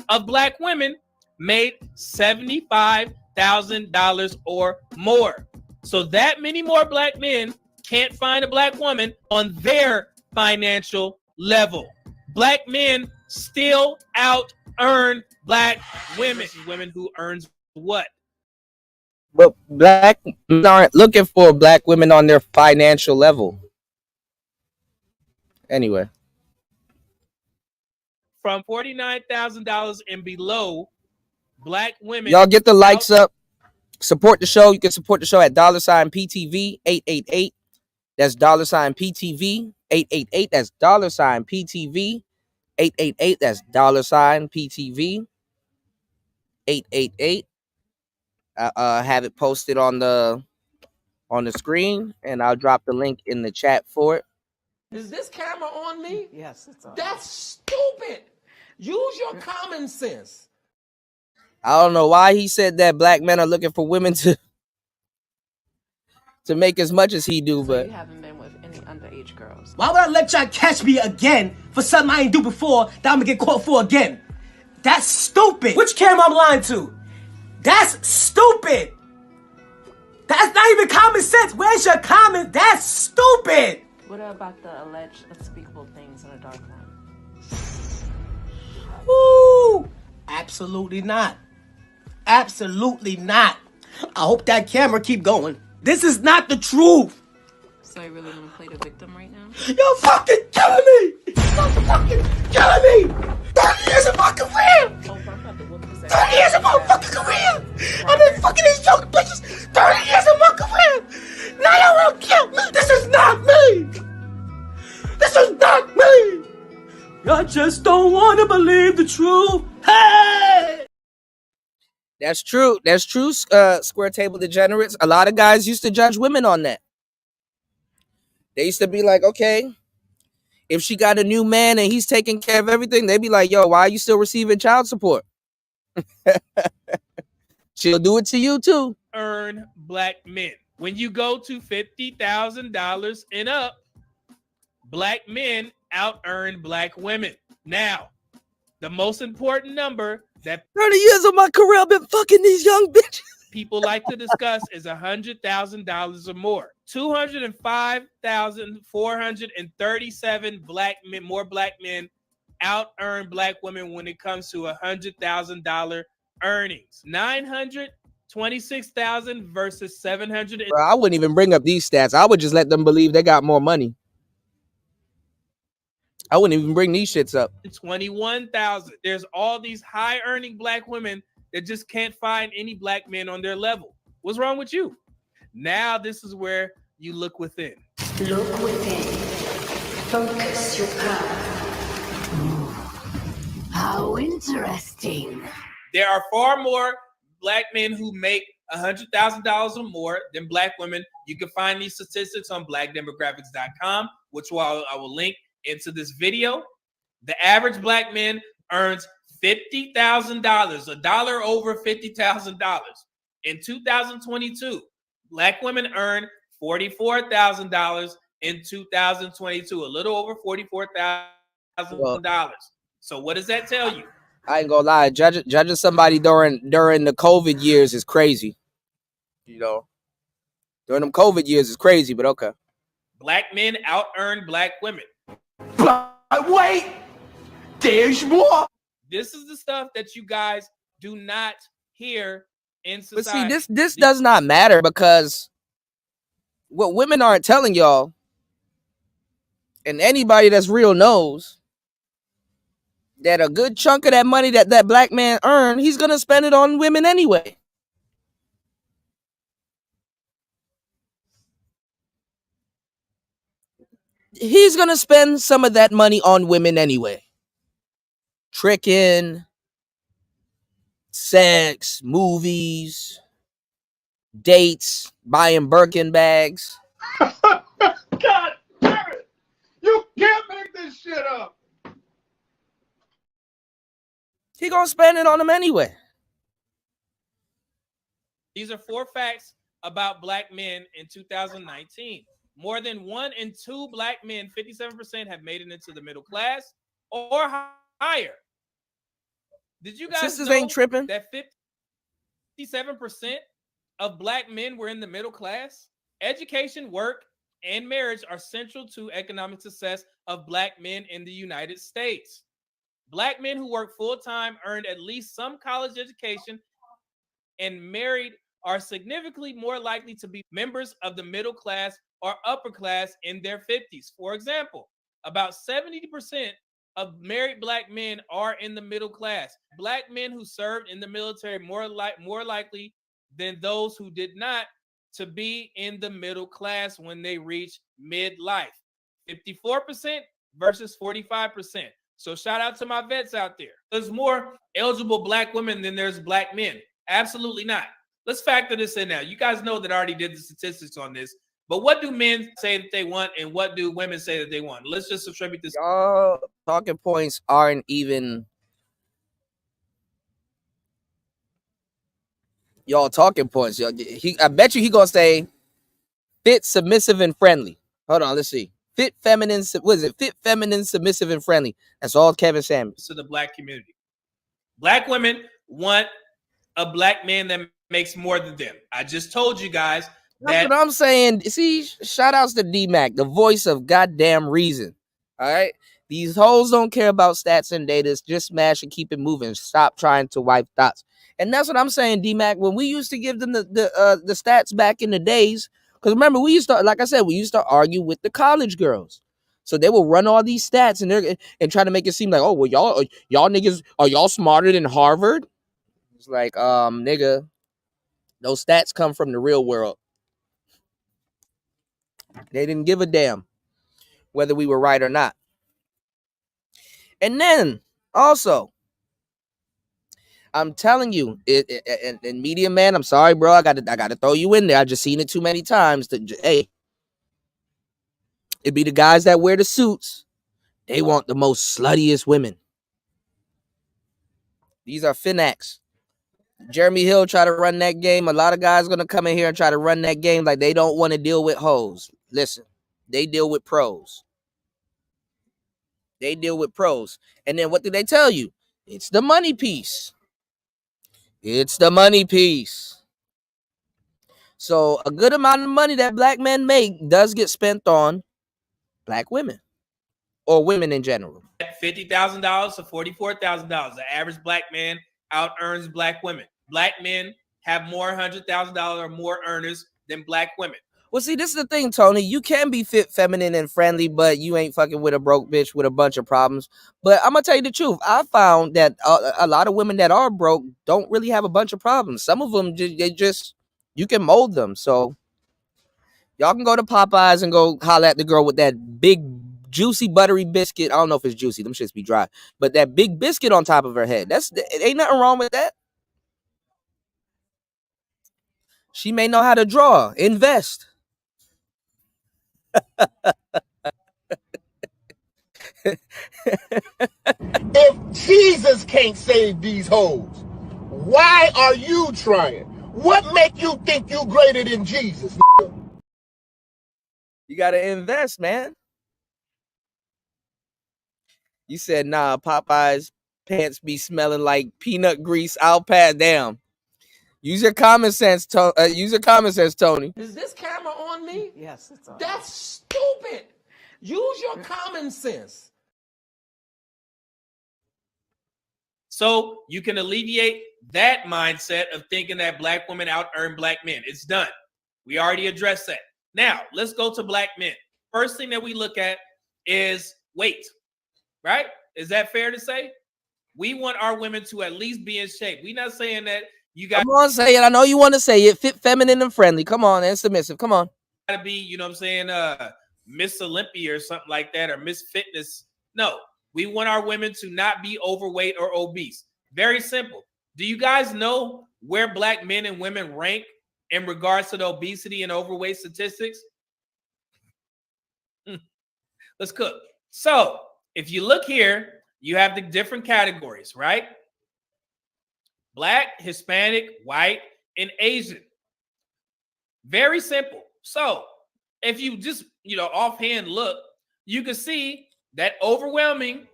of Black women made $75,000 or more. So that many more black men can't find a black woman on their financial level. Black men still out earn black women. Women who earns what? But black men aren't looking for black women on their financial level. Anyway. From $49,000 and below, black women. Y'all get the likes up. Support the show. You can support the show at $PTV 888. That's $PTV 888. That's $PTV 888. That's $PTV 888. Have it posted on the screen, and I'll drop the link in the chat for it. Is this camera on me? Yes, it's on. That's stupid. Use your common sense. I don't know why he said that black men are looking for women to make as much as he do, So but you haven't been with any underage girls. Why would I let y'all catch me again for something I ain't do before that I'm gonna get caught for again? That's stupid. Which camera I'm lying to? That's stupid. That's not even common sense. Where's your common? That's stupid. What about the alleged unspeakable things in a dark room? Woo! Absolutely not. Absolutely not. I hope that camera keep going. This is not the truth. So you really want to play the victim right now? You're fucking killing me. You're fucking killing me. 30 years of my career. 30 years of my fucking career. I've been fucking these young bitches 30 years of my career. Now y'all wanna kill me. This is not me. This is not me. I just don't want to believe the truth. Hey! that's true. That's true. Square Table Degenerates. A lot of guys used to judge women on that. They used to be like, okay, if she got a new man and he's taking care of everything, they'd be like, yo, why are you still receiving child support? She'll do it to you too. Earn black men. When you go to $50,000 and up, black men out earn black women. Now, the most important number that 30 years of my career, I've been fucking these young bitches. People like to discuss is $100,000 or more. 205,437 black men, more black men out earn black women when it comes to $100,000 earnings. 926,000 versus 700. Bro, I wouldn't even bring up these stats. I would just let them believe they got more money. I wouldn't even bring these shits up. 21,000. There's all these high earning black women that just can't find any black men on their level. What's wrong with you? Now this is where you look within. Look within. Focus your power. How interesting. There are far more black men who make $100,000 or more than black women. You can find these statistics on blackdemographics.com, which I will link into this video. The average black man earns $50,000, a dollar over $50,000. In 2022, black women earned $44,000 in 2022, a little over $44,000. So what does that tell you? I ain't gonna lie, judging somebody during the COVID years is crazy. You know, during them COVID years is crazy, but okay. Black men out earn black women. Wait, there's more. This is the stuff that you guys do not hear in society. But see, this does not matter, because what women aren't telling y'all, and anybody that's real knows, that a good chunk of that money that black man earned, he's gonna spend it on women anyway. He's gonna spend some of that money on women anyway. Tricking, sex, movies, dates, buying Birkin bags. God damn it! You can't make this shit up. He gonna spend it on them anyway. These are 4 facts about black men in 2019. More than 1 in 2 black men, 57%, have made it into the middle class or higher. Did you guys Sisters know ain't tripping. that 57% of black men were in the middle class? Education, work, and marriage are central to economic success of black men in the United States. Black men who work full-time, earned at least some college education, and married are significantly more likely to be members of the middle class or upper class in their 50s. For example, about 70% of married black men are in the middle class. Black men who served in the military more likely than those who did not to be in the middle class when they reach midlife. 54% versus 45%. So shout out to my vets out there. There's more eligible black women than there's black men. Absolutely not. Let's factor this in now. You guys know that I already did the statistics on this, but what do men say that they want and what do women say that they want? Let's just attribute this. Y'all talking points aren't even y'all talking points. I bet you he gonna say fit, submissive, and friendly. Hold on, let's see. Fit, feminine, what is it? Fit, feminine, submissive, and friendly. That's all Kevin Samuels. To the black community. Black women want a black man that makes more than them. I just told you guys That's what I'm saying. See, shout outs to D-Mac, the voice of goddamn reason. All right? These hoes don't care about stats and data. Just smash and keep it moving. Stop trying to wipe thoughts. And that's what I'm saying, D-Mac. When we used to give them the stats back in the days, because remember, we used to, like I said, we used to argue with the college girls. So they will run all these stats and try to make it seem like, oh, well, y'all niggas, are y'all smarter than Harvard? It's like, nigga, those stats come from the real world. They didn't give a damn whether we were right or not. And then also, I'm telling you, in Media Man, I'm sorry, bro. I gotta throw you in there. I just seen it too many times. Hey, it'd be the guys that wear the suits. They want the most sluttiest women. These are Finax. Jeremy Hill try to run that game. A lot of guys gonna come in here and try to run that game like they don't want to deal with hoes. Listen, they deal with pros. They deal with pros. And then what do they tell you? It's the money piece. It's the money piece. So a good amount of money that black men make does get spent on black women or women in general. $50,000 to $44,000. The average black man out earns black women. Black men have more $100,000 or more earners than black women. Well, see, this is the thing, Tony. You can be fit, feminine, and friendly, but you ain't fucking with a broke bitch with a bunch of problems. But I'm gonna tell you the truth. I found that a lot of women that are broke don't really have a bunch of problems. Some of them, you can mold them. So y'all can go to Popeyes and go holler at the girl with that big, juicy, buttery biscuit. I don't know if it's juicy. Them shits be dry. But that big biscuit on top of her head. It ain't nothing wrong with that. She may know how to draw, invest. If Jesus can't save these hoes, why are you trying? What make you think you greater than Jesus? You gotta invest, man. You said, nah, Popeye's pants be smelling like peanut grease. I'll pass. Damn. Use your common sense, Tony. Is this camera on me? Yes, it's on. That's stupid. Use your common sense. So you can alleviate that mindset of thinking that black women out earn black men. It's done. We already addressed that. Now, let's go to black men. First thing that we look at is weight, right? Is that fair to say? We want our women to at least be in shape. We're not saying that you got. Come on, say it. I know you want to say it. Fit, feminine, and friendly. Come on, and submissive. Come on. Gotta be, you know what I'm saying, Miss Olympia or something like that, or Miss Fitness. No, we want our women to not be overweight or obese. Very simple. Do you guys know where black men and women rank in regards to the obesity and overweight statistics? Let's cook. So if you look here, you have the different categories, right? Black, Hispanic, white, and Asian. Very simple. So if you just, offhand look, you can see that overwhelming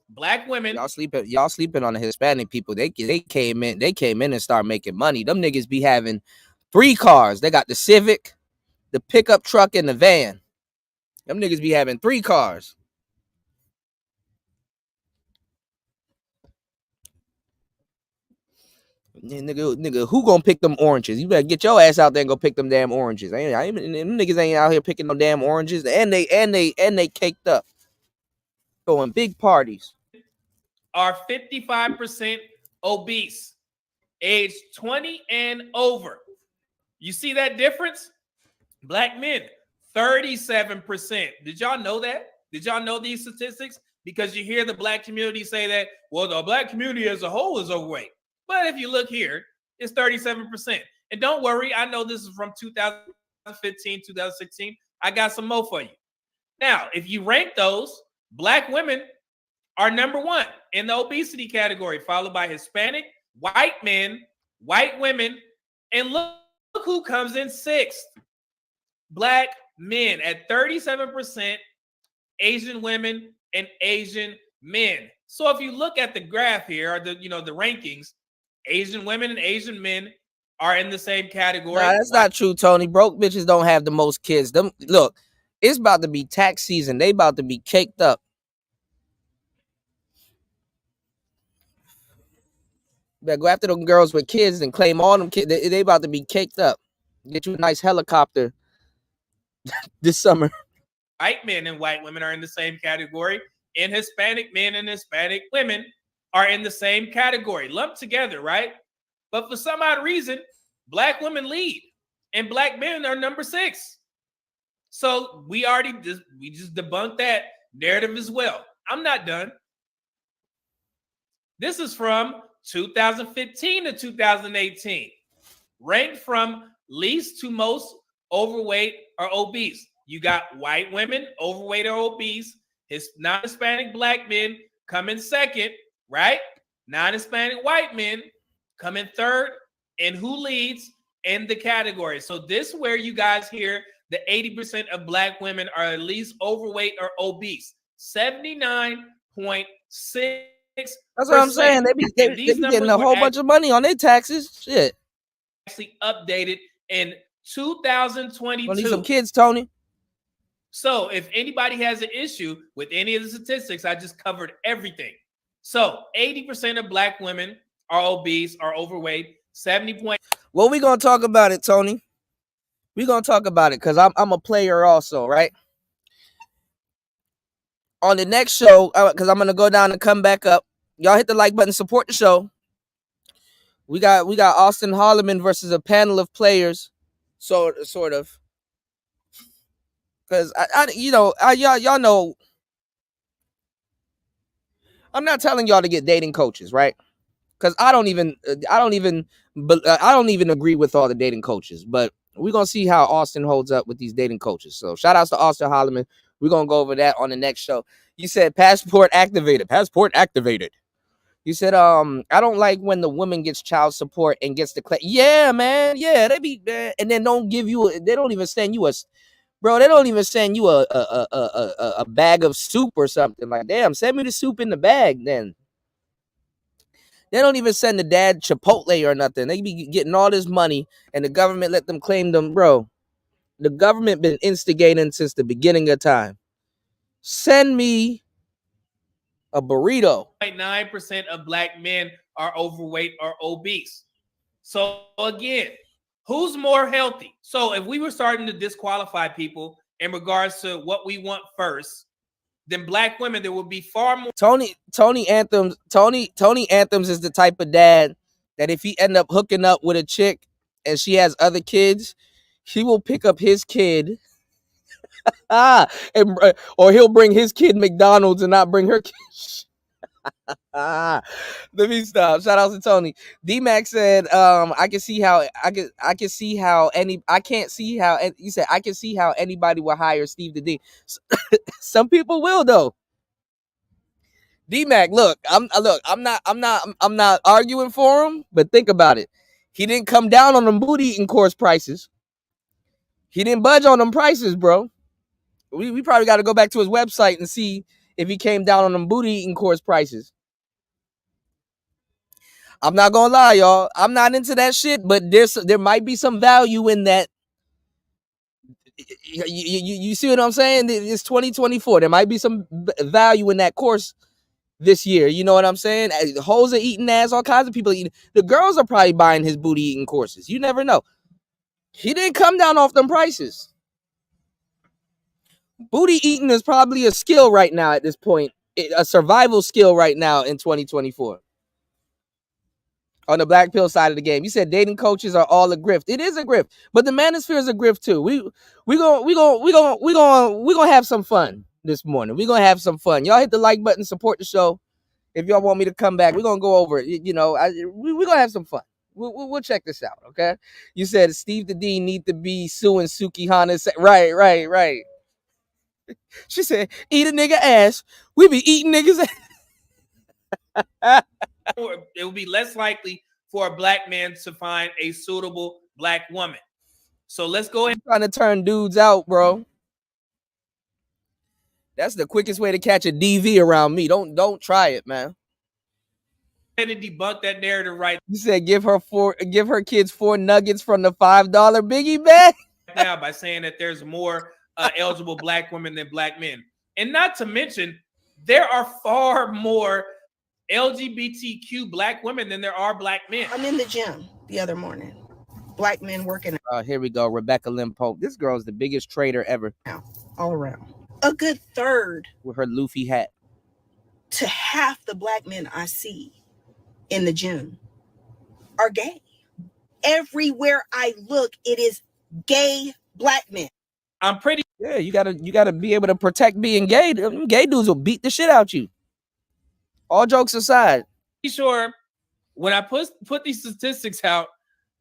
black women. Y'all sleeping on the Hispanic people. They came in and started making money. Them niggas be having 3 cars. They got the Civic, the pickup truck, and the van. Them niggas be having 3 cars. Nigga, who gonna pick them oranges? You better get your ass out there and go pick them damn oranges. Them niggas ain't out here picking no damn oranges, and they caked up, throwing big parties. Are 55% obese, age 20 and over. You see that difference? Black men, 37%. Did y'all know that? Did y'all know these statistics? Because you hear the black community say that, well, the black community as a whole is overweight. But if you look here, it's 37%. And don't worry, I know this is from 2015, 2016. I got some more for you. Now, if you rank those, black women are number 1 in the obesity category, followed by Hispanic, white men, white women, and look who comes in 6th. Black men at 37%, Asian women, and Asian men. So if you look at the graph here, or the rankings, Asian women and Asian men are in the same category. Nah, that's not true, Tony. Broke bitches don't have the most kids. Them, look, it's about to be tax season. They about to be caked up. Better go after them girls with kids and claim all them kids. They about to be caked up. Get you a nice helicopter this summer. White men and white women are in the same category, and Hispanic men and Hispanic women are in the same category, lumped together, right? But for some odd reason, black women lead, and black men are number 6. So we just debunked that narrative as well. I'm not done. This is from 2015 to 2018, ranked from least to most overweight or obese. You got white women, overweight or obese. Non-Hispanic black men come in 2nd, right? Non-Hispanic white men come in 3rd. And who leads in the category? So this is where you guys hear the 80% of black women are at least overweight or obese. 79.6%. That's what I'm saying. They be getting a whole bunch of money on their taxes. Shit. Actually updated in 2022. Need some kids, Tony. So if anybody has an issue with any of the statistics, I just covered everything. So 80% of black women are obese or overweight. 70. Well, we're gonna talk about it, Tony. We're gonna talk about it because I'm a player also, right? On the next show, because I'm gonna go down and come back up. Y'all hit the like button, support the show. We got Austin Holloman versus a panel of players, sort of. Because y'all know, I'm not telling y'all to get dating coaches, right? Because I don't even agree with all the dating coaches. But we're gonna see how Austin holds up with these dating coaches. So shout outs to Austin Holloman. We're gonna go over that on the next show. You said passport activated. Passport activated. You said I don't like when the woman gets child support and gets the yeah, man, yeah, they be and then don't give you they don't even send you a bag of soup or something. Like, damn, send me the soup in the bag then. They don't even send the dad Chipotle or nothing. They be getting all this money and the government let them claim them. Bro, the government been instigating since the beginning of time. Send me a burrito. 0.9% of black men are overweight or obese. So again, who's more healthy? So if we were starting to disqualify people in regards to what we want first, then black women, there would be far more. Tony Anthems is the type of dad that if he end up hooking up with a chick and she has other kids, he will pick up his kid or he'll bring his kid McDonald's and not bring her kids. Let me stop. Shout out to Tony. D-Mac said, I can see how anybody will hire Steve the D. Some people will though. D-Mac, look, I'm not arguing for him, but think about it. He didn't come down on them booty eating course prices. He didn't budge on them prices, bro. We probably got to go back to his website and see if he came down on them booty eating course prices. I'm not gonna lie, y'all. I'm not into that shit, but there might be some value in that. You see what I'm saying? It's 2024. There might be some value in that course this year. You know what I'm saying? Hoes are eating ass. All kinds of people eating. The girls are probably buying his booty eating courses. You never know. He didn't come down off them prices. Booty eating is probably a skill right now at this point. A survival skill right now in 2024. On the black pill side of the game, you said dating coaches are all a grift. It is a grift, but the manosphere is a grift too. We gonna have some fun this morning. We gonna have some fun. Y'all hit the like button, support the show. If y'all want me to come back, we're gonna go over it. You know, we're gonna have some fun. We'll check this out, okay? You said Steve the Dean need to be suing Suki Hana. Right. She said, "Eat a nigga ass. We be eating niggas ass." It will be less likely for a black man to find a suitable black woman. So let's go ahead. Trying to turn dudes out, bro. That's the quickest way to catch a DV around me. Don't try it, man. To debunk that narrative right You said give her kids 4 nuggets from the $5 biggie bag now by saying that there's more eligible black women than black men. And not to mention, there are far more LGBTQ black women than there are black men. I'm in the gym the other morning. Black men working here we go. Rebecca Lynn Pope. This girl is the biggest trader ever. all around. A good third with her Luffy hat to half the black men I see in the gym are gay. Everywhere I look, it is gay black men. I'm pretty. Yeah, you gotta be able to protect being gay. Them gay dudes will beat the shit out you. All jokes aside, sure when I put these statistics out,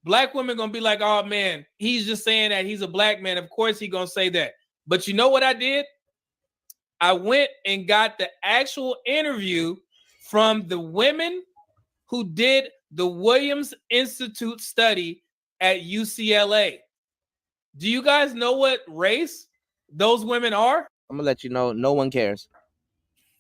black women gonna be like, "Oh man, he's just saying that he's a black man. Of course he gonna say that." But you know what I did? I went and got the actual interview from the women who did the Williams Institute study at UCLA. Do you guys know what race those women are? I'm gonna let you know. No one cares.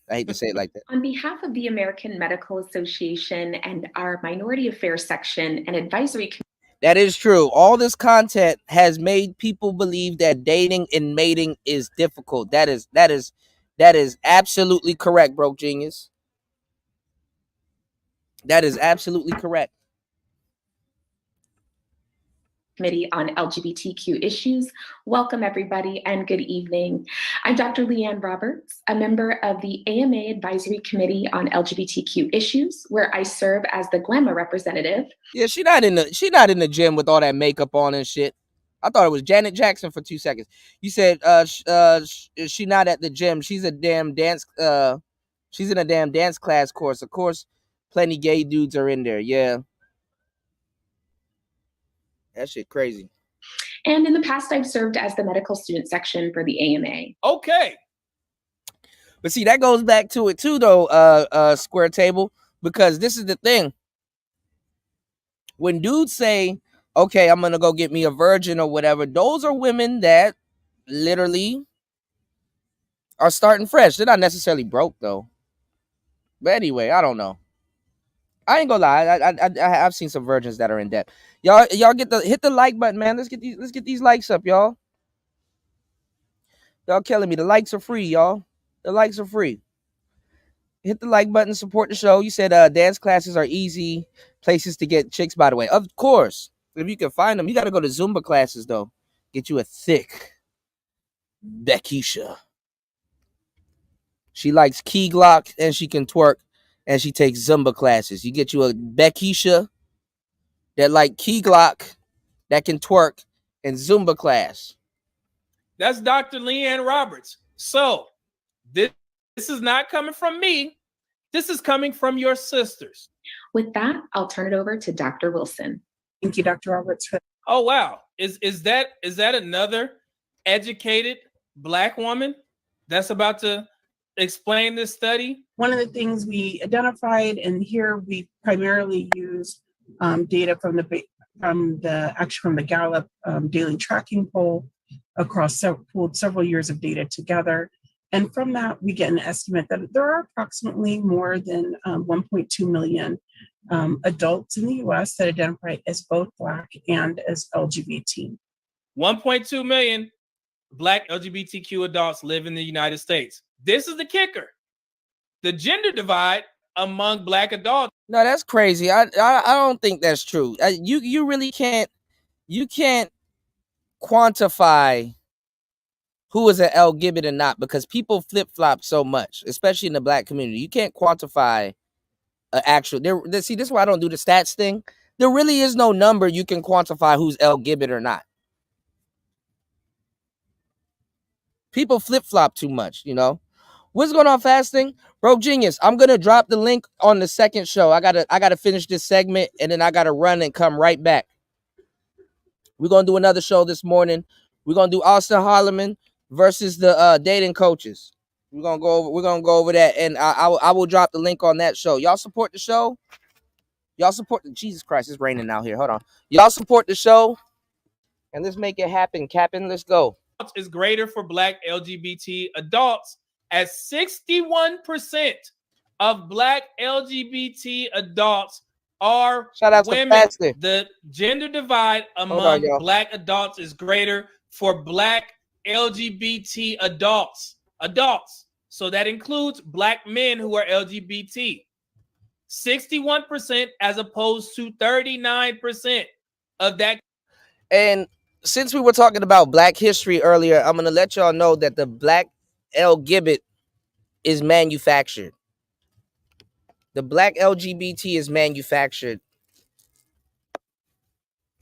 I hate to say it like that. On behalf of the American Medical Association and our Minority Affairs section and advisory committee. That is true. All this content has made people believe that dating and mating is difficult. That is absolutely correct, broke genius. That is absolutely correct. Committee on LGBTQ issues. Welcome everybody and good evening. I'm Dr. Leanne Roberts, a member of the AMA Advisory Committee on LGBTQ issues, where I serve as the GLAMA representative. Yeah, she not in the gym with all that makeup on and shit. I thought it was Janet Jackson for 2 seconds. You said she not at the gym. She's a damn dance she's in a damn dance class course. Of course, plenty gay dudes are in there. Yeah. That shit crazy. And in the past, I've served as the medical student section for the AMA. Okay. But see, that goes back to it too, though, Square Table, because this is the thing. When dudes say, okay, I'm going to go get me a virgin or whatever, those are women that literally are starting fresh. They're not necessarily broke, though. But anyway, I don't know. I ain't gonna lie. I've seen some virgins that are in debt. Y'all hit the like button, man. Let's get these likes up, y'all. Y'all killing me. The likes are free, y'all. The likes are free. Hit the like button, support the show. You said dance classes are easy places to get chicks, by the way. Of course. If you can find them, you gotta go to Zumba classes though. Get you a thick Beckisha. She likes key glock and she can twerk. And she takes Zumba classes. You get you a Beckisha that like key glock that can twerk and Zumba class. That's Dr. Leanne Roberts. So this is not coming from me. This is coming from your sisters. With that, I'll turn it over to Dr. Wilson. Thank you, Dr. Roberts. Oh wow. Is that another educated black woman that's about to explain this study? One of the things we identified, and here we primarily use data from the Gallup daily tracking poll across several years of data together. And from that, we get an estimate that there are approximately more than 1.2 million adults in the U.S. that identify as both Black and as LGBT. 1.2 million Black LGBTQ adults live in the United States. This is the kicker. The gender divide among Black adults. No, that's crazy. I don't think that's true. You really can't quantify who is an LGBT or not, because people flip flop so much, especially in the Black community. You can't quantify an actual. See, this is why I don't do the stats thing. There really is no number you can quantify who's LGBT or not. People flip flop too much, you know. What's going on, Fasting? Bro, Genius, I'm gonna drop the link on the second show. I gotta finish this segment, and then I gotta run and come right back. We're gonna do another show this morning. We're gonna do Austin Harleman versus the dating coaches. We're gonna go over that, and I will drop the link on that show. Y'all support the show. Y'all support the Jesus Christ. It's raining out here. Hold on. Y'all support the show, and let's make it happen, Captain. Let's go. Is greater for Black LGBT adults, as 61% of Black LGBT adults are Shout out women. to Fasting. The gender divide among Black adults is greater for Black LGBT adults. So that includes Black men who are LGBT. 61% as opposed to 39% of that. And since we were talking about Black history earlier, I'm gonna let y'all know that the Black LGBT is manufactured. The Black LGBT is manufactured.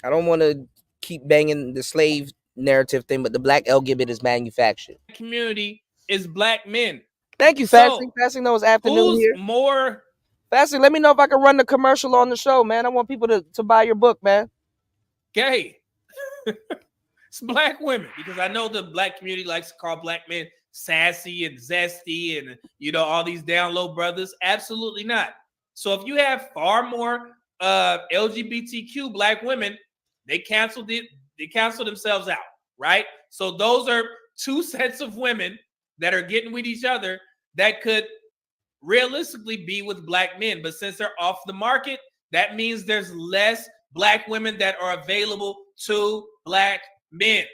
I don't want to keep banging the slave narrative thing, but the Black LGBT is manufactured. Community is Black men. Thank you, Fasting. Fasting knows afternoon who's here. More Fasting, let me know if I can run the commercial on the show, man. I want people to buy your book, man. gay? It's Black women, because I know the Black community likes to call Black men sassy and zesty and, you know, all these down low brothers. Absolutely not. So if you have far more LGBTQ Black women, they canceled themselves out, right? So those are two sets of women that are getting with each other that could realistically be with Black men. But since they're off the market, that means there's less Black women that are available to Black men.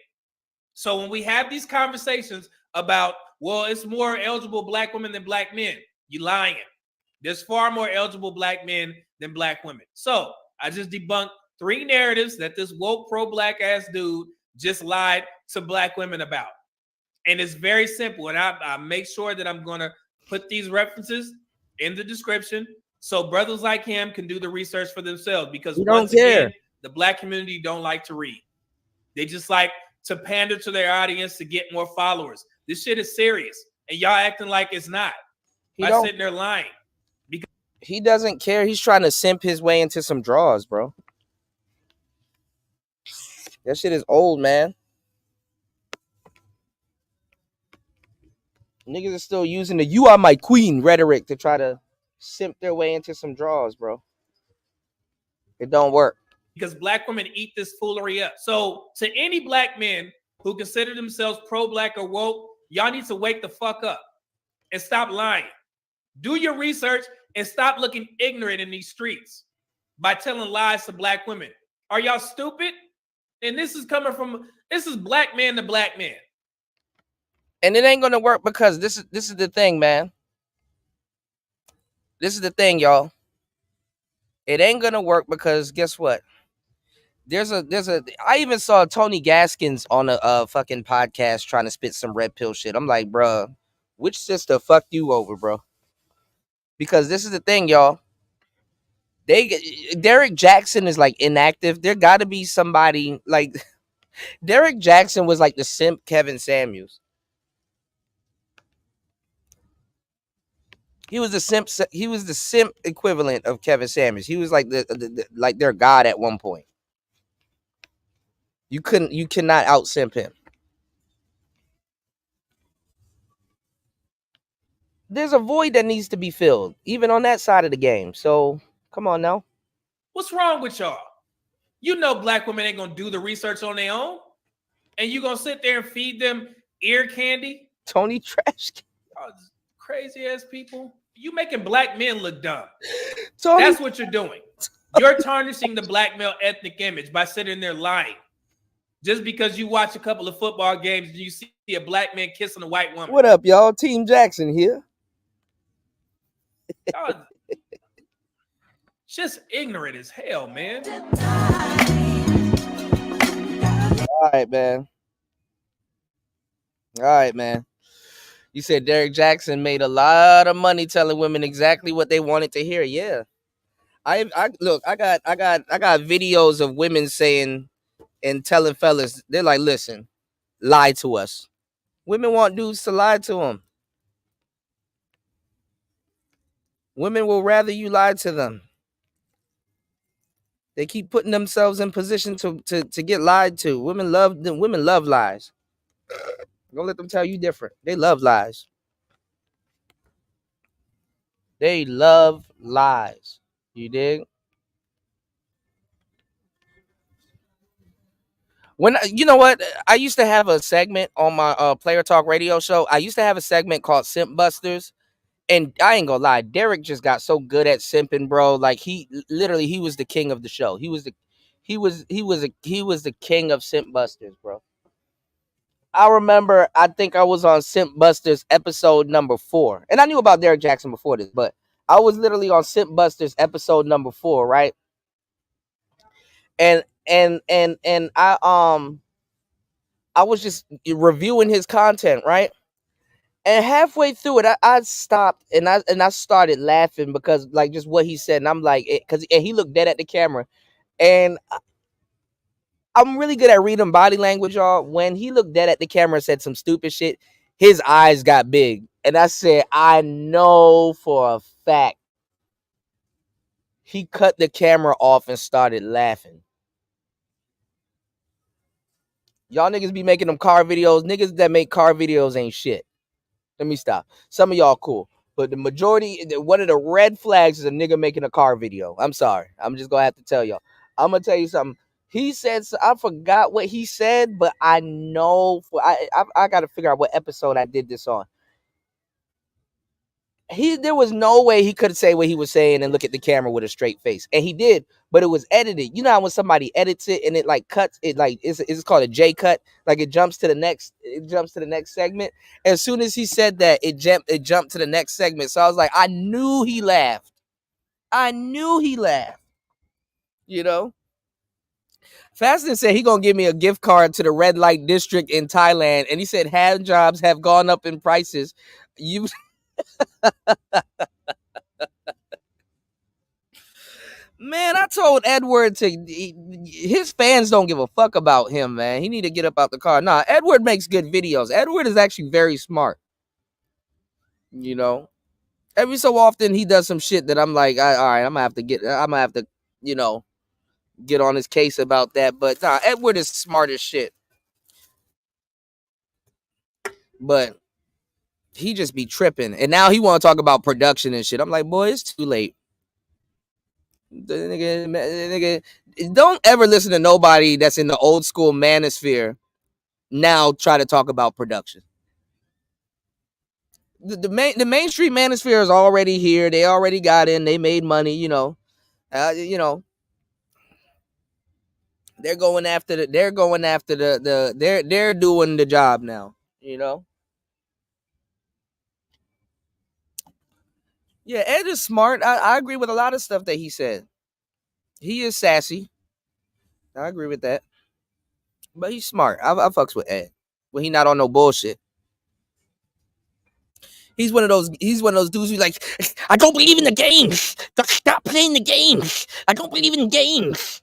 So when we have these conversations about, well, it's more eligible Black women than Black men, you lying. There's far more eligible Black men than Black women. So I just debunked 3 narratives that this woke pro-Black ass dude just lied to Black women about. And it's very simple. And I make sure that I'm going to put these references in the description so brothers like him can do the research for themselves. Because once again, the Black community don't like to read. They just like to pander to their audience to get more followers. This shit is serious. And y'all acting like it's not. By sitting there lying. Because he doesn't care. He's trying to simp his way into some draws, bro. That shit is old, man. Niggas are still using the "you are my queen" rhetoric to try to simp their way into some draws, bro. It don't work. Because Black women eat this foolery up. So to any Black men who consider themselves pro-Black or woke, y'all need to wake the fuck up and stop lying. Do your research and stop looking ignorant in these streets by telling lies to Black women. Are y'all stupid? And this is Black man to Black man. And it ain't gonna work because this is the thing, man. This is the thing, y'all. It ain't gonna work because guess what? I even saw Tony Gaskins on a fucking podcast trying to spit some red pill shit. I'm like, bruh, which sister fucked you over, bro? Because this is the thing, y'all. Derek Jackson is like inactive. There gotta be somebody like Derek Jackson was like the simp Kevin Samuels. He was the simp equivalent of Kevin Samuels. He was like like their god at one point. You cannot out simp him. There's a void that needs to be filled, even on that side of the game. So come on now. What's wrong with y'all? You know Black women ain't gonna do the research on their own, and you gonna sit there and feed them ear candy? Tony Trash. Oh, crazy ass people. You making black men look dumb. Tony, that's what you're doing. You're tarnishing the black male ethnic image by sitting there lying. Just because you watch a couple of football games and you see a black man kissing a white woman. What up, y'all? Team Jackson here. Just ignorant as hell, man. All right, man. All right, man. You said Derek Jackson made a lot of money telling women exactly what they wanted to hear. Yeah. I look, I got videos of women saying and telling fellas, they're like, listen, lie to us. Women want dudes to lie to them. Women will rather you lie to them. They keep putting themselves in position to get lied to. Women love lies. Don't let them tell you different. They love lies. They love lies. You dig? When you know what, I used to have a segment on my Player Talk radio show. I used to have a segment called Simp Busters, and I ain't gonna lie, Derek just got so good at simping, bro. Like he was the king of the show. He was the king of Simp Busters, bro. I remember, I think I was on Simp Busters episode number 4, and I knew about Derek Jackson before this, but I was literally on Simp Busters episode number 4, right? And I was just reviewing his content, right? And halfway through it, I stopped and I started laughing because like just what he said, and I'm like, because he looked dead at the camera, and I'm really good at reading body language, y'all. When he looked dead at the camera and said some stupid shit, his eyes got big, and I said, I know for a fact he cut the camera off and started laughing. Y'all niggas be making them car videos. Niggas that make car videos ain't shit. Let me stop. Some of y'all cool. But the majority, one of the red flags is a nigga making a car video. I'm sorry. I'm just going to have to tell y'all. I'm going to tell you something. He said, I forgot what he said, but I know, I got to figure out what episode I did this on. There was no way he could say what he was saying and look at the camera with a straight face. And he did, but it was edited. You know how when somebody edits it and it like cuts it, like it's called a J cut, like it jumps to the next segment. As soon as he said that, it jumped to the next segment. So I was like, I knew he laughed. You know? Fastin said he gonna give me a gift card to the red light district in Thailand, and he said hand jobs have gone up in prices. You Man, I told Edward his fans don't give a fuck about him, man. He need to get up out the car. Nah, Edward makes good videos. Edward is actually very smart. You know, every so often he does some shit that I'm like, all right, I'm gonna have to, you know, get on his case about that. But nah, Edward is smart as shit. But he just be tripping. And now he want to talk about production and shit. I'm like, boy, it's too late. The nigga, don't ever listen to nobody that's in the old school manosphere now try to talk about production. The mainstream manosphere is already here. They already got in. They made money. You know, they're going after they're doing the job now. You know. Yeah, Ed is smart. I agree with a lot of stuff that he said. He is sassy. I agree with that. But he's smart. I fucks with Ed. When he not on no bullshit. He's one of those dudes who's like, I don't believe in the game. Stop playing the game. I don't believe in games.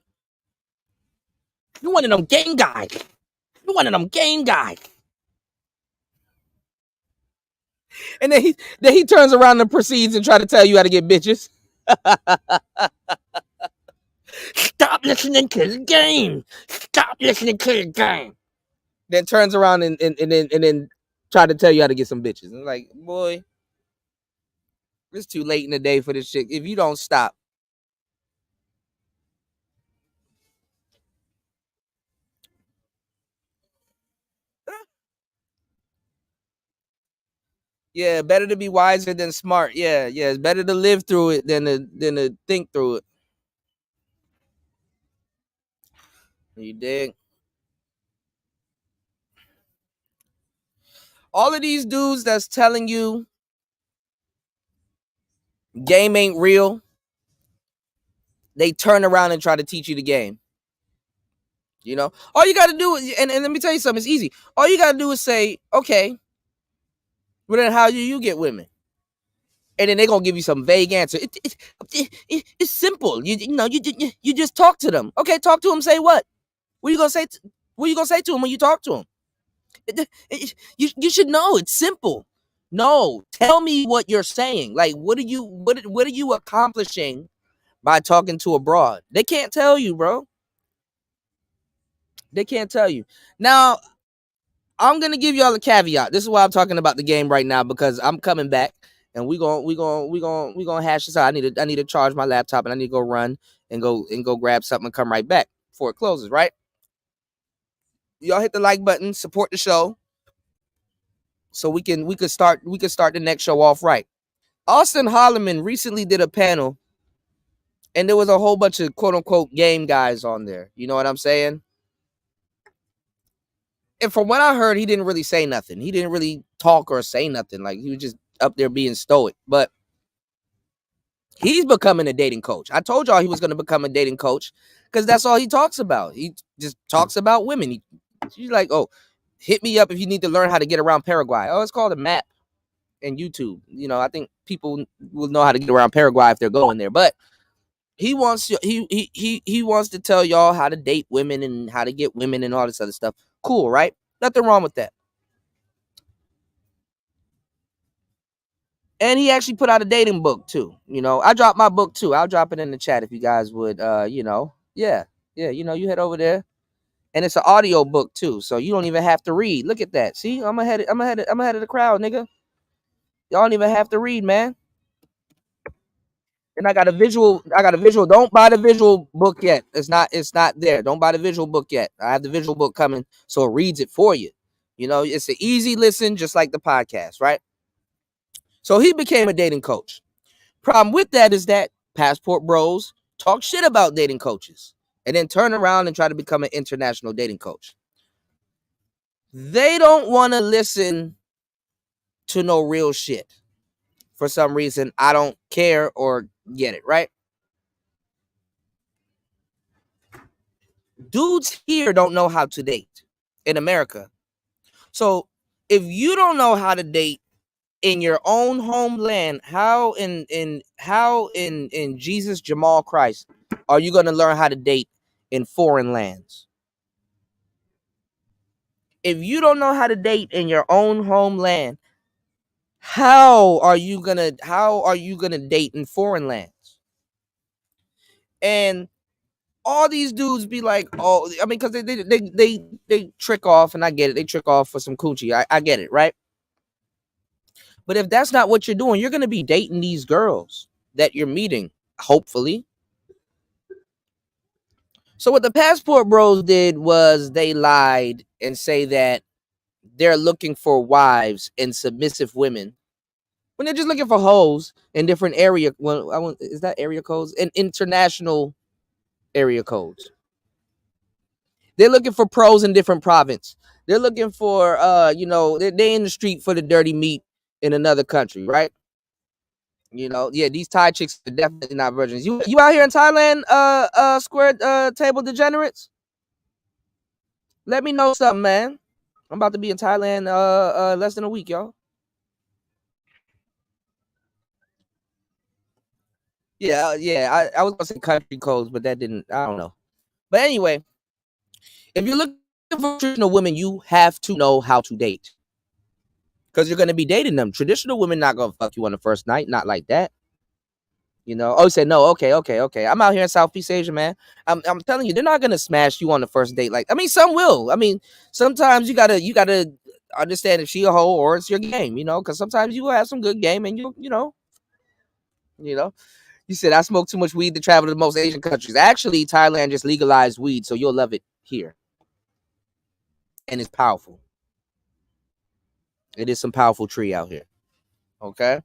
You're one of them game guys. And then he turns around and proceeds and try to tell you how to get bitches. Stop listening to the game. Then turns around and then try to tell you how to get some bitches. And like, boy, it's too late in the day for this shit. If you don't stop. Yeah, better to be wiser than smart. Yeah, yeah, it's better to live through it than to think through it. You dig? All of these dudes that's telling you game ain't real, they turn around and try to teach you the game. You know, all you got to do is, and let me tell you something, it's easy. All you got to do is say, okay, well then how do you get women? And then they're going to give you some vague answer. It's simple. You just talk to them. Okay, talk to them, say what? What are you going to say? What are you going to say to them when you talk to them? You should know. It's simple. No, tell me what you're saying. Like, what are you accomplishing by talking to a broad? They can't tell you, bro. They can't tell you. Now, I'm gonna give y'all a caveat. This is why I'm talking about the game right now, because I'm coming back and we gonna hash this out. I need to charge my laptop and I need to go run and go grab something and come right back before it closes, right? Y'all hit the like button, support the show, so we could start the next show off right. Austin Holloman recently did a panel and there was a whole bunch of quote unquote game guys on there. You know what I'm saying? And from what I heard, he didn't really say nothing. He didn't really talk or say nothing. Like, he was just up there being stoic. But he's becoming a dating coach. I told y'all he was going to become a dating coach because that's all he talks about. He just talks about women. He's like, oh, hit me up if you need to learn how to get around Paraguay. Oh, it's called a map and YouTube. You know, I think people will know how to get around Paraguay if they're going there. But he wants to tell y'all how to date women and how to get women and all this other stuff. Cool, right? Nothing wrong with that. And he actually put out a dating book too. You know, I dropped my book too. I'll drop it in the chat if you guys would yeah, you head over there. And it's an audio book too. So you don't even have to read. Look at that. See, I'm ahead of the crowd, nigga. Y'all don't even have to read, man. And I got a visual. Don't buy the visual book yet. It's not there. Don't buy the visual book yet. I have the visual book coming, so it reads it for you. You know, it's an easy listen, just like the podcast, right? So he became a dating coach. Problem with that is that passport bros talk shit about dating coaches and then turn around and try to become an international dating coach. They don't want to listen to no real shit. For some reason, I don't care or get it, right? Dudes here don't know how to date in America. So if you don't know how to date in your own homeland, how in Jesus Jamal Christ are you going to learn how to date in foreign lands? If you don't know how to date in your own homeland, how are you gonna date in foreign lands? And all these dudes be like, oh, I mean, because they trick off, and I get it. They trick off for some coochie. I get it, right? But if that's not what you're doing, you're gonna be dating these girls that you're meeting, hopefully. So what the passport bros did was they lied and say that they're looking for wives and submissive women when they're just looking for hoes in different area. Well, is that area codes and international area codes? They're looking for pros in different province. They're looking for they're in the street for the dirty meat in another country, right? You know, yeah, these Thai chicks are definitely not virgins. You out here in Thailand, square table degenerates? Let me know something, man. I'm about to be in Thailand less than a week, y'all. Yeah, I was gonna say country codes, but that didn't. I don't know. But anyway, if you're looking for traditional women, you have to know how to date, because you're gonna be dating them. Traditional women not gonna fuck you on the first night, not like that. You know. Oh, you said no. Okay. I'm out here in Southeast Asia, man. I'm telling you, they're not gonna smash you on the first date. Like, I mean, some will. I mean, sometimes you gotta understand if she a hoe or it's your game. You know, because sometimes you will have some good game, and you know. You said I smoke too much weed to travel to most Asian countries. Actually, Thailand just legalized weed, so you'll love it here. And it's powerful. It is some powerful tree out here. Okay.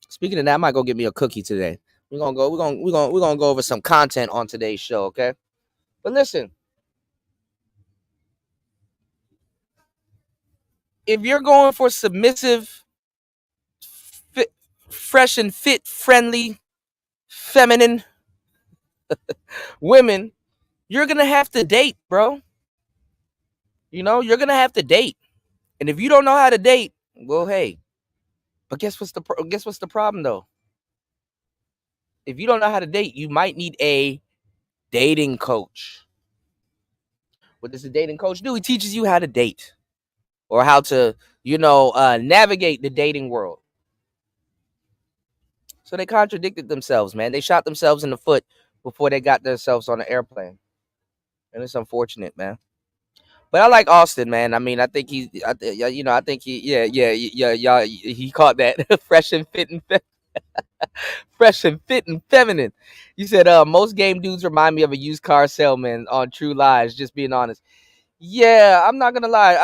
Speaking of that, I might go get me a cookie today. We're gonna go over some content on today's show, okay? But listen, if you're going for submissive, fit, fresh and fit, friendly, feminine women, you're gonna have to date, bro. You know, you're gonna have to date. And if you don't know how to date, well, hey. But guess what's the problem though? If you don't know how to date, you might need a dating coach. What does a dating coach do? He teaches you how to date or how to, navigate the dating world. So they contradicted themselves, man. They shot themselves in the foot before they got themselves on the airplane. And it's unfortunate, man. But I like Austin, man. I mean, I think I think he caught that fresh and fit and fresh and fit and feminine. You said most game dudes remind me of a used car salesman on True Lies. Just being honest. Yeah, I'm not gonna lie.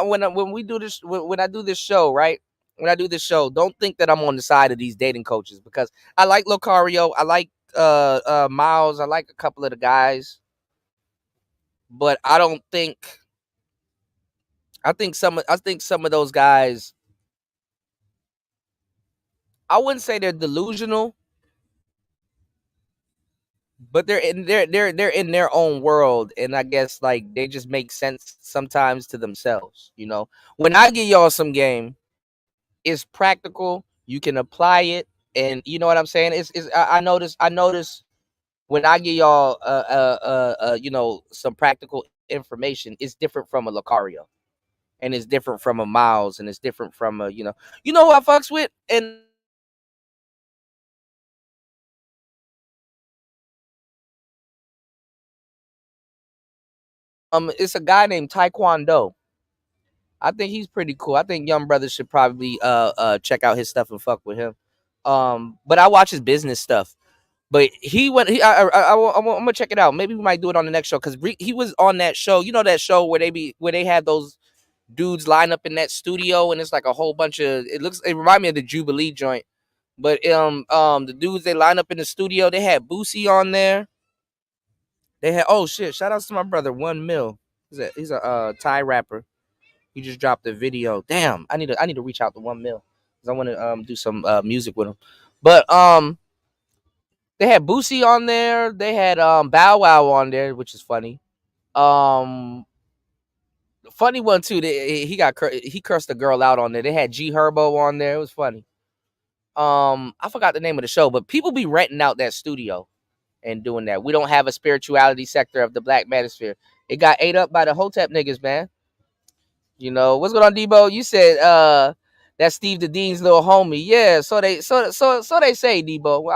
When we do this, when I do this show, right? When I do this show, don't think that I'm on the side of these dating coaches because I like Locario, I like Miles, I like a couple of the guys, but I don't think. I think some of those guys. I wouldn't say they're delusional, but they're in their own world, and I guess like they just make sense sometimes to themselves. You know, when I give y'all some game, it's practical. You can apply it, and you know what I'm saying. I notice when I give y'all some practical information, it's different from a Lucario, and it's different from a Miles, and it's different from a who I fucks with, and it's a guy named Taekwondo. I think he's pretty cool. I think young brothers should probably check out his stuff and fuck with him. But I watch his business stuff. But he went. I'm gonna check it out. Maybe we might do it on the next show because he was on that show. You know that show where they have those dudes line up in that studio and it's like a whole bunch of. It reminded me of the Jubilee joint. But the dudes they line up in the studio. They had Boosie on there. They had shit. Shout outs to my brother 1 Mil. He's a Thai rapper. He just dropped a video. Damn, I need to reach out to 1 Mil because I want to do some music with him. But they had Boosie on there. They had Bow Wow on there, which is funny. Funny one too. He cursed a girl out on there. They had G Herbo on there. It was funny. I forgot the name of the show, but people be renting out that studio and doing that. We don't have a spirituality sector of the Black Manosphere. It got ate up by the Hotep niggas, man. You know what's going on, Debo? You said that's Steve the Dean's little homie. Yeah, so they say, Debo.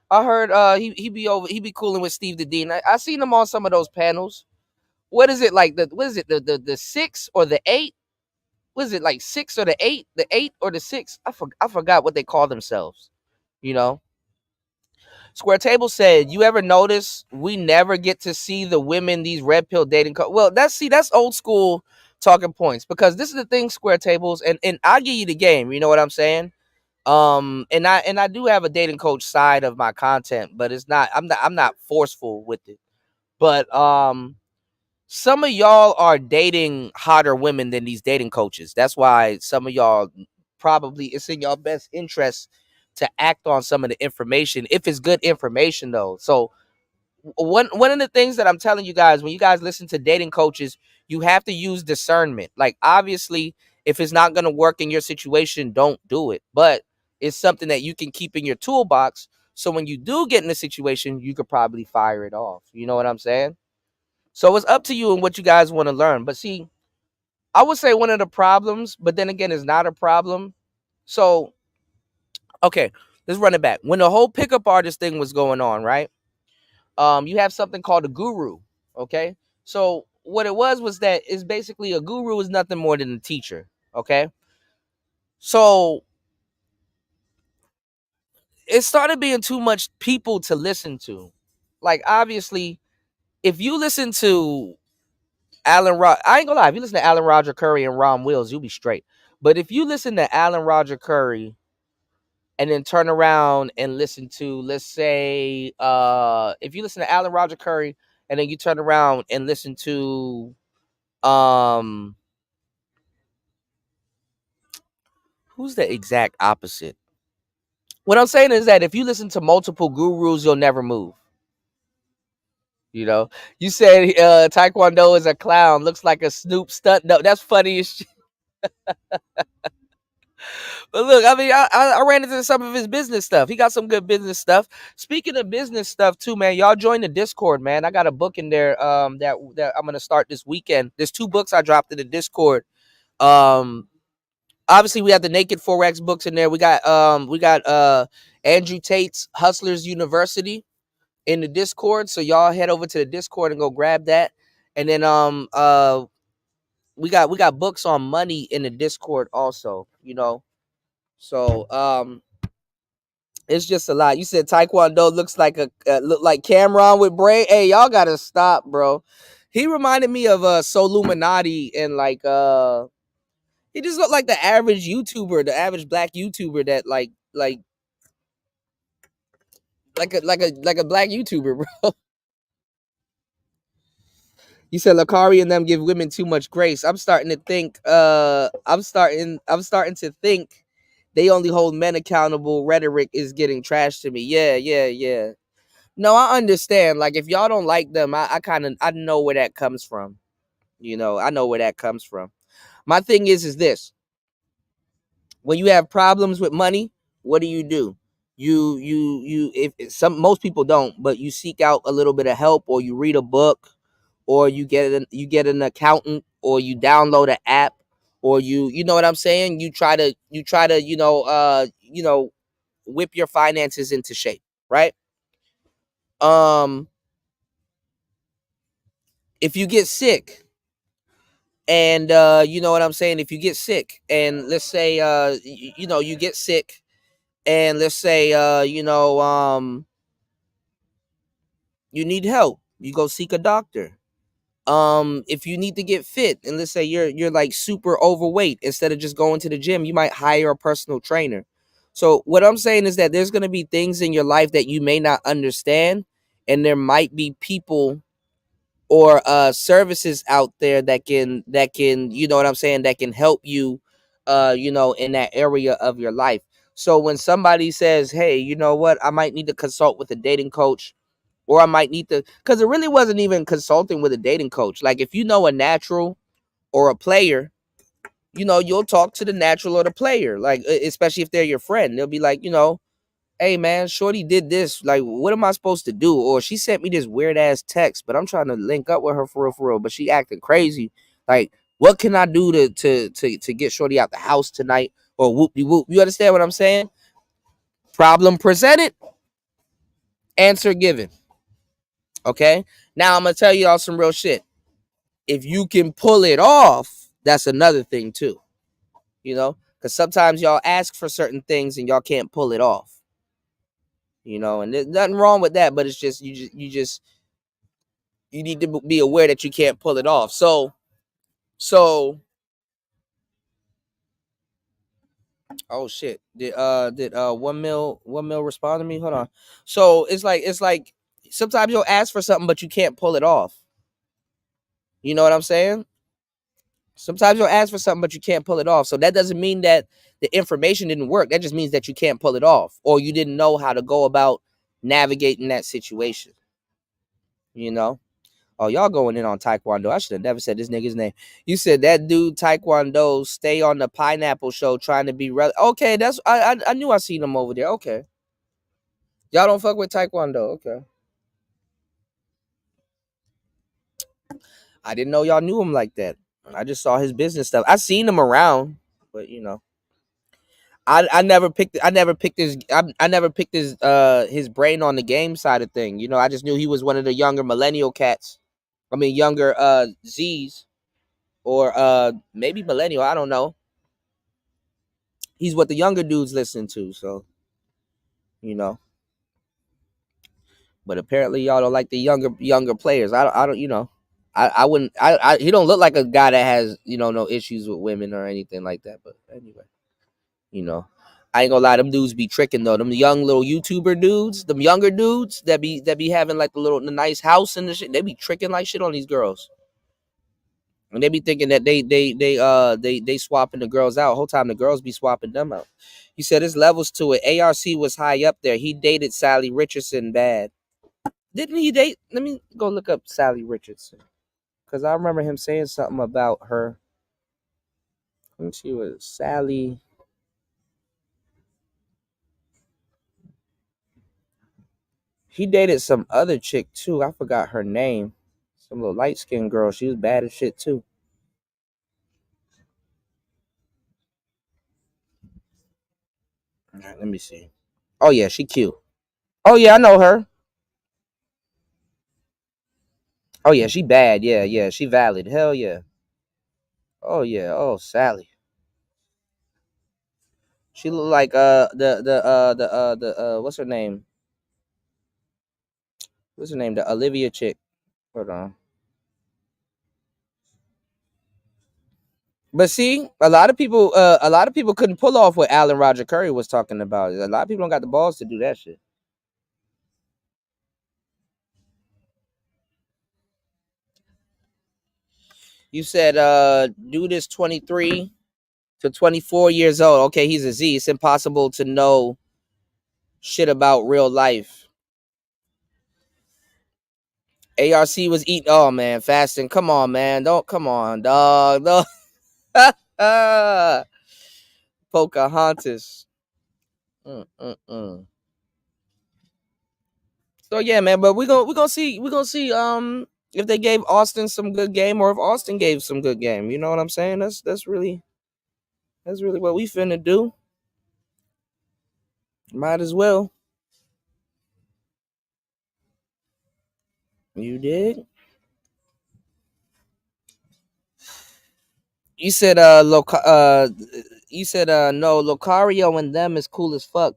I heard he be cooling with Steve the Dean. I seen him on some of those panels. What is it like the 6 or the 8? Was it like 6 or the 8? The 8 or the 6? I forgot what they call themselves. You know. Square Table said, "You ever notice we never get to see the women these red pill dating?" Well, that's old school talking points because this is the thing, Square Tables, and I'll give you the game. You know what I'm saying? And I do have a dating coach side of my content, but I'm not forceful with it. But some of y'all are dating hotter women than these dating coaches. That's why some of y'all probably it's in your best interest to act on some of the information if it's good information though. So one of the things that I'm telling you guys, when you guys listen to dating coaches, you have to use discernment. Like obviously, if it's not going to work in your situation, don't do it. But it's something that you can keep in your toolbox. So when you do get in a situation, you could probably fire it off. You know what I'm saying? So it's up to you and what you guys want to learn. But see, I would say one of the problems, but then again, it's not a problem. So, okay, let's run it back. When the whole pickup artist thing was going on, right? You have something called a guru. Okay. So what it was that is basically a guru is nothing more than a teacher. Okay. So it started being too much people to listen to. Like obviously, if you listen to I ain't gonna lie, if you listen to Alan Roger Curry and Ron Wills, you'll be straight. But if you listen to Alan Roger Curry and then turn around and listen to, let's say, if you listen to Alan Roger Curry and then you turn around and listen to, who's the exact opposite? What I'm saying is that if you listen to multiple gurus, you'll never move. You know, you said Taekwondo is a clown, looks like a Snoop stunt. No, that's funny as shit. But look, I mean, I ran into some of his business stuff. He got some good business stuff. Speaking of business stuff too, man, y'all join the Discord, man. I got a book in there that I'm gonna start this weekend. There's 2 books I dropped in the Discord. Obviously we have the Naked Forex books in there. We got Andrew Tate's Hustlers University in the Discord. So y'all head over to the Discord and go grab that. And then we got books on money in the Discord also, you know. So it's just a lot. You said Taekwondo looks like look like Cameron with brain. Hey, y'all gotta stop, bro. He reminded me of Soluminati and like he just looked like the average YouTuber, the average black YouTuber that like a black YouTuber, bro. You said Lakari and them give women too much grace. I'm starting to think I'm starting to think they only hold men accountable. Rhetoric is getting trashed to me. Yeah. No, I understand. Like if y'all don't like them, I know where that comes from. You know, I know where that comes from. My thing is this. When you have problems with money, what do? You if most people don't, but you seek out a little bit of help, or you read a book, or you get an accountant, or you download an app, or you know what I'm saying? You try to whip your finances into shape, right? If you get sick and you know what I'm saying, if you get sick and let's say you get sick and let's say you need help, you go seek a doctor. If you need to get fit and let's say you're like super overweight, instead of just going to the gym, you might hire a personal trainer. So what I'm saying is that there's going to be things in your life that you may not understand, and there might be people or services out there that can you know what I'm saying, that can help you in that area of your life. So when somebody says, hey, you know what, I might need to consult with a dating coach, or I might need to, because it really wasn't even consulting with a dating coach. Like if you know a natural or a player, you'll talk to the natural or the player, like especially if they're your friend. They'll be like, hey man, shorty did this, like what am I supposed to do? Or she sent me this weird ass text, but I'm trying to link up with her for real, but she acting crazy. Like what can I do to get shorty out the house tonight? Or whoop de whoop. You understand what I'm saying? Problem presented, answer given. Okay, now I'm gonna tell y'all some real shit. If you can pull it off, that's another thing too. Because sometimes y'all ask for certain things and y'all can't pull it off. And there's nothing wrong with that, but it's just you need to be aware that you can't pull it off. So oh shit, did 1 mil respond to me? Hold on. So it's like sometimes you'll ask for something but you can't pull it off. You know what I'm saying? Sometimes you'll ask for something but you can't pull it off. So that doesn't mean that the information didn't work. That just means that you can't pull it off, or you didn't know how to go about navigating that situation. Oh, y'all going in on Taekwondo. I should have never said this nigga's name. You said that dude Taekwondo stay on the Pineapple Show trying to be okay. That's I knew I seen him over there. Okay, y'all don't fuck with Taekwondo. Okay, I didn't know y'all knew him like that. I just saw his business stuff. I seen him around, but I never picked his brain on the game side of thing. I just knew he was one of the younger millennial cats. I mean younger Z's, or maybe millennial, I don't know. He's what the younger dudes listen to, so but apparently y'all don't like the younger players. I don't. I wouldn't. He don't look like a guy that has no issues with women or anything like that. But anyway, I ain't gonna lie. Them dudes be tricking though. Them young little YouTuber dudes, them younger dudes that be having like the nice house and the shit. They be tricking like shit on these girls, and they be thinking that they swapping the girls out. Whole time the girls be swapping them out. He said there's levels to it. ARC was high up there. He dated Sally Richardson bad. Didn't he date? Let me go look up Sally Richardson. Because I remember him saying something about her. Let me see what Sally. He dated some other chick too. I forgot her name. Some little light skinned girl. She was bad as shit too. All right, let me see. Oh yeah, she cute. Oh yeah, I know her. Oh yeah, she bad. Yeah, she valid. Hell yeah. Oh yeah. Oh Sally. She look like the what's her name? What's her name? The Olivia chick. Hold on. But see, a lot of people couldn't pull off what Alan Roger Curry was talking about. A lot of people don't got the balls to do that shit. You said dude is 23 to 24 years old. Okay, he's a Z. It's impossible to know shit about real life. ARC was eating. Oh man, fasting. Come on, man. Don't come on, dog. No. Pocahontas. So yeah, man. But we're gonna see if they gave Austin some good game or if Austin gave some good game. You know what I'm saying? That's really what we finna do. Might as well. You did. You said you said no, Locario and them is cool as fuck.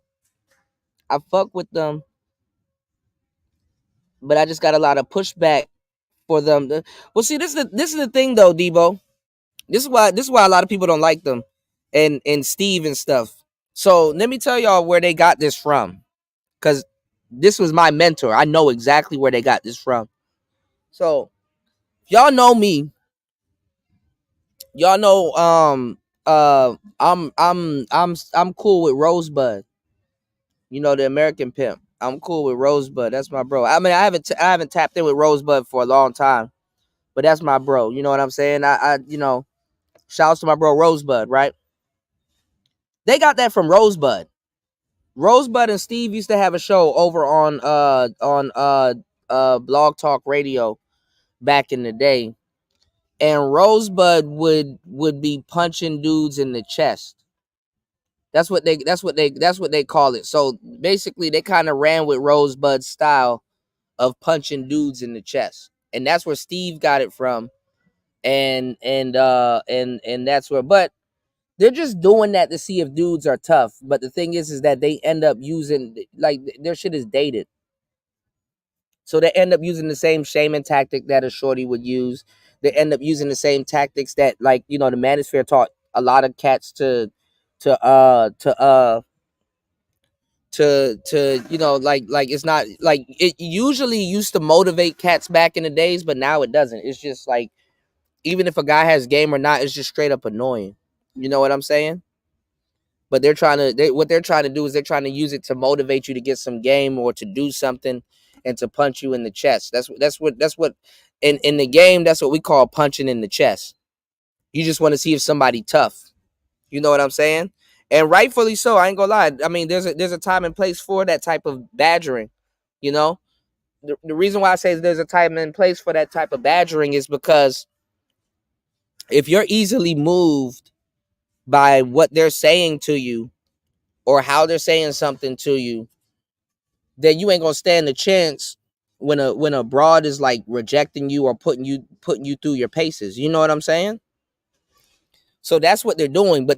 I fuck with them, but I just got a lot of pushback for them. Well, see, this is the thing though, Debo. This is why a lot of people don't like them, and Steve and stuff. So let me tell y'all where they got this from, because this was my mentor. I know exactly where they got this from. So y'all know me. Y'all know I'm cool with Rosebud. You know, the American Pimp. I'm cool with Rosebud. That's my bro. I mean, I haven't tapped in with Rosebud for a long time, but that's my bro. You know what I'm saying? I shouts to my bro Rosebud, right? They got that from Rosebud. Rosebud and Steve used to have a show over on Blog Talk Radio back in the day. And Rosebud would be punching dudes in the chest. That's what they call it. So basically they kind of ran with Rosebud's style of punching dudes in the chest. And that's where Steve got it from. And that's where, but they're just doing that to see if dudes are tough. But the thing is that they end up using, like, their shit is dated. So they end up using the same shaming tactic that a shorty would use. They end up using the same tactics that, like, the Manosphere taught a lot of cats to like it's not like it usually used to motivate cats back in the days, but now it doesn't. It's just like, even if a guy has game or not, it's just straight up annoying. You know what I'm saying? But what they're trying to do is they're trying to use it to motivate you to get some game or to do something and to punch you in the chest. That's what in the game, that's what we call punching in the chest. You just want to see if somebody tough. You know what I'm saying? And rightfully so. I ain't gonna lie. I mean, there's a time and place for that type of badgering. You know, the reason why I say there's a time and place for that type of badgering is because if you're easily moved by what they're saying to you or how they're saying something to you, then you ain't gonna stand a chance when a broad is like rejecting you or putting you through your paces. You know what I'm saying? So that's what they're doing. But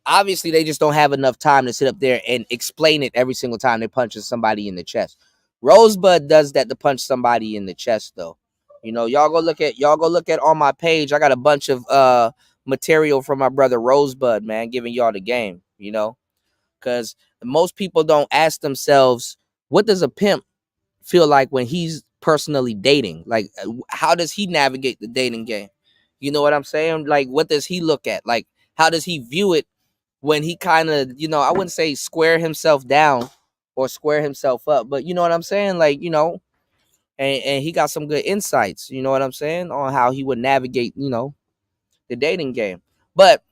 obviously they just don't have enough time to sit up there and explain it every single time they punch somebody in the chest. Rosebud does that to punch somebody in the chest, though. You know, y'all go look at on my page. I got a bunch of material from my brother Rosebud, man, giving y'all the game, you know, because most people don't ask themselves, what does a pimp feel like when he's personally dating? Like, how does he navigate the dating game? You know what I'm saying? Like, what does he look at? Like, how does he view it when he kind of, you know, I wouldn't say square himself down or square himself up, but you know what I'm saying? Like, you know, and he got some good insights, you know what I'm saying, on how he would navigate, you know, the dating game. But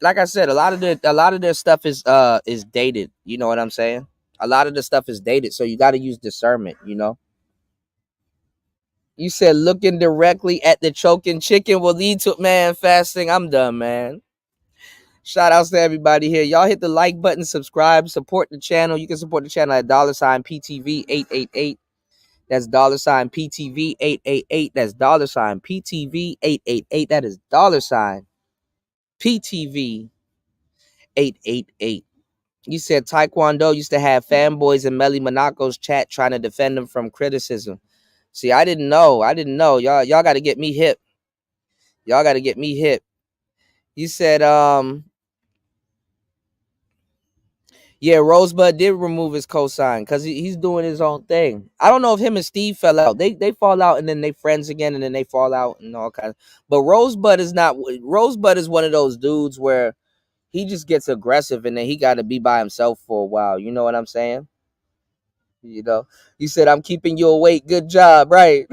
like I said, a lot of their stuff is dated, you know what I'm saying? A lot of the stuff is dated, so you got to use discernment, you know. You said looking directly at the choking chicken will lead to, man, fasting. I'm done, man. Shout outs to everybody here. Y'all hit the like button, subscribe, support the channel. You can support the channel at $PTV888. That's $PTV888. That's $PTV888. That is $PTV888. You said Taekwondo used to have fanboys and Melly Monaco's chat trying to defend them from criticism. See, I didn't know. Y'all got to get me hip. Y'all got to get me hip. You said, yeah, Rosebud did remove his cosign because he's doing his own thing. I don't know if him and Steve fell out. They fall out and then they friends again and then they fall out and all kinds. But Rosebud is not. Rosebud is one of those dudes where he just gets aggressive and then he got to be by himself for a while. You know what I'm saying? You know. You said I'm keeping you awake. Good job, right?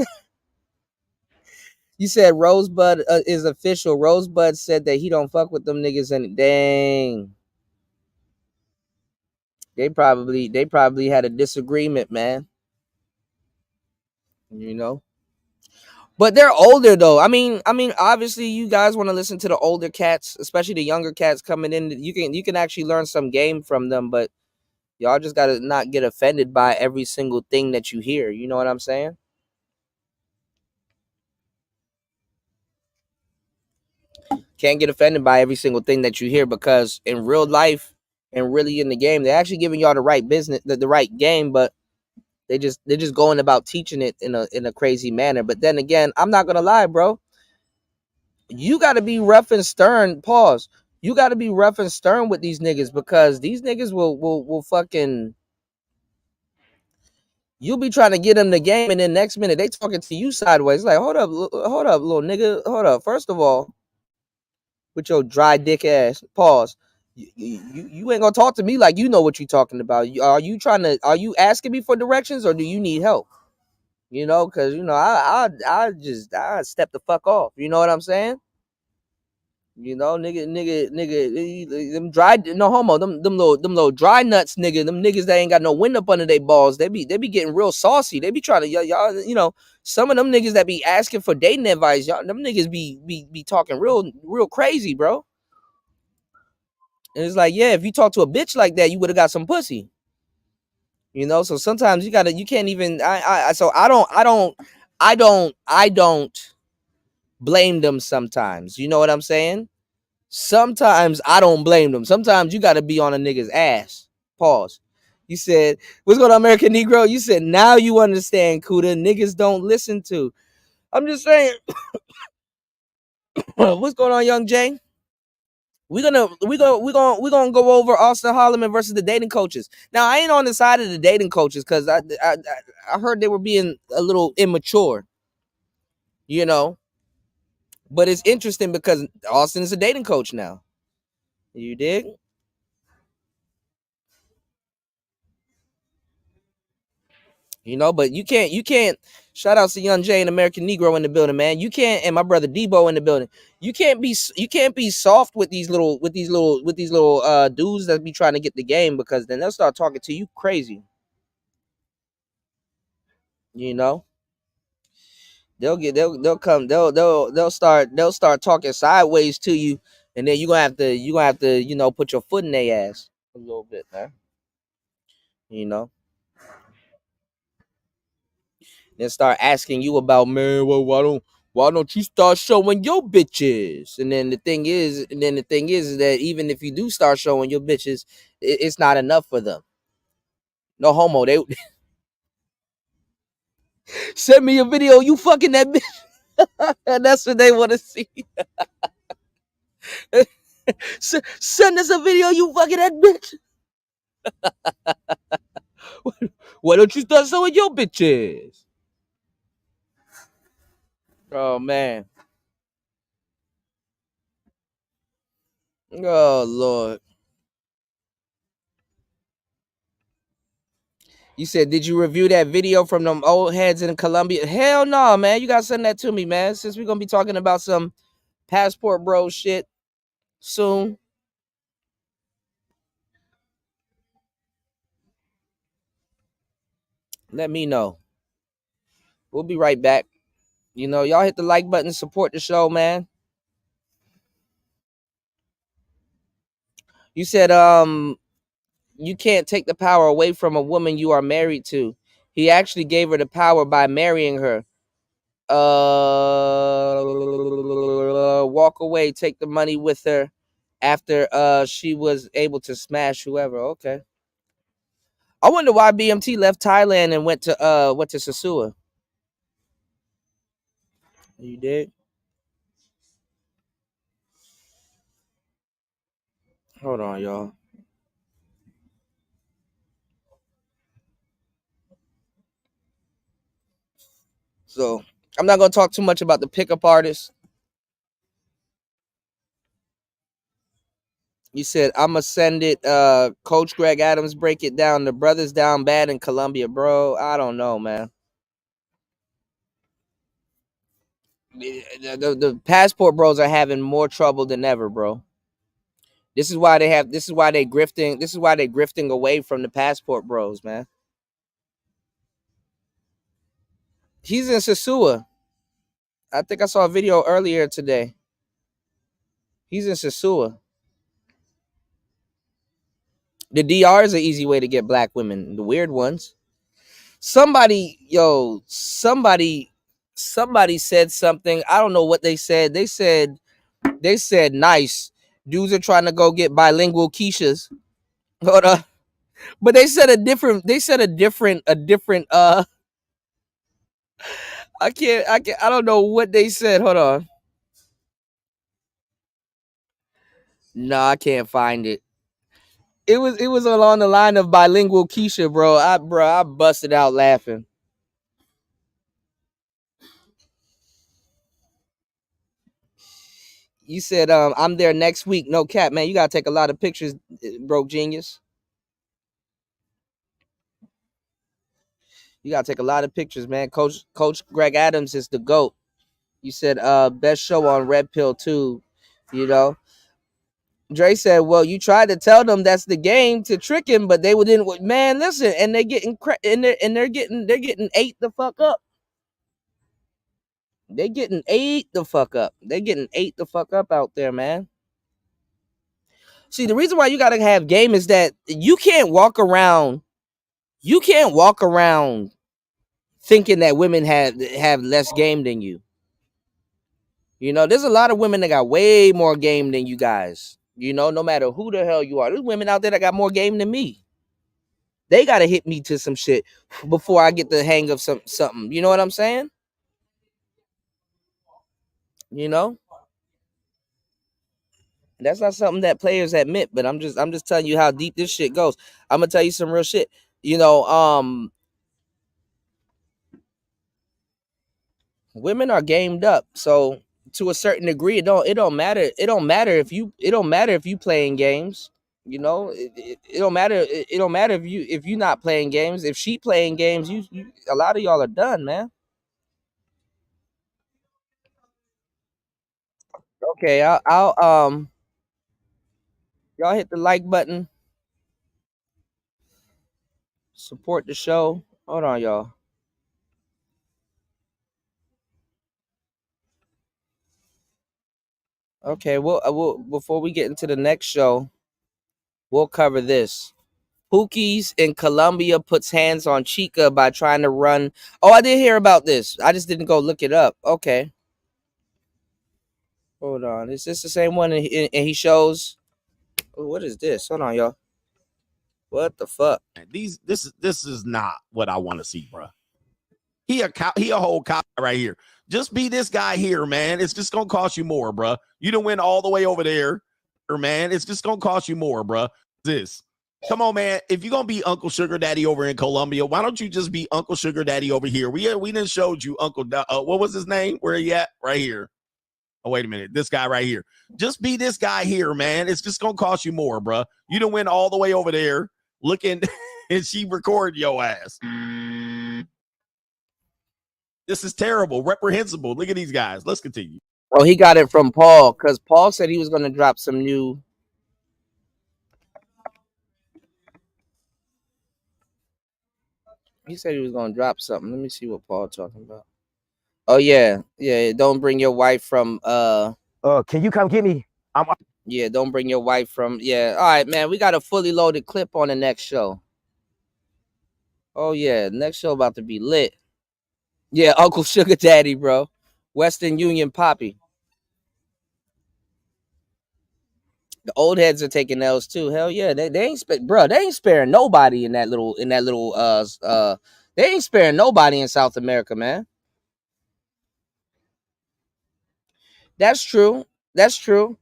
You said Rosebud is official. Rosebud said that he don't fuck with them niggas and dang. They probably had a disagreement, man. You know. But they're older though. I mean, obviously you guys want to listen to the older cats, especially the younger cats coming in. You can actually learn some game from them, but y'all just gotta not get offended by every single thing that you hear. You know what I'm saying? Can't get offended by every single thing that you hear because in real life and really in the game, they're actually giving y'all the right business, the right game, but they're just going about teaching it in a crazy manner. But then again, I'm not gonna lie, bro. You gotta be rough and stern. Pause. You gotta be rough and stern with these niggas because these niggas will fucking. You'll be trying to get them the game, and then next minute they talking to you sideways. Like, hold up, little nigga, hold up. First of all, with your dry dick ass. Pause. You ain't gonna talk to me like you know what you talking about. Are you asking me for directions or do you need help? You know, because you know, I step the fuck off. You know what I'm saying? You know, nigga, them dry, no homo, them little dry nuts, nigga, them niggas that ain't got no wind up under their balls. They be getting real saucy. They be trying to y'all, you know, some of them niggas that be asking for dating advice, y'all, them niggas be talking real crazy, bro. And it's like, yeah, if you talk to a bitch like that, you would have got some pussy. You know, so sometimes you can't even. So I don't blame them. Sometimes, you know what I'm saying. Sometimes I don't blame them. Sometimes you got to be on a nigga's ass. Pause. You said, what's going on, American Negro? You said, now you understand, Kuda. Niggas don't listen to. I'm just saying. What's going on, Young Jay? We're gonna go over Austin Holloman versus the dating coaches. Now, I ain't on the side of the dating coaches because I heard they were being a little immature, you know. But it's interesting because Austin is a dating coach now. You dig? You know, but you can't. Shout out to Young Jay and American Negro in the building, man. You can't, and my brother Debo in the building. You can't be soft with these little dudes that be trying to get the game because then they'll start talking to you crazy. You know, they'll start talking sideways to you, and then you gonna have to you know, put your foot in their ass a little bit, man. You know. Then start asking you about, man, well, why don't you start showing your bitches? And then the thing is that even if you do start showing your bitches, it's not enough for them. No homo. Send me a video you fucking that bitch. And that's what they want to see. Send us a video you fucking that bitch. Why don't you start showing your bitches? Oh man. Oh Lord. You said, did you review that video from them old heads in Colombia? Hell no, man. You gotta send that to me, man. Since we're gonna be talking about some passport bro shit soon. Let me know. We'll be right back. You know, y'all hit the like button, support the show, man. You said, you can't take the power away from a woman you are married to. He actually gave her the power by marrying her. Walk away, take the money with her after she was able to smash whoever. Okay. I wonder why BMT left Thailand and went to Sasua. You did? Hold on, y'all. So I'm not gonna talk too much about the pickup artist. You said I'ma send it. Coach Greg Adams break it down. The brothers down bad in Colombia, bro. I don't know, man. The passport bros are having more trouble than ever, bro. This is why they grifting. This is why they grifting away from the passport bros, man. He's in Sasua. I think I saw a video earlier today. He's in Sasua. The DR is an easy way to get black women. The weird ones. Somebody said something. I don't know what they said. They said nice. Dudes are trying to go get bilingual Keishas. Hold on. But they said a different I don't know what they said. Hold on. No, I can't find it. It was along the line of bilingual Keisha, bro. I busted out laughing. You said I'm there next week. No cap, man. You gotta take a lot of pictures, broke genius. You gotta take a lot of pictures, man. Coach Greg Adams is the GOAT. You said best show on Red Pill too, you know. Dre said, well, you tried to tell them that's the game to trick him, but they didn't. Man, listen, and they're getting they're getting ate the fuck up. They getting ate the fuck up. They getting ate the fuck up out there, man. See, the reason why you gotta have game is that you can't walk around thinking that women have less game than you. You know, there's a lot of women that got way more game than you guys. You know, no matter who the hell you are. There's women out there that got more game than me. They gotta hit me to some shit before I get the hang of something. You know what I'm saying? You know? That's not something that players admit, but I'm just telling you how deep this shit goes. I'm gonna tell you some real shit. You know, women are gamed up. So to a certain degree, it don't matter if you playing games. You know, it don't matter. It don't matter if you not playing games. If she playing games, you a lot of y'all are done, man. Okay, I'll y'all hit the like button, support the show. Hold on, y'all. Okay, we'll before we get into the next show, we'll cover this. Pookies in Colombia puts hands on Chica by trying to run. Oh, I did hear about this. I just didn't go look it up. Okay. Hold on. Is this the same one? And he shows. Oh, what is this? Hold on, y'all. What the fuck? This is not what I want to see, bro. He a whole cop right here. Just be this guy here, man. It's just gonna cost you more, bruh. You done went all the way over there, man. It's just gonna cost you more, bruh. This. Come on, man. If you're gonna be Uncle Sugar Daddy over in Colombia, why don't you just be Uncle Sugar Daddy over here? We done showed you Uncle. What was his name? Where he at? Right here. Oh, wait a minute. This guy right here. Just be this guy here, man. It's just gonna cost you more, bruh. You done went all the way over there looking, and she recorded your ass. This is terrible, reprehensible. Look at these guys. Let's continue. Oh, he got it from Paul because Paul said he was going to drop some new. He said he was going to drop something. Let me see what Paul talking about. Oh yeah, yeah. Don't bring your wife from. Can you come get me? Yeah, don't bring your wife from. Yeah. All right, man. We got a fully loaded clip on the next show. Oh yeah, next show about to be lit. Yeah, Uncle Sugar Daddy, bro. Western Union Poppy. The old heads are taking L's too. Hell yeah, they ain't bro. They ain't sparing nobody in that little They ain't sparing nobody in South America, man. That's true. That's true.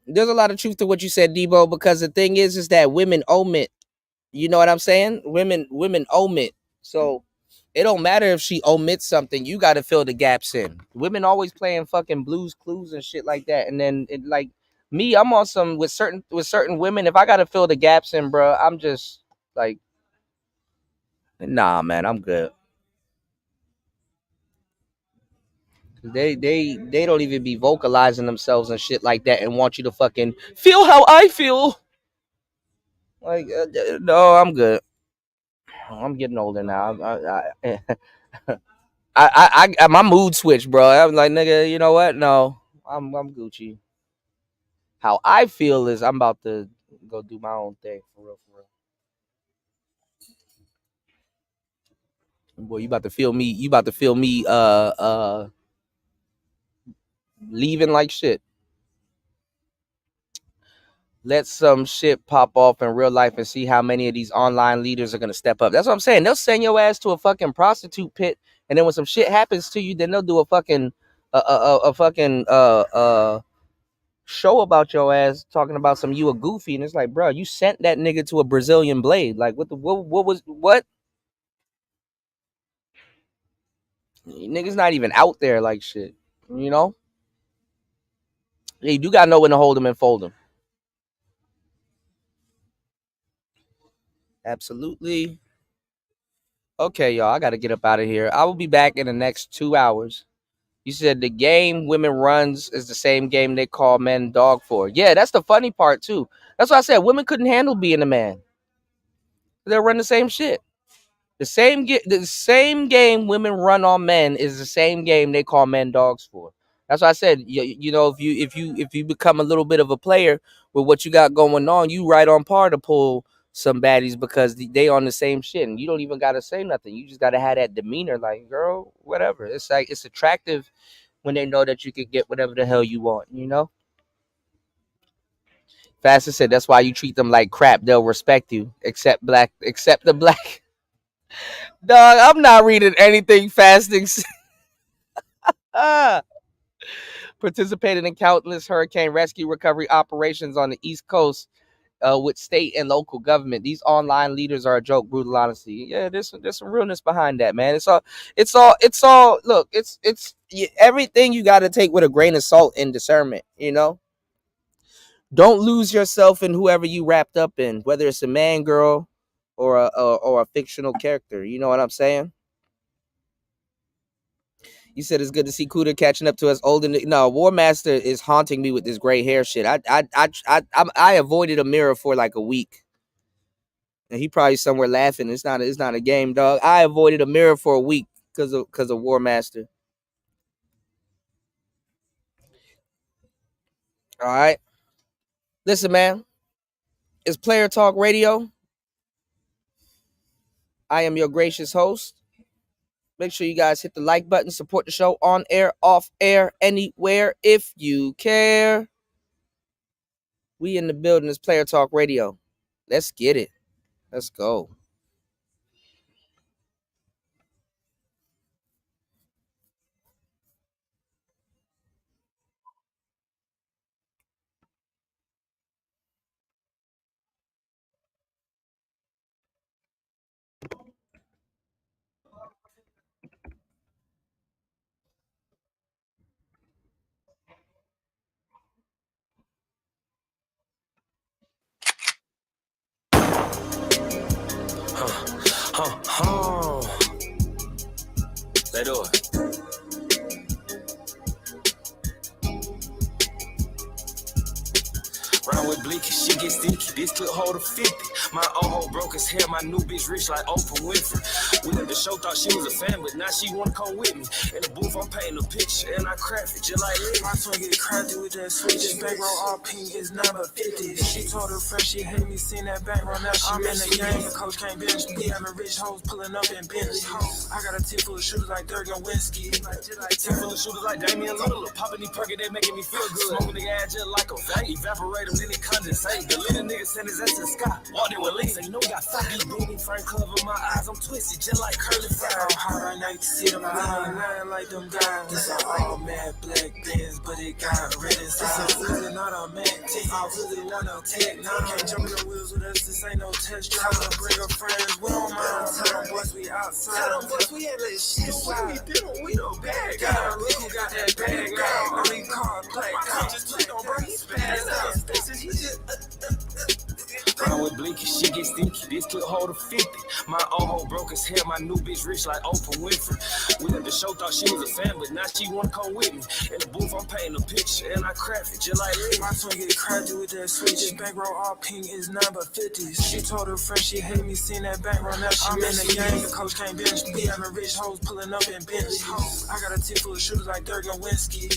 There's a lot of truth to what you said, Debo, because the thing is that women omit. You know what I'm saying? Women omit. So it don't matter if she omits something. You got to fill the gaps in. Women always playing fucking Blues Clues and shit like that. And then it like me, I'm on some with certain women. If I got to fill the gaps in, bro, I'm just like, nah, man, I'm good. They don't even be vocalizing themselves and shit like that and want you to fucking feel how I feel. Like, no, I'm good. I'm getting older now. I my mood switched, bro. I'm like, nigga, you know what? No, I'm Gucci. How I feel is I'm about to go do my own thing for real, for real. Boy, you about to feel me. You about to feel me. Leaving like shit. Let some shit pop off in real life and see how many of these online leaders are gonna step up. That's what I'm saying. They'll send your ass to a fucking prostitute pit, and then when some shit happens to you, then they'll do a fucking show about your ass talking about some you a goofy, and it's like, bro, you sent that nigga to a Brazilian blade. Like, what what? Niggas not even out there like shit, you know? Yeah, you do gotta know when to hold them and fold them. Absolutely. Okay, y'all, I gotta get up out of here. I will be back in the next 2 hours. You said the game women runs is the same game they call men dog for. Yeah, that's the funny part too. That's why I said women couldn't handle being a man. They'll run the same shit. The same game women run on men is the same game they call men dogs for. That's why I said, you know, if you become a little bit of a player with what you got going on, you right on par to pull some baddies because they on the same shit, and you don't even gotta say nothing. You just gotta have that demeanor, like, girl, whatever. It's like it's attractive when they know that you can get whatever the hell you want, you know. Fasta said that's why you treat them like crap. They'll respect you, except the black. Dog, I'm not reading anything fasting. Participated in countless hurricane rescue recovery operations on the East Coast with state and local government. These online leaders are a joke, brutal honesty. Yeah, there's some realness behind that, man. It's all. Look, it's everything you got to take with a grain of salt and discernment. You know, don't lose yourself in whoever you wrapped up in, whether it's a man, girl, or a fictional character. You know what I'm saying? You said it's good to see Cooter catching up to us older. No, War Master is haunting me with this gray hair shit. I avoided a mirror for like a week, and he probably somewhere laughing. It's not a game, dog. I avoided a mirror for a week because of War Master. All right, listen, man. It's Player Talk Radio. I am your gracious host. Make sure you guys hit the like button, support the show on air, off air, anywhere if you care. We in the building. It's Player Talk Radio. Let's get it. Let's go. do it. Round with Bleaky, she get sticky. This clip hold a 50. My old hoe broke as hell, my new bitch rich like Oprah Winfrey. We at the show, thought she was a fan, but now she wanna come with me. In the booth, I'm painting a picture, and I craft it just like Lee. My twin get crafty with that switch. This bankroll all pink is number 50. She told her friend she hate me, seen that bankroll, now she in the game. The coach can't bench me. Having rich hoes pulling up in Bentley. I got a tip full of shooters like Dirk and Whiskey. Tip full of shooters like Damian Lillard. Popping these perky, they making me feel good. Smoking the gas just like a vape. Evaporate them, then it condensate. The little nigga send his ass to the sky. Walked in with Lisa, you know we got foggy beanie frame cover my eyes. I'm twisted just like curly fries. I'm hard, I like to see them lying like them guys. This a all mad black Benz, but it got red inside. This a Uzi, not a automatic. I really wanna take now. Can't jump in the wheels with us, this ain't no test drive. Bring her friends, we don't mind. Tell them boys we outside. Tell them boys we ain't let shit slide. We no bad guy. Look who got that bad guy. Only car black guy. Just please don't bring his spaz out. He just round with Bleaky, she get stinky. This clip hold a 50. My old hoe broke as hell, my new bitch rich like Oprah Winfrey. We at the show, thought she was a fan, but now she wanna come with me. In the booth, I'm painting a picture, and I craft it just like Lee. My twin get crafty with that switch. This bankroll all pink is number 50s. She told her friend she hate me, seen that bankroll, now she in the game. The coach can't bench me. Having rich hoes pulling up in Bentley. I got a tip full of shooters like Dirk and Whiskey.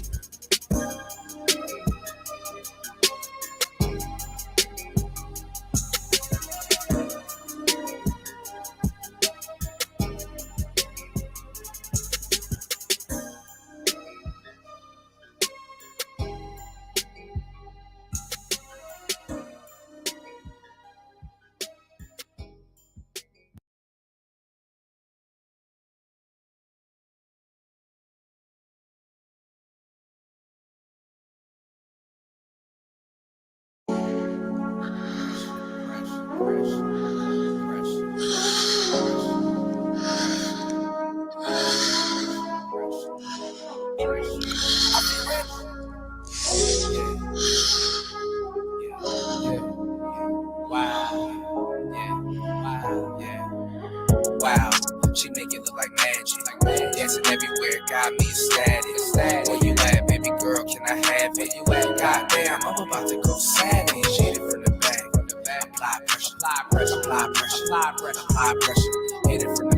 Wow, she make it look like magic. Dancing everywhere, got me ecstatic. Where you at, baby girl? Can I have it? You at? Goddamn, I'm about to go savage. Hit it from the back, apply pressure, apply pressure, apply pressure, apply pressure, apply pressure. Hit it from the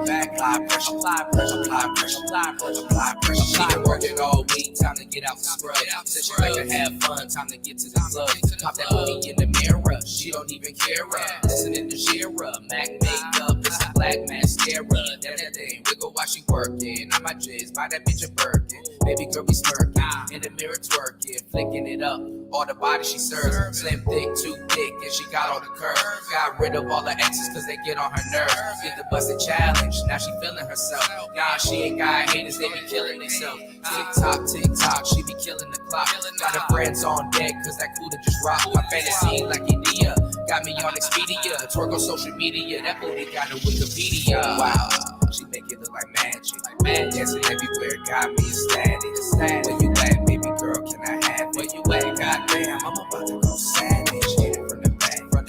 back, apply pressure, apply pressure, apply pressure, apply pressure, apply pressure. She been working all week, time to get out the scrub. Said she like to have fun, time to get to the club. Pop that booty in the mirror, she don't even care. Listening to Shira, Mac makeup, it's a black mascara. That thing, wiggle while she working. I might just buy that bitch a Birkin. Baby girl be smirking, in the mirror twerking, flicking it up. All the body she serves, slim, thick, too thick, and she got all the curves. Got rid of all the exes cause they get on her nerves. Did the busted challenge, now she feeling herself. Nah, she ain't got haters, they be killing themselves. Tick tock, she be killing the clock. Got her friends on deck cause that cooler just rocked. My fantasy like India, got me on Expedia. Twerk on social media, that booty got a Wikipedia. Wow, she make it look like magic. Dancing everywhere, got me ecstatic. Where you at, baby girl, can I have it? Where you at? Goddamn, I'm about to go savage. Hit it from the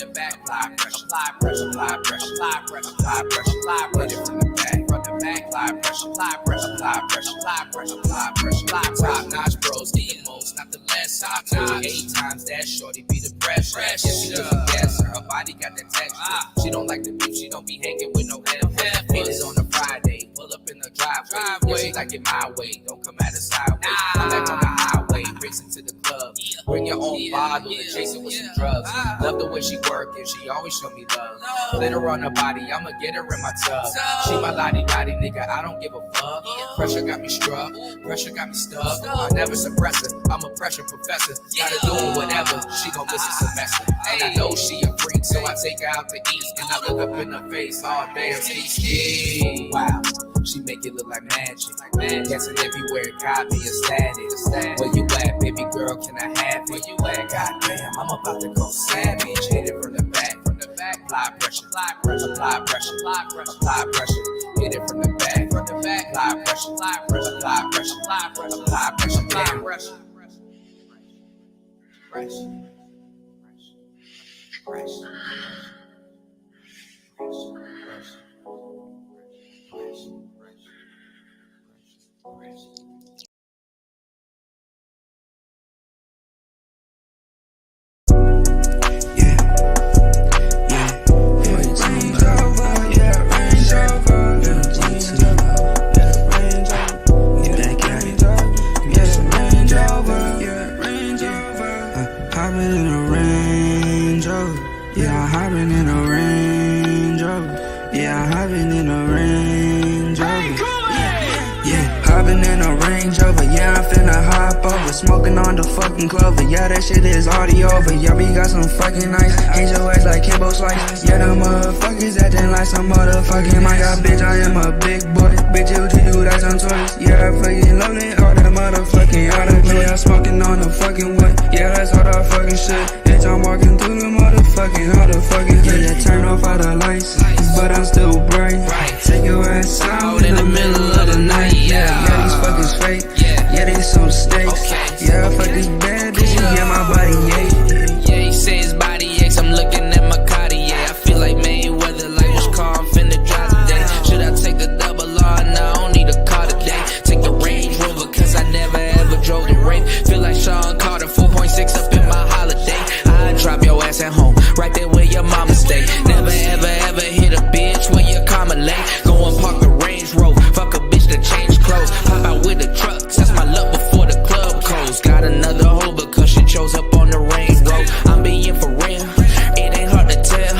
back, apply pressure, apply pressure, apply pressure, apply pressure, apply pressure, apply pressure. Hit it from the back, apply pressure, apply pressure, apply pressure, apply pressure, apply pressure, apply pressure. Top notch bros, the most, not the less. Top notch, 8 times that shorty be the pressure. Yeah, she doesn't guess her body got that texture. She don't like the beef, she don't be hanging with no head. It's on a Friday, pull up in the driveway. Yeah, she like it my way, don't come at us sideways. I'm back on the highway, racing to the club. Bring your own bottle and chase it with some drugs. Love the way she working, she always show me love. Glitter on her body, I'ma get her in my tub. She my lottie-dottie, nigga, I don't give a fuck. Pressure got me struck, pressure got me stuck. I never suppress her, I'm a pressure professor. Gotta do whatever, she gon' miss a semester. And I know she a freak, so I take her out to eat. And I look up in her face all day and see. Wow, she make it look like magic. Dancing everywhere, got me ecstatic. Where you at, baby girl, can I have it? Where you at? Goddamn, I'm about to go savage. Hit it from the back, apply pressure, apply pressure, apply pressure, apply pressure, apply pressure. Hit it from the back, apply pressure, apply pressure, apply pressure, apply pressure, apply pressure, apply pressure. Driving in a Range Rover, yeah, I'm finna hop over. Smoking on the fucking clover, yeah, that shit is already over. Yeah, we got some fucking ice, ain't your ass like Kimbo Slice. Yeah, the motherfuckers acting like some motherfucking my God, bitch, I am a big boy. Bitch, you do that some toys. Yeah, I fucking lonely, all that motherfucking autoplay. I'm smoking on the fucking wood, yeah, that's all the fucking shit. Bitch, I'm walking through the motherfucking, yeah, turn off all the lights, but I'm still bright. Take your ass out in the middle of the night. Yeah, these fuckers fake. Yeah, they some snakes. Yeah, I fuck this bad bitch. Yeah, my body ache. Yeah, he say his body aches. I'm looking at my Cartier. I feel like Mayweather, like which car I'm finna drive today. Should I take the double R? No, I don't need a car today. Take the Range Rover, cause I never ever drove the Wraith. Feel like Sean Carter, 4.6 up in my holiday. I drop your ass at home, right there where your mama stay. Never ever ever hit a bitch where your karma lay. Go and park the Range Rover, fuck a bitch to change clothes. Pop out with the trucks, that's my luck before the club closed. Got another hoe because she chose up on the Range Road. I'm being for real, it ain't hard to tell.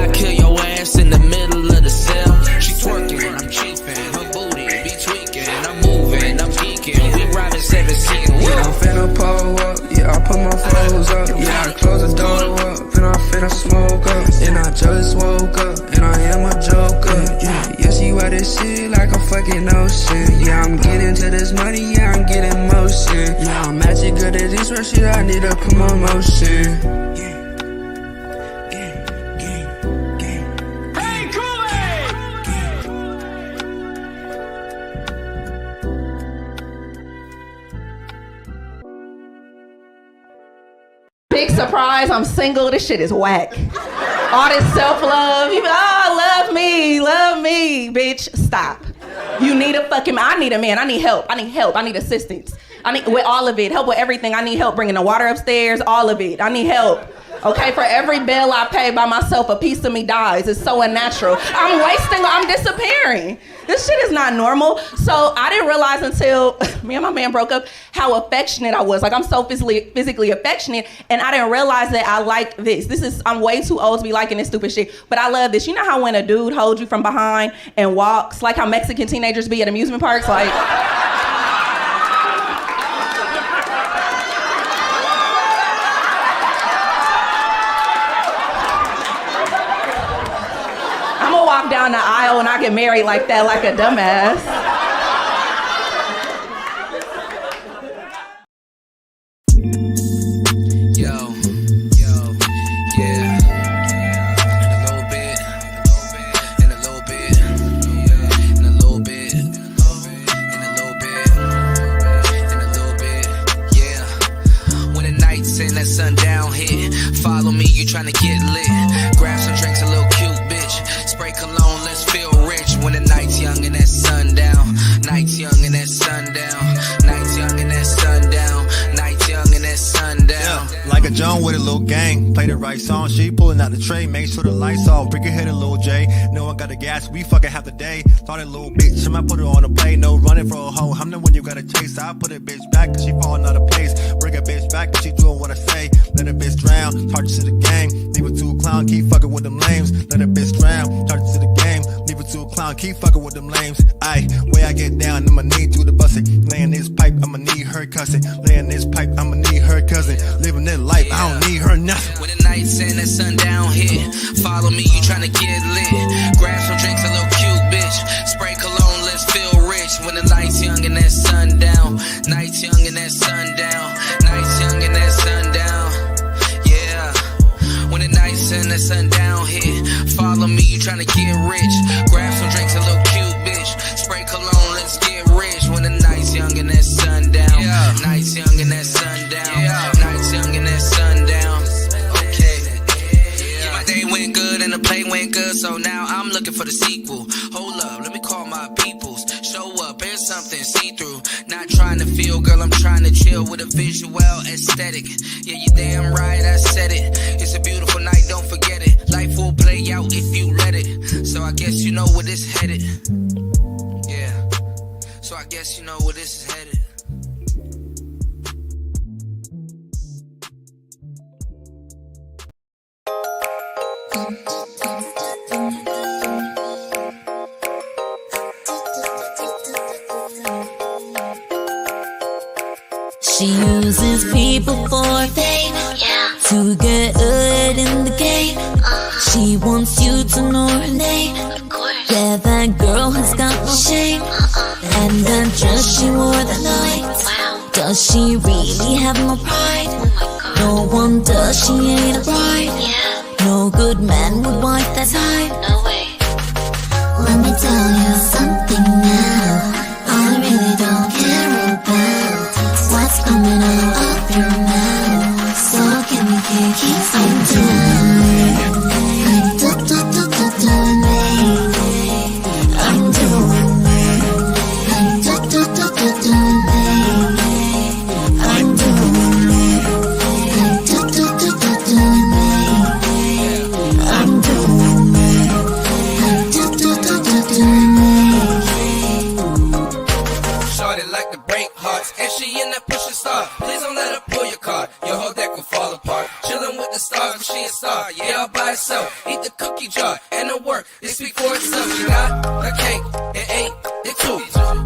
I kill your ass in the middle of the cell. She twerking, I'm cheaping, her booty be tweaking. I'm moving, I'm geeking, we riding 7 seats. Yeah, I'm finna pull up, yeah, I put my foes up. Yeah, I close the door up, and I'm finna smoke up. And I just woke up, and I am a joker. Yeah, she wet this shit like a fucking ocean. Yeah, I'm getting to this money, yeah, I'm getting motion. Yeah, I'm actually good at this rap shit, I need to put more motion. Big surprise, I'm single. This shit is whack. All this self-love. You love me, bitch. Stop. You need a fucking man. I need a man. I need help. I need assistance. I need with all of it. Help with everything. I need help bringing the water upstairs. All of it. I need help. Okay, for every bill I pay by myself, a piece of me dies. It's so unnatural. I'm disappearing. This shit is not normal. So I didn't realize until me and my man broke up how affectionate I was. Like, I'm so physically affectionate, and I didn't realize that I like this. I'm way too old to be liking this stupid shit, but I love this. You know how when a dude holds you from behind and walks, like how Mexican teenagers be at amusement parks, like... Walk down the aisle and I get married like that, like a dumbass. Yo, yeah. In a little bit, yeah. When the nights and that sundown hit, follow me, you tryna get lit. Grab some drinks, a little cute bitch. Spray cologne, let's feel rich. When the night's young and that sundown. Night's young and that sundown. Night's young and that sundown. Night's young and that sundown. Yeah, like a John with a little gang. Play the right song, she pulling out the tray. Make sure the lights off, break your head a little J. No one got the gas, we fucking half the day. Thought a little bitch, I might put her on a play. No running for a hoe, I'm the one you gotta chase. I put a bitch back cause she falling out of place. Bring a bitch back cause she doing what I say. Let a bitch drown, charge it to the gang. Leave it to a clown, keep fucking with them lames. Let a bitch drown, charge it to the game. Leave it to a clown, keep fucking with them lames. Aye, way I get down, I'ma need to the bustin'. Laying this pipe, I'ma need her cousin. Laying this pipe, I'ma need her cousin. Living this life, I don't need her nothing. When the nights and that sundown hit, follow me, you tryna get lit. Grab some drinks, a little cute bitch. Spray cologne, let's feel rich. When the night's young and that sundown. Night's young and that sundown. Night's young and that sundown. Yeah. When the nights and that sundown hit, follow me, you tryna get rich. Grab some drinks, a little cute bitch. Spray cologne, let's get rich. When the night's young and that sundown. Yeah. Night's young and that sundown. Yeah. Night's young and that sundown. Okay. Yeah. My day went good and the play went good, so now I'm looking for the sequel. Hold up, let me call my peoples. Show up, here's something see-through. Not trying to feel, girl, I'm trying to chill with a visual aesthetic. Yeah, you damn right, I said it. It's a beautiful night, don't forget it. Life will play out if you let it. So I guess you know where this is headed. Yeah. So I guess you know where this is headed. She uses people for fame, to get ahead in the game. She wants you to know her name. Yeah, that girl has got no shame. And that dress she wore that night, does she really have no pride? No wonder she ain't a bride. No good man would wipe that time. Let me tell you something now. I really don't care about what's coming out of your mouth. So can we keep I'm doing me. I'm doing me. I'm doing me. I'm doing me. I'm doing me. I'm doing Shorty like to break hearts, and she in that pushing star. Please don't let her pull your card. Your whole deck will fall apart. Chillin' with the stars, but she a star. Yeah, all by herself. Eat the cookie jar and the work. It speak for itself. She got a cake, it ate, it too.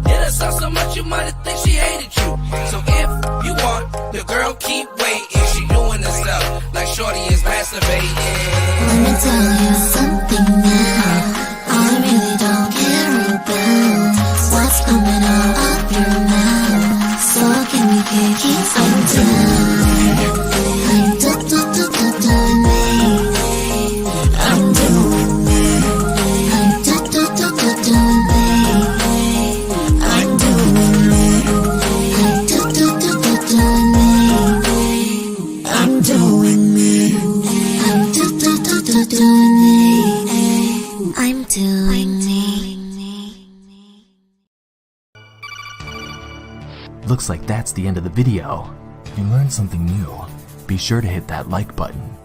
Hit us out so much you might think she hated you. So if you want the girl, keep waiting. She doing herself like Shorty is masturbating. Let me tell you something now. I really don't care about what's coming out of your mouth. So can we keep I'm doing me. I'm doing me. I'm doing me. I'm doing me. I'm doing me. I'm doing me. I'm doing me. Looks like that's the end of the video. If you learned something new, be sure to hit that like button